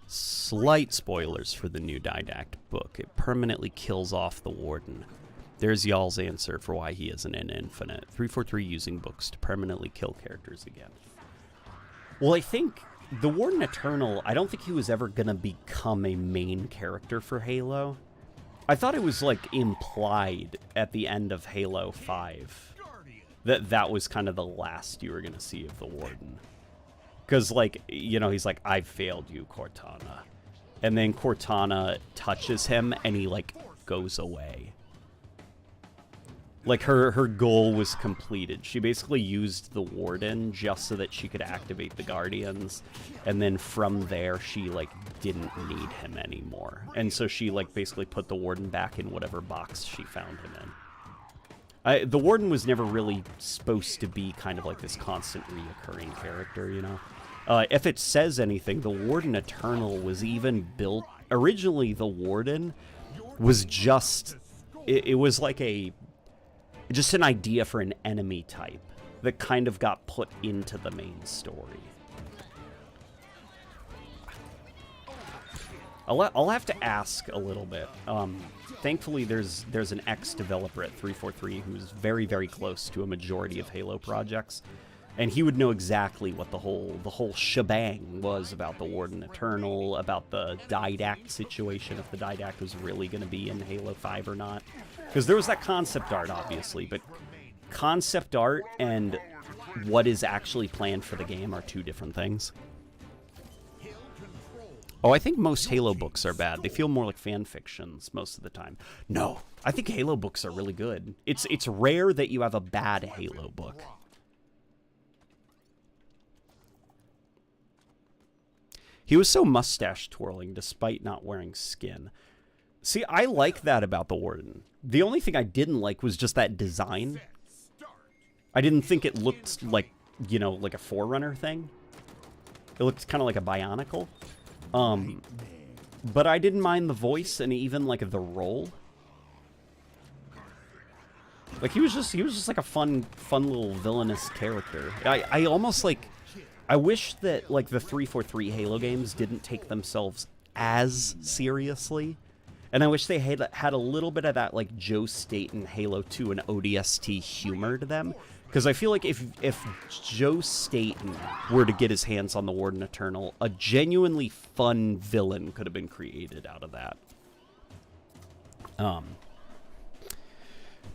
Slight spoilers for the new Didact book. It permanently kills off the Warden. There's y'all's answer for why he isn't in Infinite. 343 using books to permanently kill characters again. Well, I think the Warden Eternal, I don't think he was ever going to become a main character for Halo. I thought it was, like, implied at the end of Halo 5 that was kind of the last you were going to see of the Warden. Because, like, you know, he's like, I've failed you, Cortana. And then Cortana touches him, and he, like, goes away. Like, her goal was completed. She basically used the Warden just so that she could activate the Guardians. And then from there, she, like, didn't need him anymore. And so she, like, basically put the Warden back in whatever box she found him in. The Warden was never really supposed to be kind of like this constant reoccurring character, you know? If it says anything, the Warden Eternal was even built... Originally, the Warden was just... It was like just an idea for an enemy type that kind of got put into the main story. I'll have to ask a little bit. Thankfully, there's an ex-developer at 343 who's very, very close to a majority of Halo projects, and he would know exactly what the whole shebang was about the Warden Eternal, about the Didact situation, if the Didact was really going to be in Halo 5 or not. Because there was that concept art, obviously, but concept art and what is actually planned for the game are two different things. Oh, I think most Halo books are bad. They feel more like fan fictions most of the time. No, I think Halo books are really good. It's rare that you have a bad Halo book. He was so mustache twirling despite not wearing skin. See, I like that about the Warden. The only thing I didn't like was just that design. I didn't think it looked like, you know, like a Forerunner thing. It looked kind of like a Bionicle. But I didn't mind the voice and even like the role. Like he was just like a fun little villainous character. I almost like, I wish that like the 343 Halo games didn't take themselves as seriously. And I wish they had a little bit of that like Joe Staten Halo 2 and ODST humor to them. Because I feel like if Joe Staten were to get his hands on the Warden Eternal, a genuinely fun villain could have been created out of that.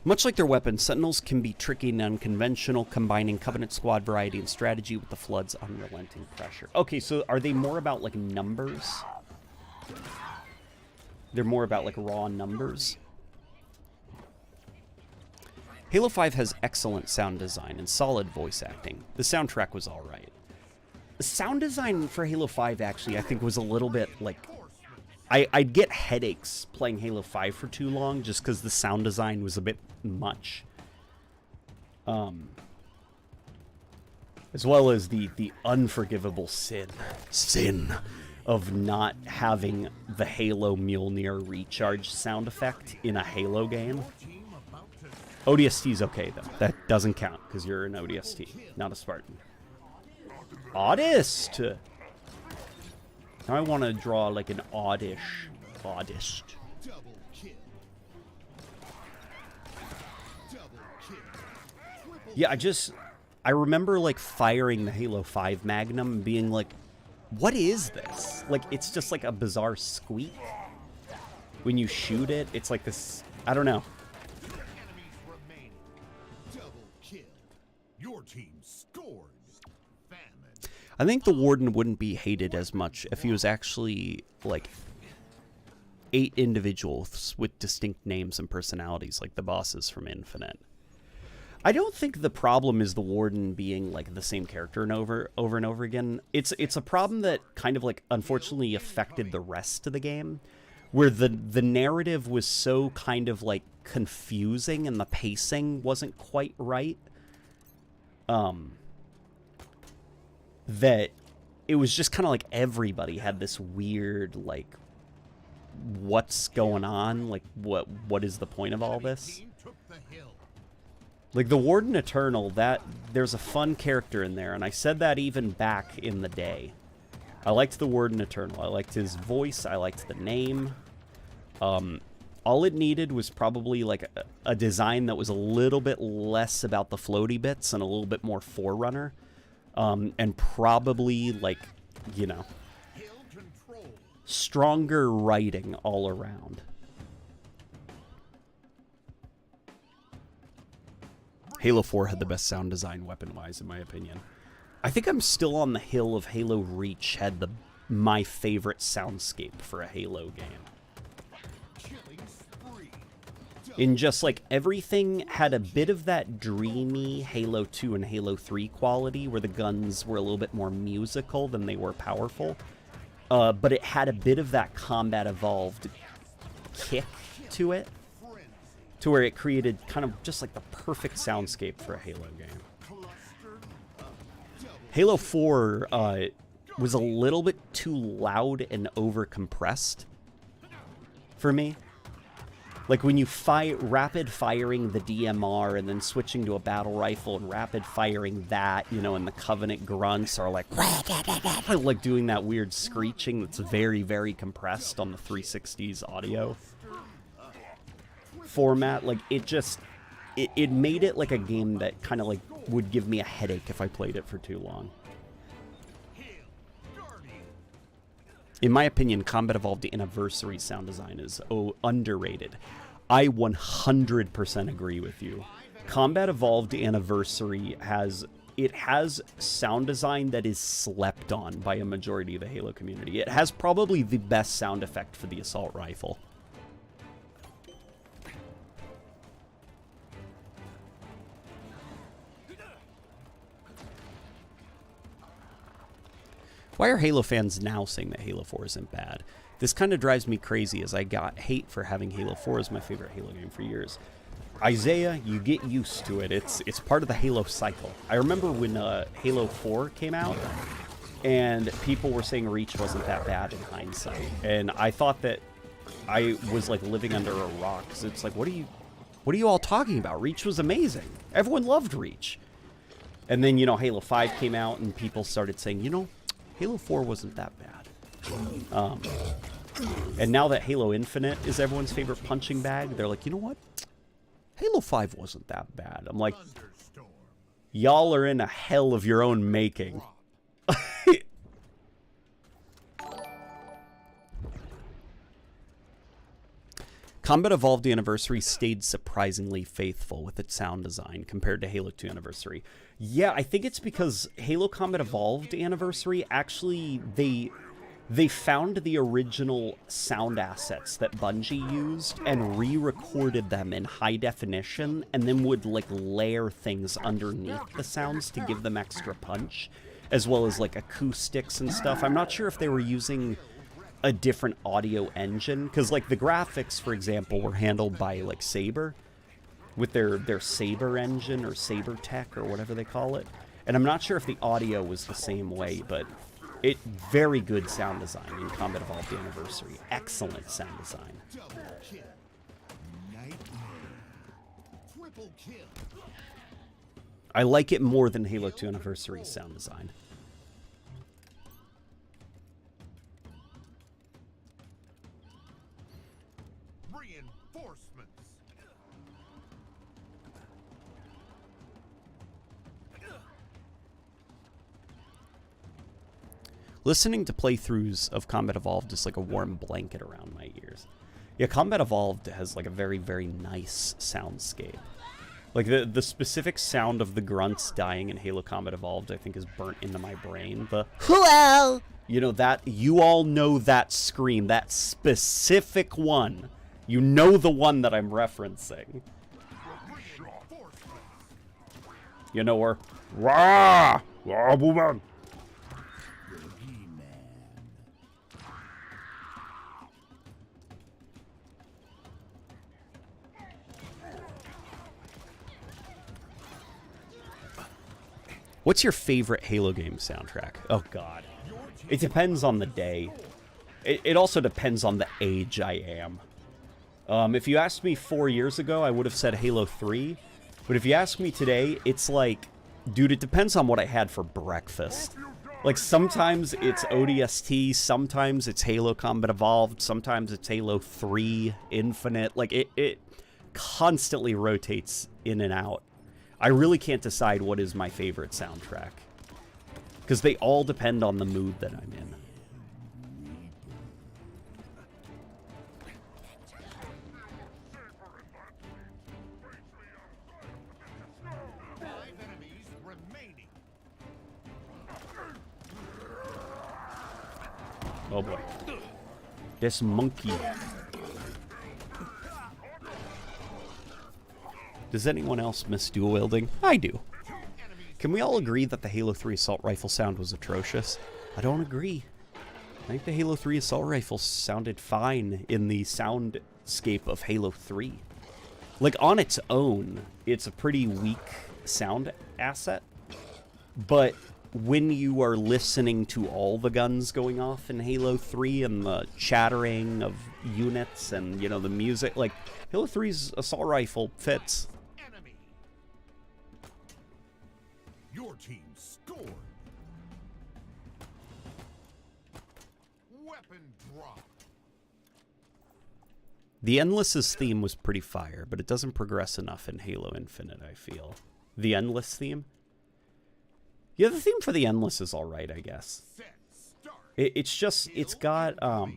Much like their weapons, Sentinels can be tricky and unconventional, combining Covenant Squad variety and strategy with the Flood's unrelenting pressure. Okay, so are they more about like numbers? They're more about like raw numbers? Halo 5 has excellent sound design and solid voice acting. The soundtrack was alright. The sound design for Halo 5 actually I think was a little bit like... I'd get headaches playing Halo 5 for too long just because the sound design was a bit much. As well as the unforgivable sin of not having the Halo Mjolnir recharge sound effect in a Halo game. ODST's okay, though. That doesn't count, because you're an ODST, not a Spartan. Oddist! Now I want to draw, like, an oddist. Yeah, I remember, like, firing the Halo 5 Magnum and being like, what is this? Like, it's just, like, a bizarre squeak. When you shoot it, it's like this, I don't know. Your team scored. Famine. I think the Warden wouldn't be hated as much if he was actually, like, 8 individuals with distinct names and personalities, like the bosses from Infinite. I don't think the problem is the Warden being, like, the same character and over and over again. It's a problem that kind of, like, unfortunately affected the rest of the game, where the narrative was so kind of, like, confusing and the pacing wasn't quite right. That it was just kind of like everybody had this weird, like, what's going on? Like, what is the point of all this? Like, the Warden Eternal, there's a fun character in there, and I said that even back in the day. I liked the Warden Eternal. I liked his voice. I liked the name. All it needed was probably, like, a design that was a little bit less about the floaty bits and a little bit more Forerunner. And probably, like, you know, stronger writing all around. Halo 4 had the best sound design weapon-wise, in my opinion. I think I'm still on the hill of Halo Reach had my favorite soundscape for a Halo game. In just, like, everything had a bit of that dreamy Halo 2 and Halo 3 quality, where the guns were a little bit more musical than they were powerful. But it had a bit of that Combat Evolved kick to it. to where it created kind of just like the perfect soundscape for a Halo game. Halo 4 was a little bit too loud and over-compressed for me. Like when you rapid firing the DMR and then switching to a battle rifle and rapid firing that, you know, and the Covenant grunts are like doing that weird screeching that's very, very compressed on the 360's audio format. Like it made it like a game that kind of like would give me a headache if I played it for too long. In my opinion, Combat Evolved Anniversary sound design is underrated. I 100% agree with you. Combat Evolved Anniversary has sound design that is slept on by a majority of the Halo community. It has probably the best sound effect for the assault rifle. Why are Halo fans now saying that Halo 4 isn't bad? This kind of drives me crazy as I got hate for having Halo 4 as my favorite Halo game for years. Isaiah, you get used to it. It's part of the Halo cycle. I remember when Halo 4 came out and people were saying Reach wasn't that bad in hindsight. And I thought that I was like living under a rock, because it's like, what are you all talking about? Reach was amazing. Everyone loved Reach. And then, you know, Halo 5 came out and people started saying, you know, Halo 4 wasn't that bad. And now that Halo Infinite is everyone's favorite punching bag, they're like, you know what? Halo 5 wasn't that bad. I'm like, y'all are in a hell of your own making. Combat Evolved Anniversary stayed surprisingly faithful with its sound design compared to Halo 2 Anniversary. Yeah, I think it's because Halo Combat Evolved Anniversary, actually, they found the original sound assets that Bungie used and re-recorded them in high definition, and then would like layer things underneath the sounds to give them extra punch, as well as like acoustics and stuff. I'm not sure if they were using a different audio engine, because like the graphics, for example, were handled by like Saber with their Saber engine or Saber Tech or whatever they call it, and I'm not sure if the audio was the same way, but very good sound design in Combat Evolved Anniversary. Excellent sound design. I like it more than Halo 2 Anniversary sound design. Listening to playthroughs of Combat Evolved is like a warm blanket around my ears. Yeah, Combat Evolved has like a very, very nice soundscape. Like the specific sound of the grunts dying in Halo Combat Evolved, I think, is burnt into my brain. The "Well," you know, that you all know that scream, that specific one. You know the one that I'm referencing. You know where? Rah! Rah, woman! What's your favorite Halo game soundtrack? Oh, God. It depends on the day. It also depends on the age I am. If you asked me 4 years ago, I would have said Halo 3. But if you ask me today, it's like, dude, it depends on what I had for breakfast. Like, sometimes it's ODST, sometimes it's Halo Combat Evolved, sometimes it's Halo 3 Infinite. Like, it constantly rotates in and out. I really can't decide what is my favorite soundtrack, because they all depend on the mood that I'm in. Oh boy. This monkey. Does anyone else miss dual wielding? I do. Can we all agree that the Halo 3 assault rifle sound was atrocious? I don't agree. I think the Halo 3 assault rifle sounded fine in the soundscape of Halo 3. Like, on its own, it's a pretty weak sound asset. But when you are listening to all the guns going off in Halo 3 and the chattering of units and, you know, the music, like, Halo 3's assault rifle fits. Enemy. Your team scored. Weapon drop. The Endless's theme was pretty fire, but it doesn't progress enough in Halo Infinite, I feel. The Endless theme? Yeah, the theme for the Endless is alright, I guess. Set. Start. It's just, it's got a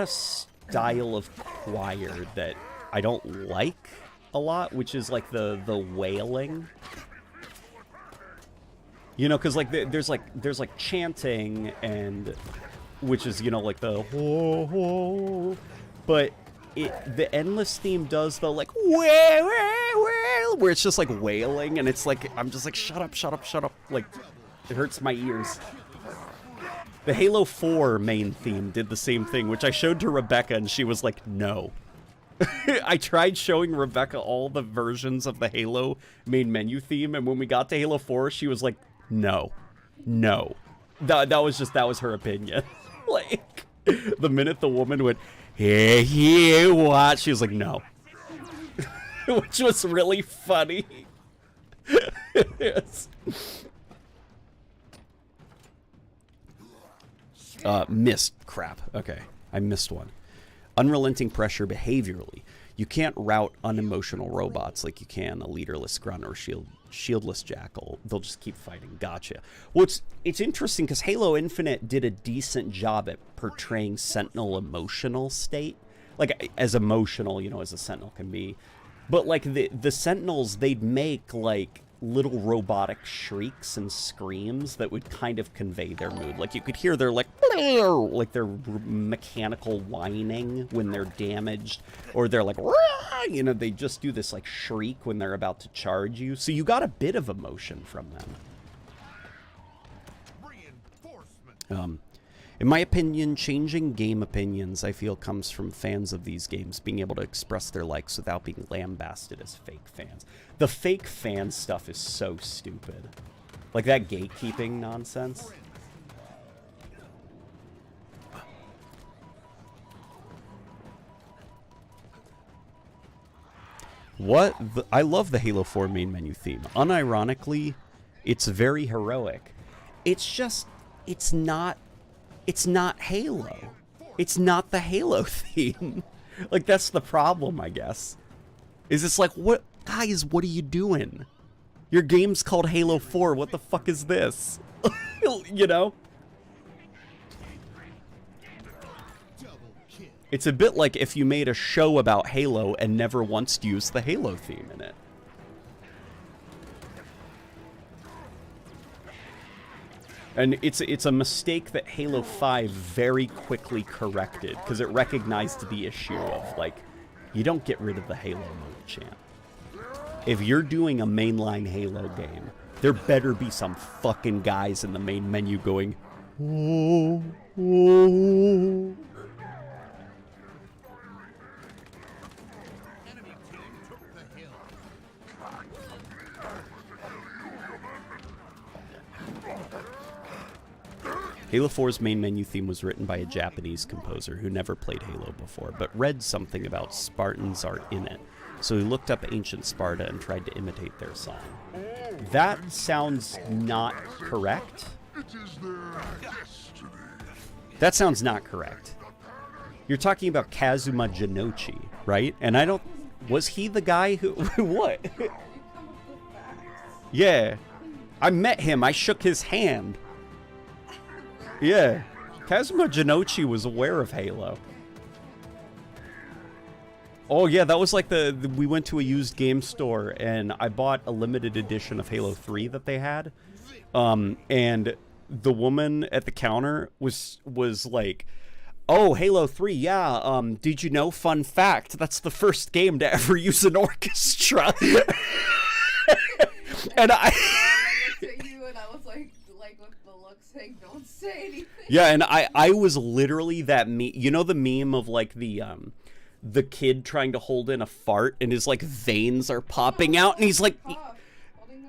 style of choir that I don't like a lot, which is like the wailing. You know, because like there's like chanting and which is, you know, like the ho ho, but the Endless theme does the like where it's just like wailing, and it's like I'm just like shut up, like it hurts my ears. The Halo 4 main theme did the same thing, which I showed to Rebecca, and she was like, no. I tried showing Rebecca all the versions of the Halo main menu theme, and when we got to Halo 4, she was like, no. That was her opinion. Like, the minute the woman went, here, what? She was like, no. Which was really funny. Yes. Missed. Crap. Okay. I missed one. Unrelenting pressure behaviorally. You can't route unemotional robots like you can a leaderless grunt or shieldless jackal. They'll just keep fighting. Gotcha. Well, it's interesting because Halo Infinite did a decent job at portraying Sentinel emotional state. Like, as emotional, you know, as a Sentinel can be. But, like, the Sentinels, they'd make, like, little robotic shrieks and screams that would kind of convey their mood. Like, you could hear their, like their mechanical whining when they're damaged, or they're like, you know, they just do this, like, shriek when they're about to charge you. So you got a bit of emotion from them. In my opinion, changing game opinions, I feel, comes from fans of these games being able to express their likes without being lambasted as fake fans. The fake fan stuff is so stupid. Like that gatekeeping nonsense. I love the Halo 4 main menu theme. Unironically, it's very heroic. It's just, it's not Halo. It's not the Halo theme. Like, that's the problem, I guess. Is it's like, what, guys, what are you doing? Your game's called Halo 4. What the fuck is this? You know? It's a bit like if you made a show about Halo and never once used the Halo theme in it. And it's a mistake that Halo 5 very quickly corrected, because it recognized the issue of, like, you don't get rid of the Halo mode, champ. If you're doing a mainline Halo game, there better be some fucking guys in the main menu going, oh, oh. Halo 4's main menu theme was written by a Japanese composer who never played Halo before, but read something about Spartans are in it. So he looked up ancient Sparta and tried to imitate their song. That sounds not correct. That sounds not correct. You're talking about Kazuma Jinochi, right? And I don't... Was he the guy who... What? Yeah. I met him. I shook his hand. Yeah, Kazuma Jinochi was aware of Halo. Oh yeah, that was like we went to a used game store and I bought a limited edition of Halo 3 that they had. And the woman at the counter was like, "Oh, Halo 3, yeah, did you know, fun fact, that's the first game to ever use an orchestra." And I looked at you and I was like with the look saying, don't say anything. Yeah, and I was literally that you know the meme of like the the kid trying to hold in a fart and his like veins are popping out and he's like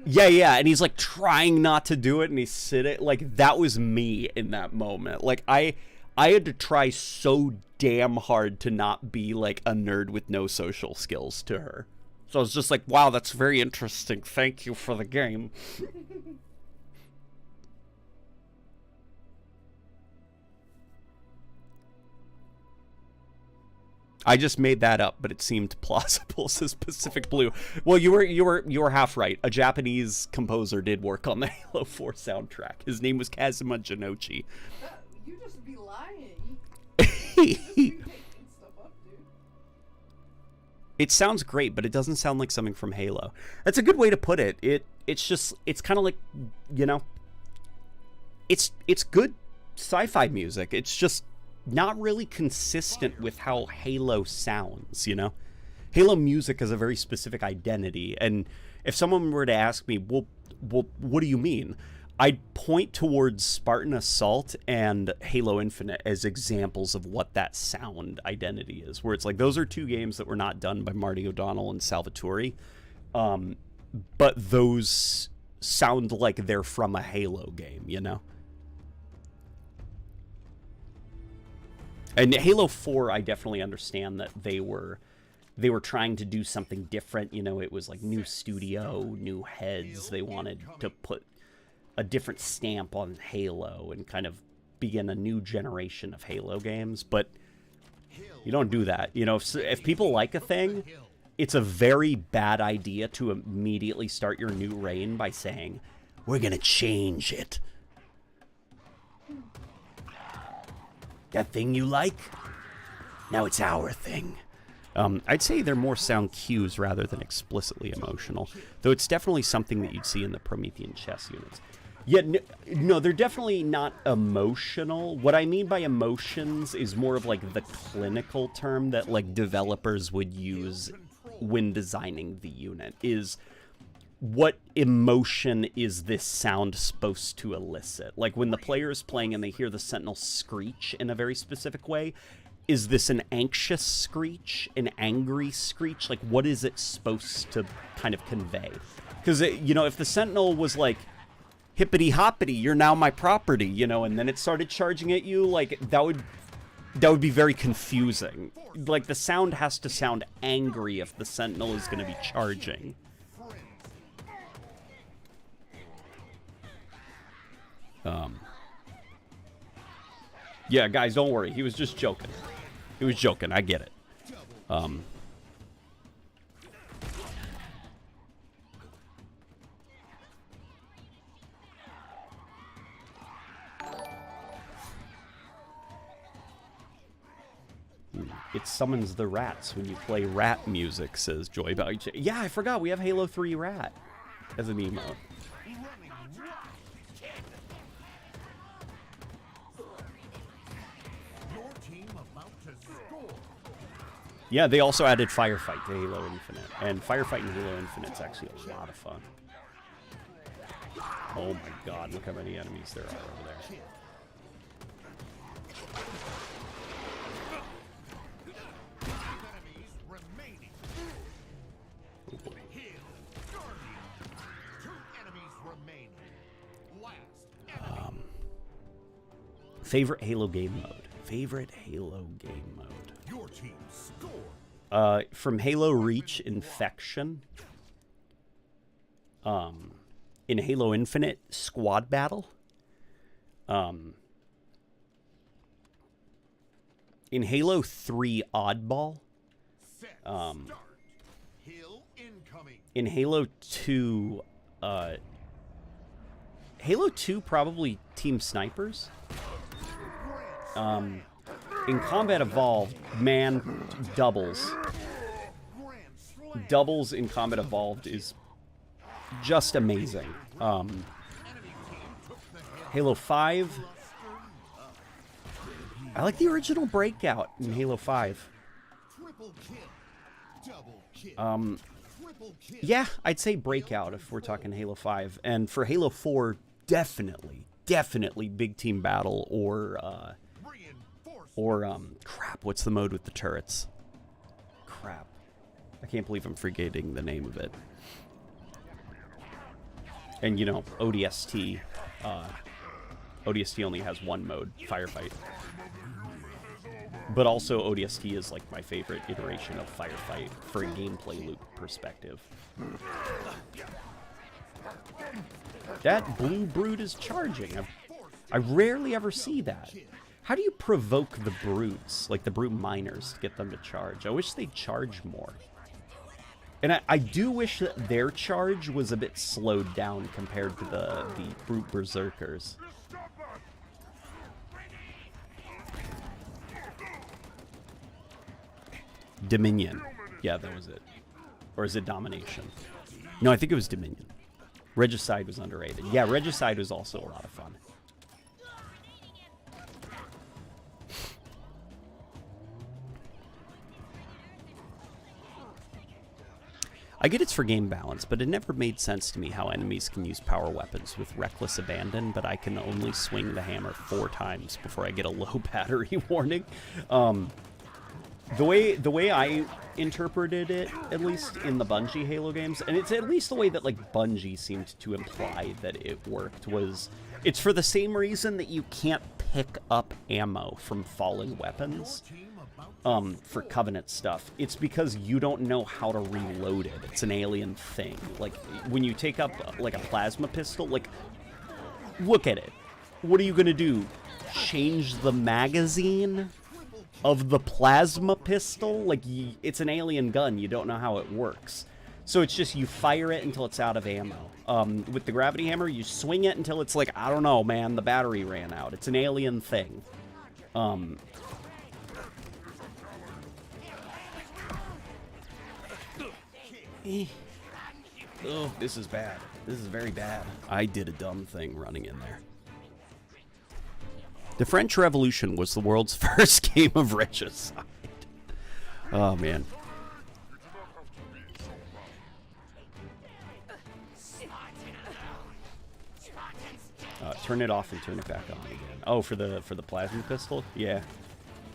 yeah, and he's like trying not to do it and he's sitting like that was me in that moment. Like I had to try so damn hard to not be like a nerd with no social skills to her. So I was just like, wow, that's very interesting. Thank you for the game. I just made that up, but it seemed plausible, says Pacific Blue. Well, you were half right. A Japanese composer did work on the Halo 4 soundtrack. His name was Kazuma Jinochi. You just be lying. You just be making stuff up, dude. It sounds great, but it doesn't sound like something from Halo. That's a good way to put it. It's kind of like, you know, it's good sci-fi music. It's just not really consistent with how Halo sounds, you know? Halo music has a very specific identity, and if someone were to ask me, well, what do you mean? I'd point towards Spartan Assault and Halo Infinite as examples of what that sound identity is, where it's like, those are two games that were not done by Marty O'Donnell and Salvatore, but those sound like they're from a Halo game, you know? And Halo 4, I definitely understand that they were trying to do something different. You know, it was like new studio, new heads. They wanted to put a different stamp on Halo and kind of begin a new generation of Halo games. But you don't do that. You know, if people like a thing, it's a very bad idea to immediately start your new reign by saying, we're going to change it. That thing you like? Now it's our thing. I'd say they're more sound cues rather than explicitly emotional, though it's definitely something that you'd see in the Promethean chess units. Yeah, no, they're definitely not emotional. What I mean by emotions is more of like the clinical term that like developers would use when designing the unit, is what emotion is this sound supposed to elicit? Like when the player is playing and they hear the Sentinel screech in a very specific way, is this an anxious screech, an angry screech? Like what is it supposed to kind of convey? Because, you know, if the Sentinel was like, hippity hoppity, you're now my property, you know, and then it started charging at you, like that would be very confusing. Like the sound has to sound angry if the Sentinel is going to be charging. Yeah, guys, don't worry. He was just joking. He was joking. I get it. It summons the rats when you play rat music, says Joy. Yeah, I forgot. We have Halo 3 rat as an emote. Yeah, they also added Firefight to Halo Infinite, and Firefight in Halo Infinite's actually a lot of fun. Oh my god, look how many enemies there are over there. Oh boy. Favorite Halo game mode? Favorite Halo game mode? Your team score. From Halo Reach, Infection. In Halo Infinite, Squad Battle. In Halo 3, Oddball. In Halo 2, Halo 2, probably Team Snipers. In Combat Evolved, man, doubles. Doubles in Combat Evolved is just amazing. Halo 5. I like the original Breakout in Halo 5. Yeah, I'd say Breakout if we're talking Halo 5. And for Halo 4, definitely Big Team Battle or crap, what's the mode with the turrets? crap. I can't believe I'm forgetting the name of it. And, you know, ODST. ODST only has one mode, Firefight. But also ODST is like my favorite iteration of Firefight for a gameplay loop perspective. That blue brute is charging. I rarely ever see that. How do you provoke the brutes, like the brute miners, to get them to charge? I wish they'd charge more. And I do wish that their charge was a bit slowed down compared to the brute berserkers. Dominion. Yeah, that was it. Or is it Domination? No, I think it was Dominion. Regicide was underrated. Yeah, Regicide was also a lot of fun. I get it's for game balance, but it never made sense to me how enemies can use power weapons with reckless abandon, but I can only swing the hammer 4 times before I get a low battery warning. The way I interpreted it, at least in the Bungie Halo games, and it's at least the way that like Bungie seemed to imply that it worked, was it's for the same reason that you can't pick up ammo from fallen weapons for Covenant stuff. It's because you don't know how to reload it. It's an alien thing. Like when you take up like a plasma pistol, like look at it. What are you gonna do? Change the magazine of the plasma pistol? Like, it's an alien gun. You don't know how it works. So it's just you fire it until it's out of ammo. With the gravity hammer, you swing it until it's like, I don't know, man, the battery ran out. It's an alien thing. Oh, this is bad. This is very bad. I did a dumb thing running in there. The French Revolution was the world's first game of regicide. Oh, man. Turn it off and turn it back on again. Oh, for the plasma pistol? Yeah.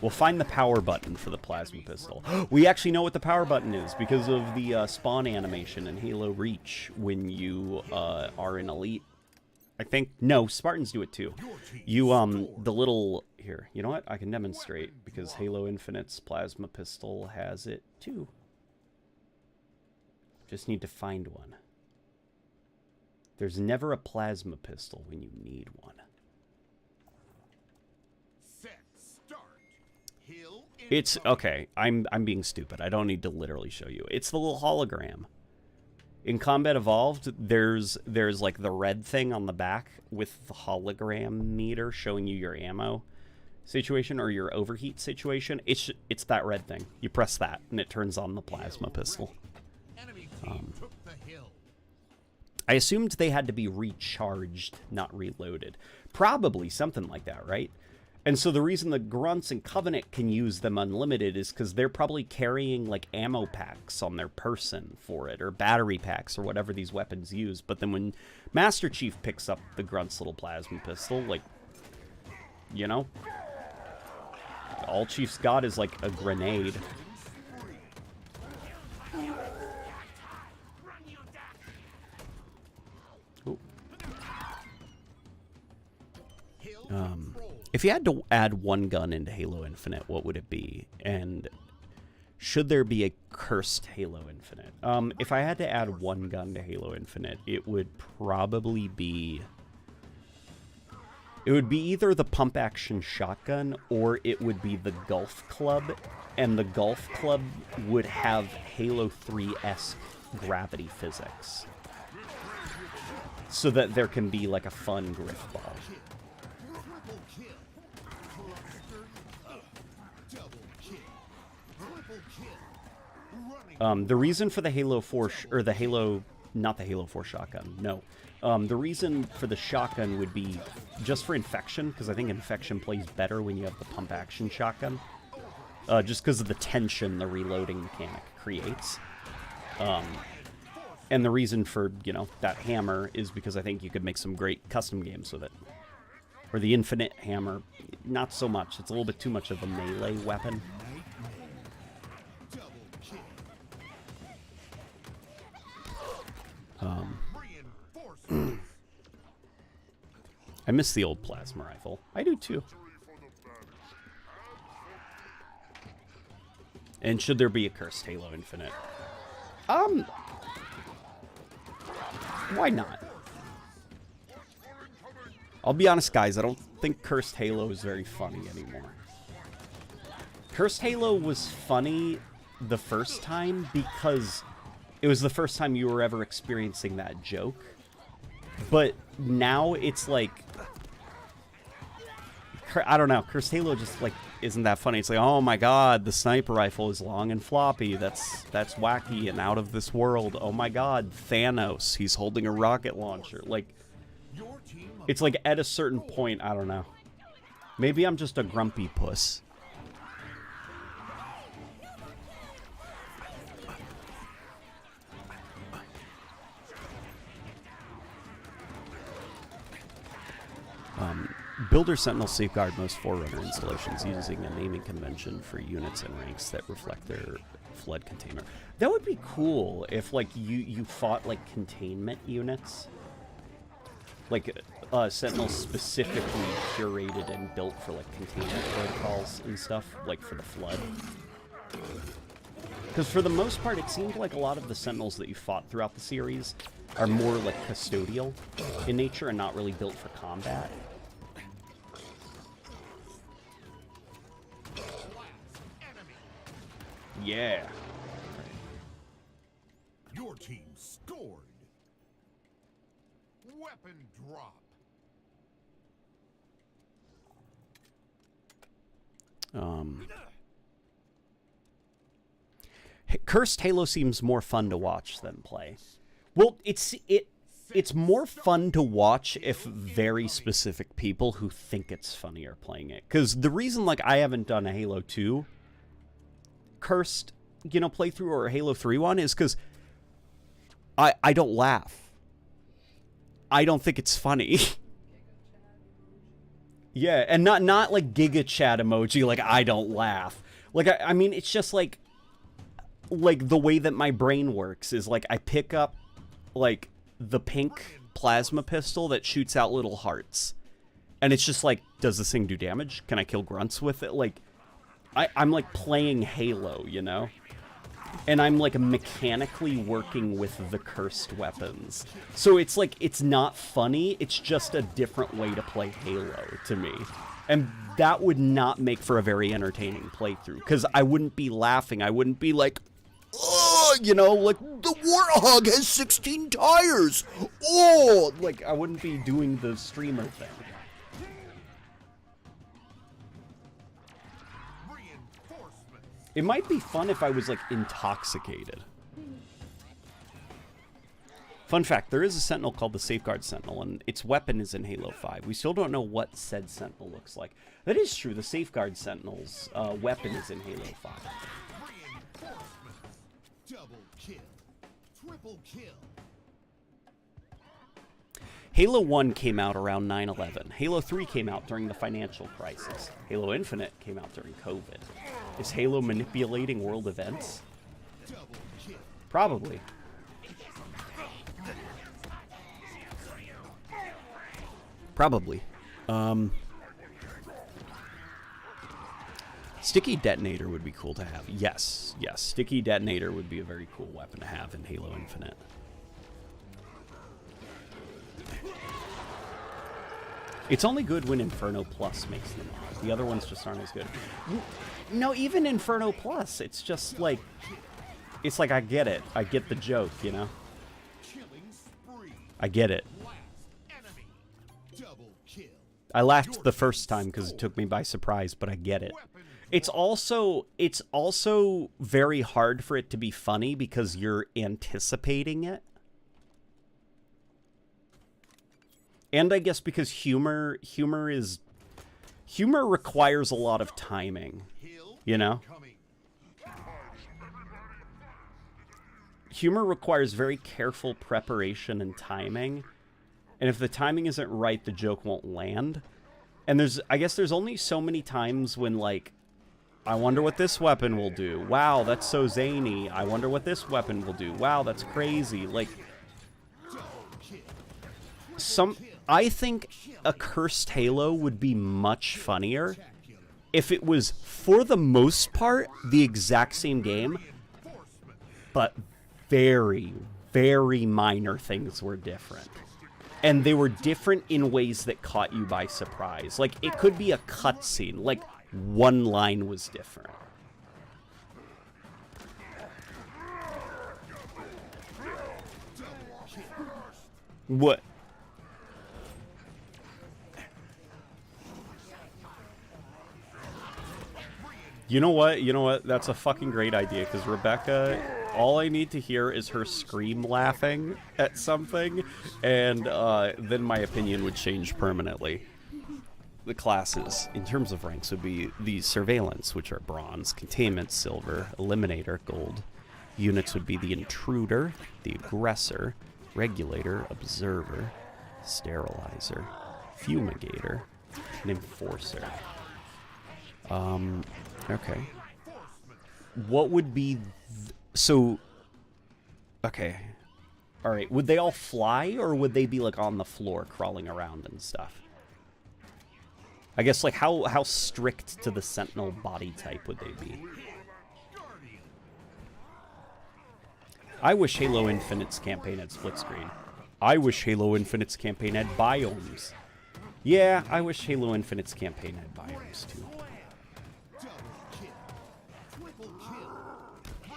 We'll find the power button for the plasma pistol. We actually know what the power button is because of the spawn animation in Halo Reach when you are an elite. I think, no, Spartans do it too. You, the little, here, you know what? I can demonstrate because Halo Infinite's plasma pistol has it too. Just need to find one. There's never a plasma pistol when you need one. It's, okay, I'm being stupid. I don't need to literally show you. It's the little hologram. In Combat Evolved, there's like the red thing on the back with the hologram meter showing you your ammo situation or your overheat situation. It's that red thing. You press that and it turns on the plasma pistol. I assumed they had to be recharged, not reloaded. Probably something like that, right? And so the reason the Grunts and Covenant can use them unlimited is because they're probably carrying, like, ammo packs on their person for it, or battery packs, or whatever these weapons use. But then when Master Chief picks up the Grunt's little plasma pistol, like, you know, all Chief's got is, like, a grenade. Ooh. If you had to add one gun into Halo Infinite, what would it be? And should there be a cursed Halo Infinite? If I had to add one gun to Halo Infinite, it would probably be... It would be either the pump-action shotgun, or it would be the Golf Club, and the Golf Club would have Halo 3-esque gravity physics. So that there can be, like, a fun griff ball. The reason for the Halo 4, or the Halo, not the Halo 4 shotgun, no. The reason for the shotgun would be just for Infection, because I think Infection plays better when you have the pump-action shotgun. Just because of the tension the reloading mechanic creates. And the reason for, you know, that hammer is because I think you could make some great custom games with it. Or the Infinite Hammer, not so much. It's a little bit too much of a melee weapon. miss the old plasma rifle. I do too. And should there be a cursed Halo Infinite? Why not? I'll be honest, guys, I don't think Cursed Halo is very funny anymore. Cursed Halo was funny the first time because it was the first time you were ever experiencing that joke. But now it's like, I don't know, Cursed Halo just like isn't that funny. It's like, oh my god, the sniper rifle is long and floppy. That's wacky and out of this world. Oh my god, Thanos, he's holding a rocket launcher. Like, it's like at a certain point, I don't know. Maybe I'm just a grumpy puss. Builder Sentinel safeguard most Forerunner installations using a naming convention for units and ranks that reflect their flood container. That would be cool if, like, you fought, like, containment units. Like, Sentinels specifically curated and built for, like, containment protocols and stuff, like, for the flood. Because for the most part, it seemed like a lot of the Sentinels that you fought throughout the series are more, like, custodial in nature and not really built for combat. Yeah. Your team scored. Weapon drop. Cursed Halo seems more fun to watch than play. Well, it's more fun to watch if very specific people who think it's funny are playing it. Because the reason, like, I haven't done a Halo 2 Cursed, you know, playthrough or a Halo 3 one is because I don't laugh. I don't think it's funny. Yeah, and not like Giga Chat emoji, like, I don't laugh. Like, I mean, it's just like the way that my brain works is, like, I pick up, like, the pink plasma pistol that shoots out little hearts. And it's just like, does this thing do damage? Can I kill grunts with it? Like, I'm like playing Halo, you know? And I'm like mechanically working with the cursed weapons. So it's like, it's not funny, it's just a different way to play Halo to me. And that would not make for a very entertaining playthrough, because I wouldn't be laughing, I wouldn't be like, oh, you know, like, the Warthog has 16 tires! Oh! Like, I wouldn't be doing the streamer thing. It might be fun if I was, like, intoxicated. Fun fact, there is a Sentinel called the Safeguard Sentinel, and its weapon is in Halo 5. We still don't know what said Sentinel looks like. That is true, the Safeguard Sentinel's weapon is in Halo 5. Double kill. Triple kill. Halo 1 came out around 9/11. Halo 3 came out during the financial crisis. Halo Infinite came out during COVID. Is Halo manipulating world events? Probably. Probably. Sticky Detonator would be cool to have. Yes, yes. Sticky Detonator would be a very cool weapon to have in Halo Infinite. It's only good when Inferno Plus makes them. The other ones just aren't as good. No, even Inferno Plus, it's just like... It's like, I get it. I get the joke, you know? I get it. I laughed the first time because it took me by surprise, but I get it. It's also very hard for it to be funny because you're anticipating it. And I guess because humor requires a lot of timing, you know? Humor requires very careful preparation and timing. And if the timing isn't right, the joke won't land. And I guess there's only so many times when, like, I wonder what this weapon will do. Wow, that's so zany. I wonder what this weapon will do. Wow, that's crazy. Like, I think a Cursed Halo would be much funnier if it was, for the most part, the exact same game, but very, very minor things were different. And they were different in ways that caught you by surprise. Like, it could be a cutscene. Like, one line was different. What? You know what? You know what? That's a fucking great idea, because Rebecca, all I need to hear is her scream laughing at something, and then my opinion would change permanently. The classes, in terms of ranks, would be the Surveillance, which are Bronze, Containment, Silver, Eliminator, Gold. Units would be the Intruder, the Aggressor, Regulator, Observer, Sterilizer, Fumigator, and Enforcer. Okay. What would be... so... Okay. Alright, would they all fly, or would they be, like, on the floor, crawling around and stuff? I guess, like, how strict to the Sentinel body type would they be? I wish Halo Infinite's campaign had split screen. I wish Halo Infinite's campaign had biomes. Yeah, I wish Halo Infinite's campaign had biomes, too.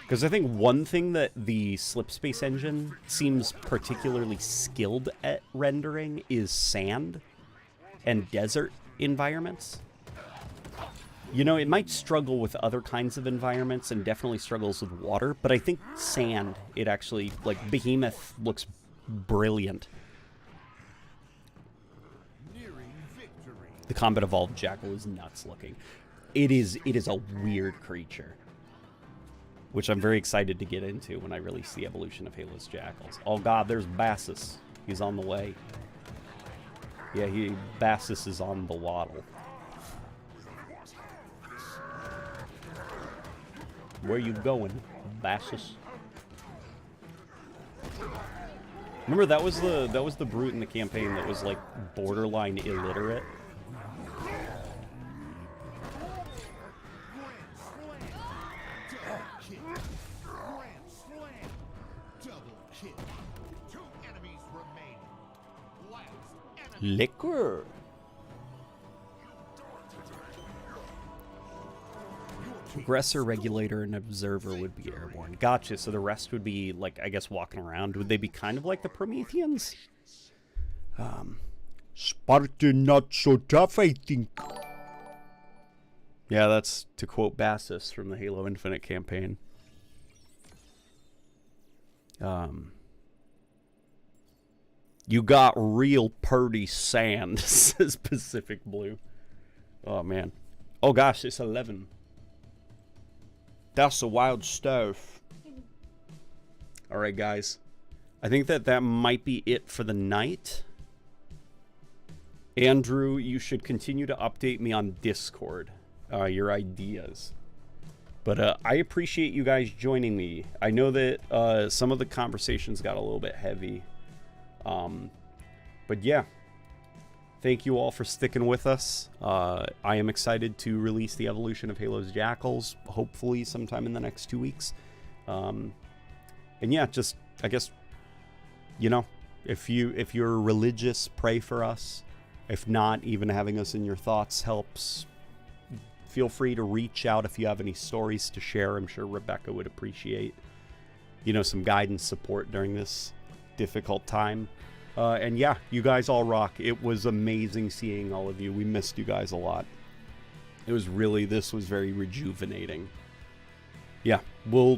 Because I think one thing that the Slipspace engine seems particularly skilled at rendering is sand and desert environments. You know, it might struggle with other kinds of environments and definitely struggles with water, but I think sand, it actually, like, Behemoth looks brilliant. The Combat Evolved Jackal is nuts looking. It is a weird creature, which I'm very excited to get into when I release the evolution of Halo's Jackals. Oh god, there's Bassus. He's on the way. Yeah, Bassus is on the waddle. Where you going, Bassus? Remember that was the brute in the campaign that was like borderline illiterate. Liquor. Aggressor, Regulator, and Observer would be airborne. Gotcha, so the rest would be, like, I guess, walking around. Would they be kind of like the Prometheans? Spartan not so tough, I think. Yeah, that's to quote Bassus from the Halo Infinite campaign. You got real purty sand, says Pacific Blue. Oh, man. Oh, gosh, it's 11. That's the wild stuff. All right, guys. I think that might be it for the night. Andrew, you should continue to update me on Discord, your ideas. But I appreciate you guys joining me. I know that some of the conversations got a little bit heavy. But yeah, thank you all for sticking with us. I am excited to release the evolution of Halo's Jackals, hopefully sometime in the next 2 weeks. And yeah, just, I guess, you know, if you're religious, pray for us. If not, even having us in your thoughts helps. Feel free to reach out if you have any stories to share. I'm sure Rebecca would appreciate, you know, some guidance, support during this difficult time. And yeah, you guys all rock. It was amazing seeing all of you. We missed you guys a lot. This was very rejuvenating. Yeah, we'll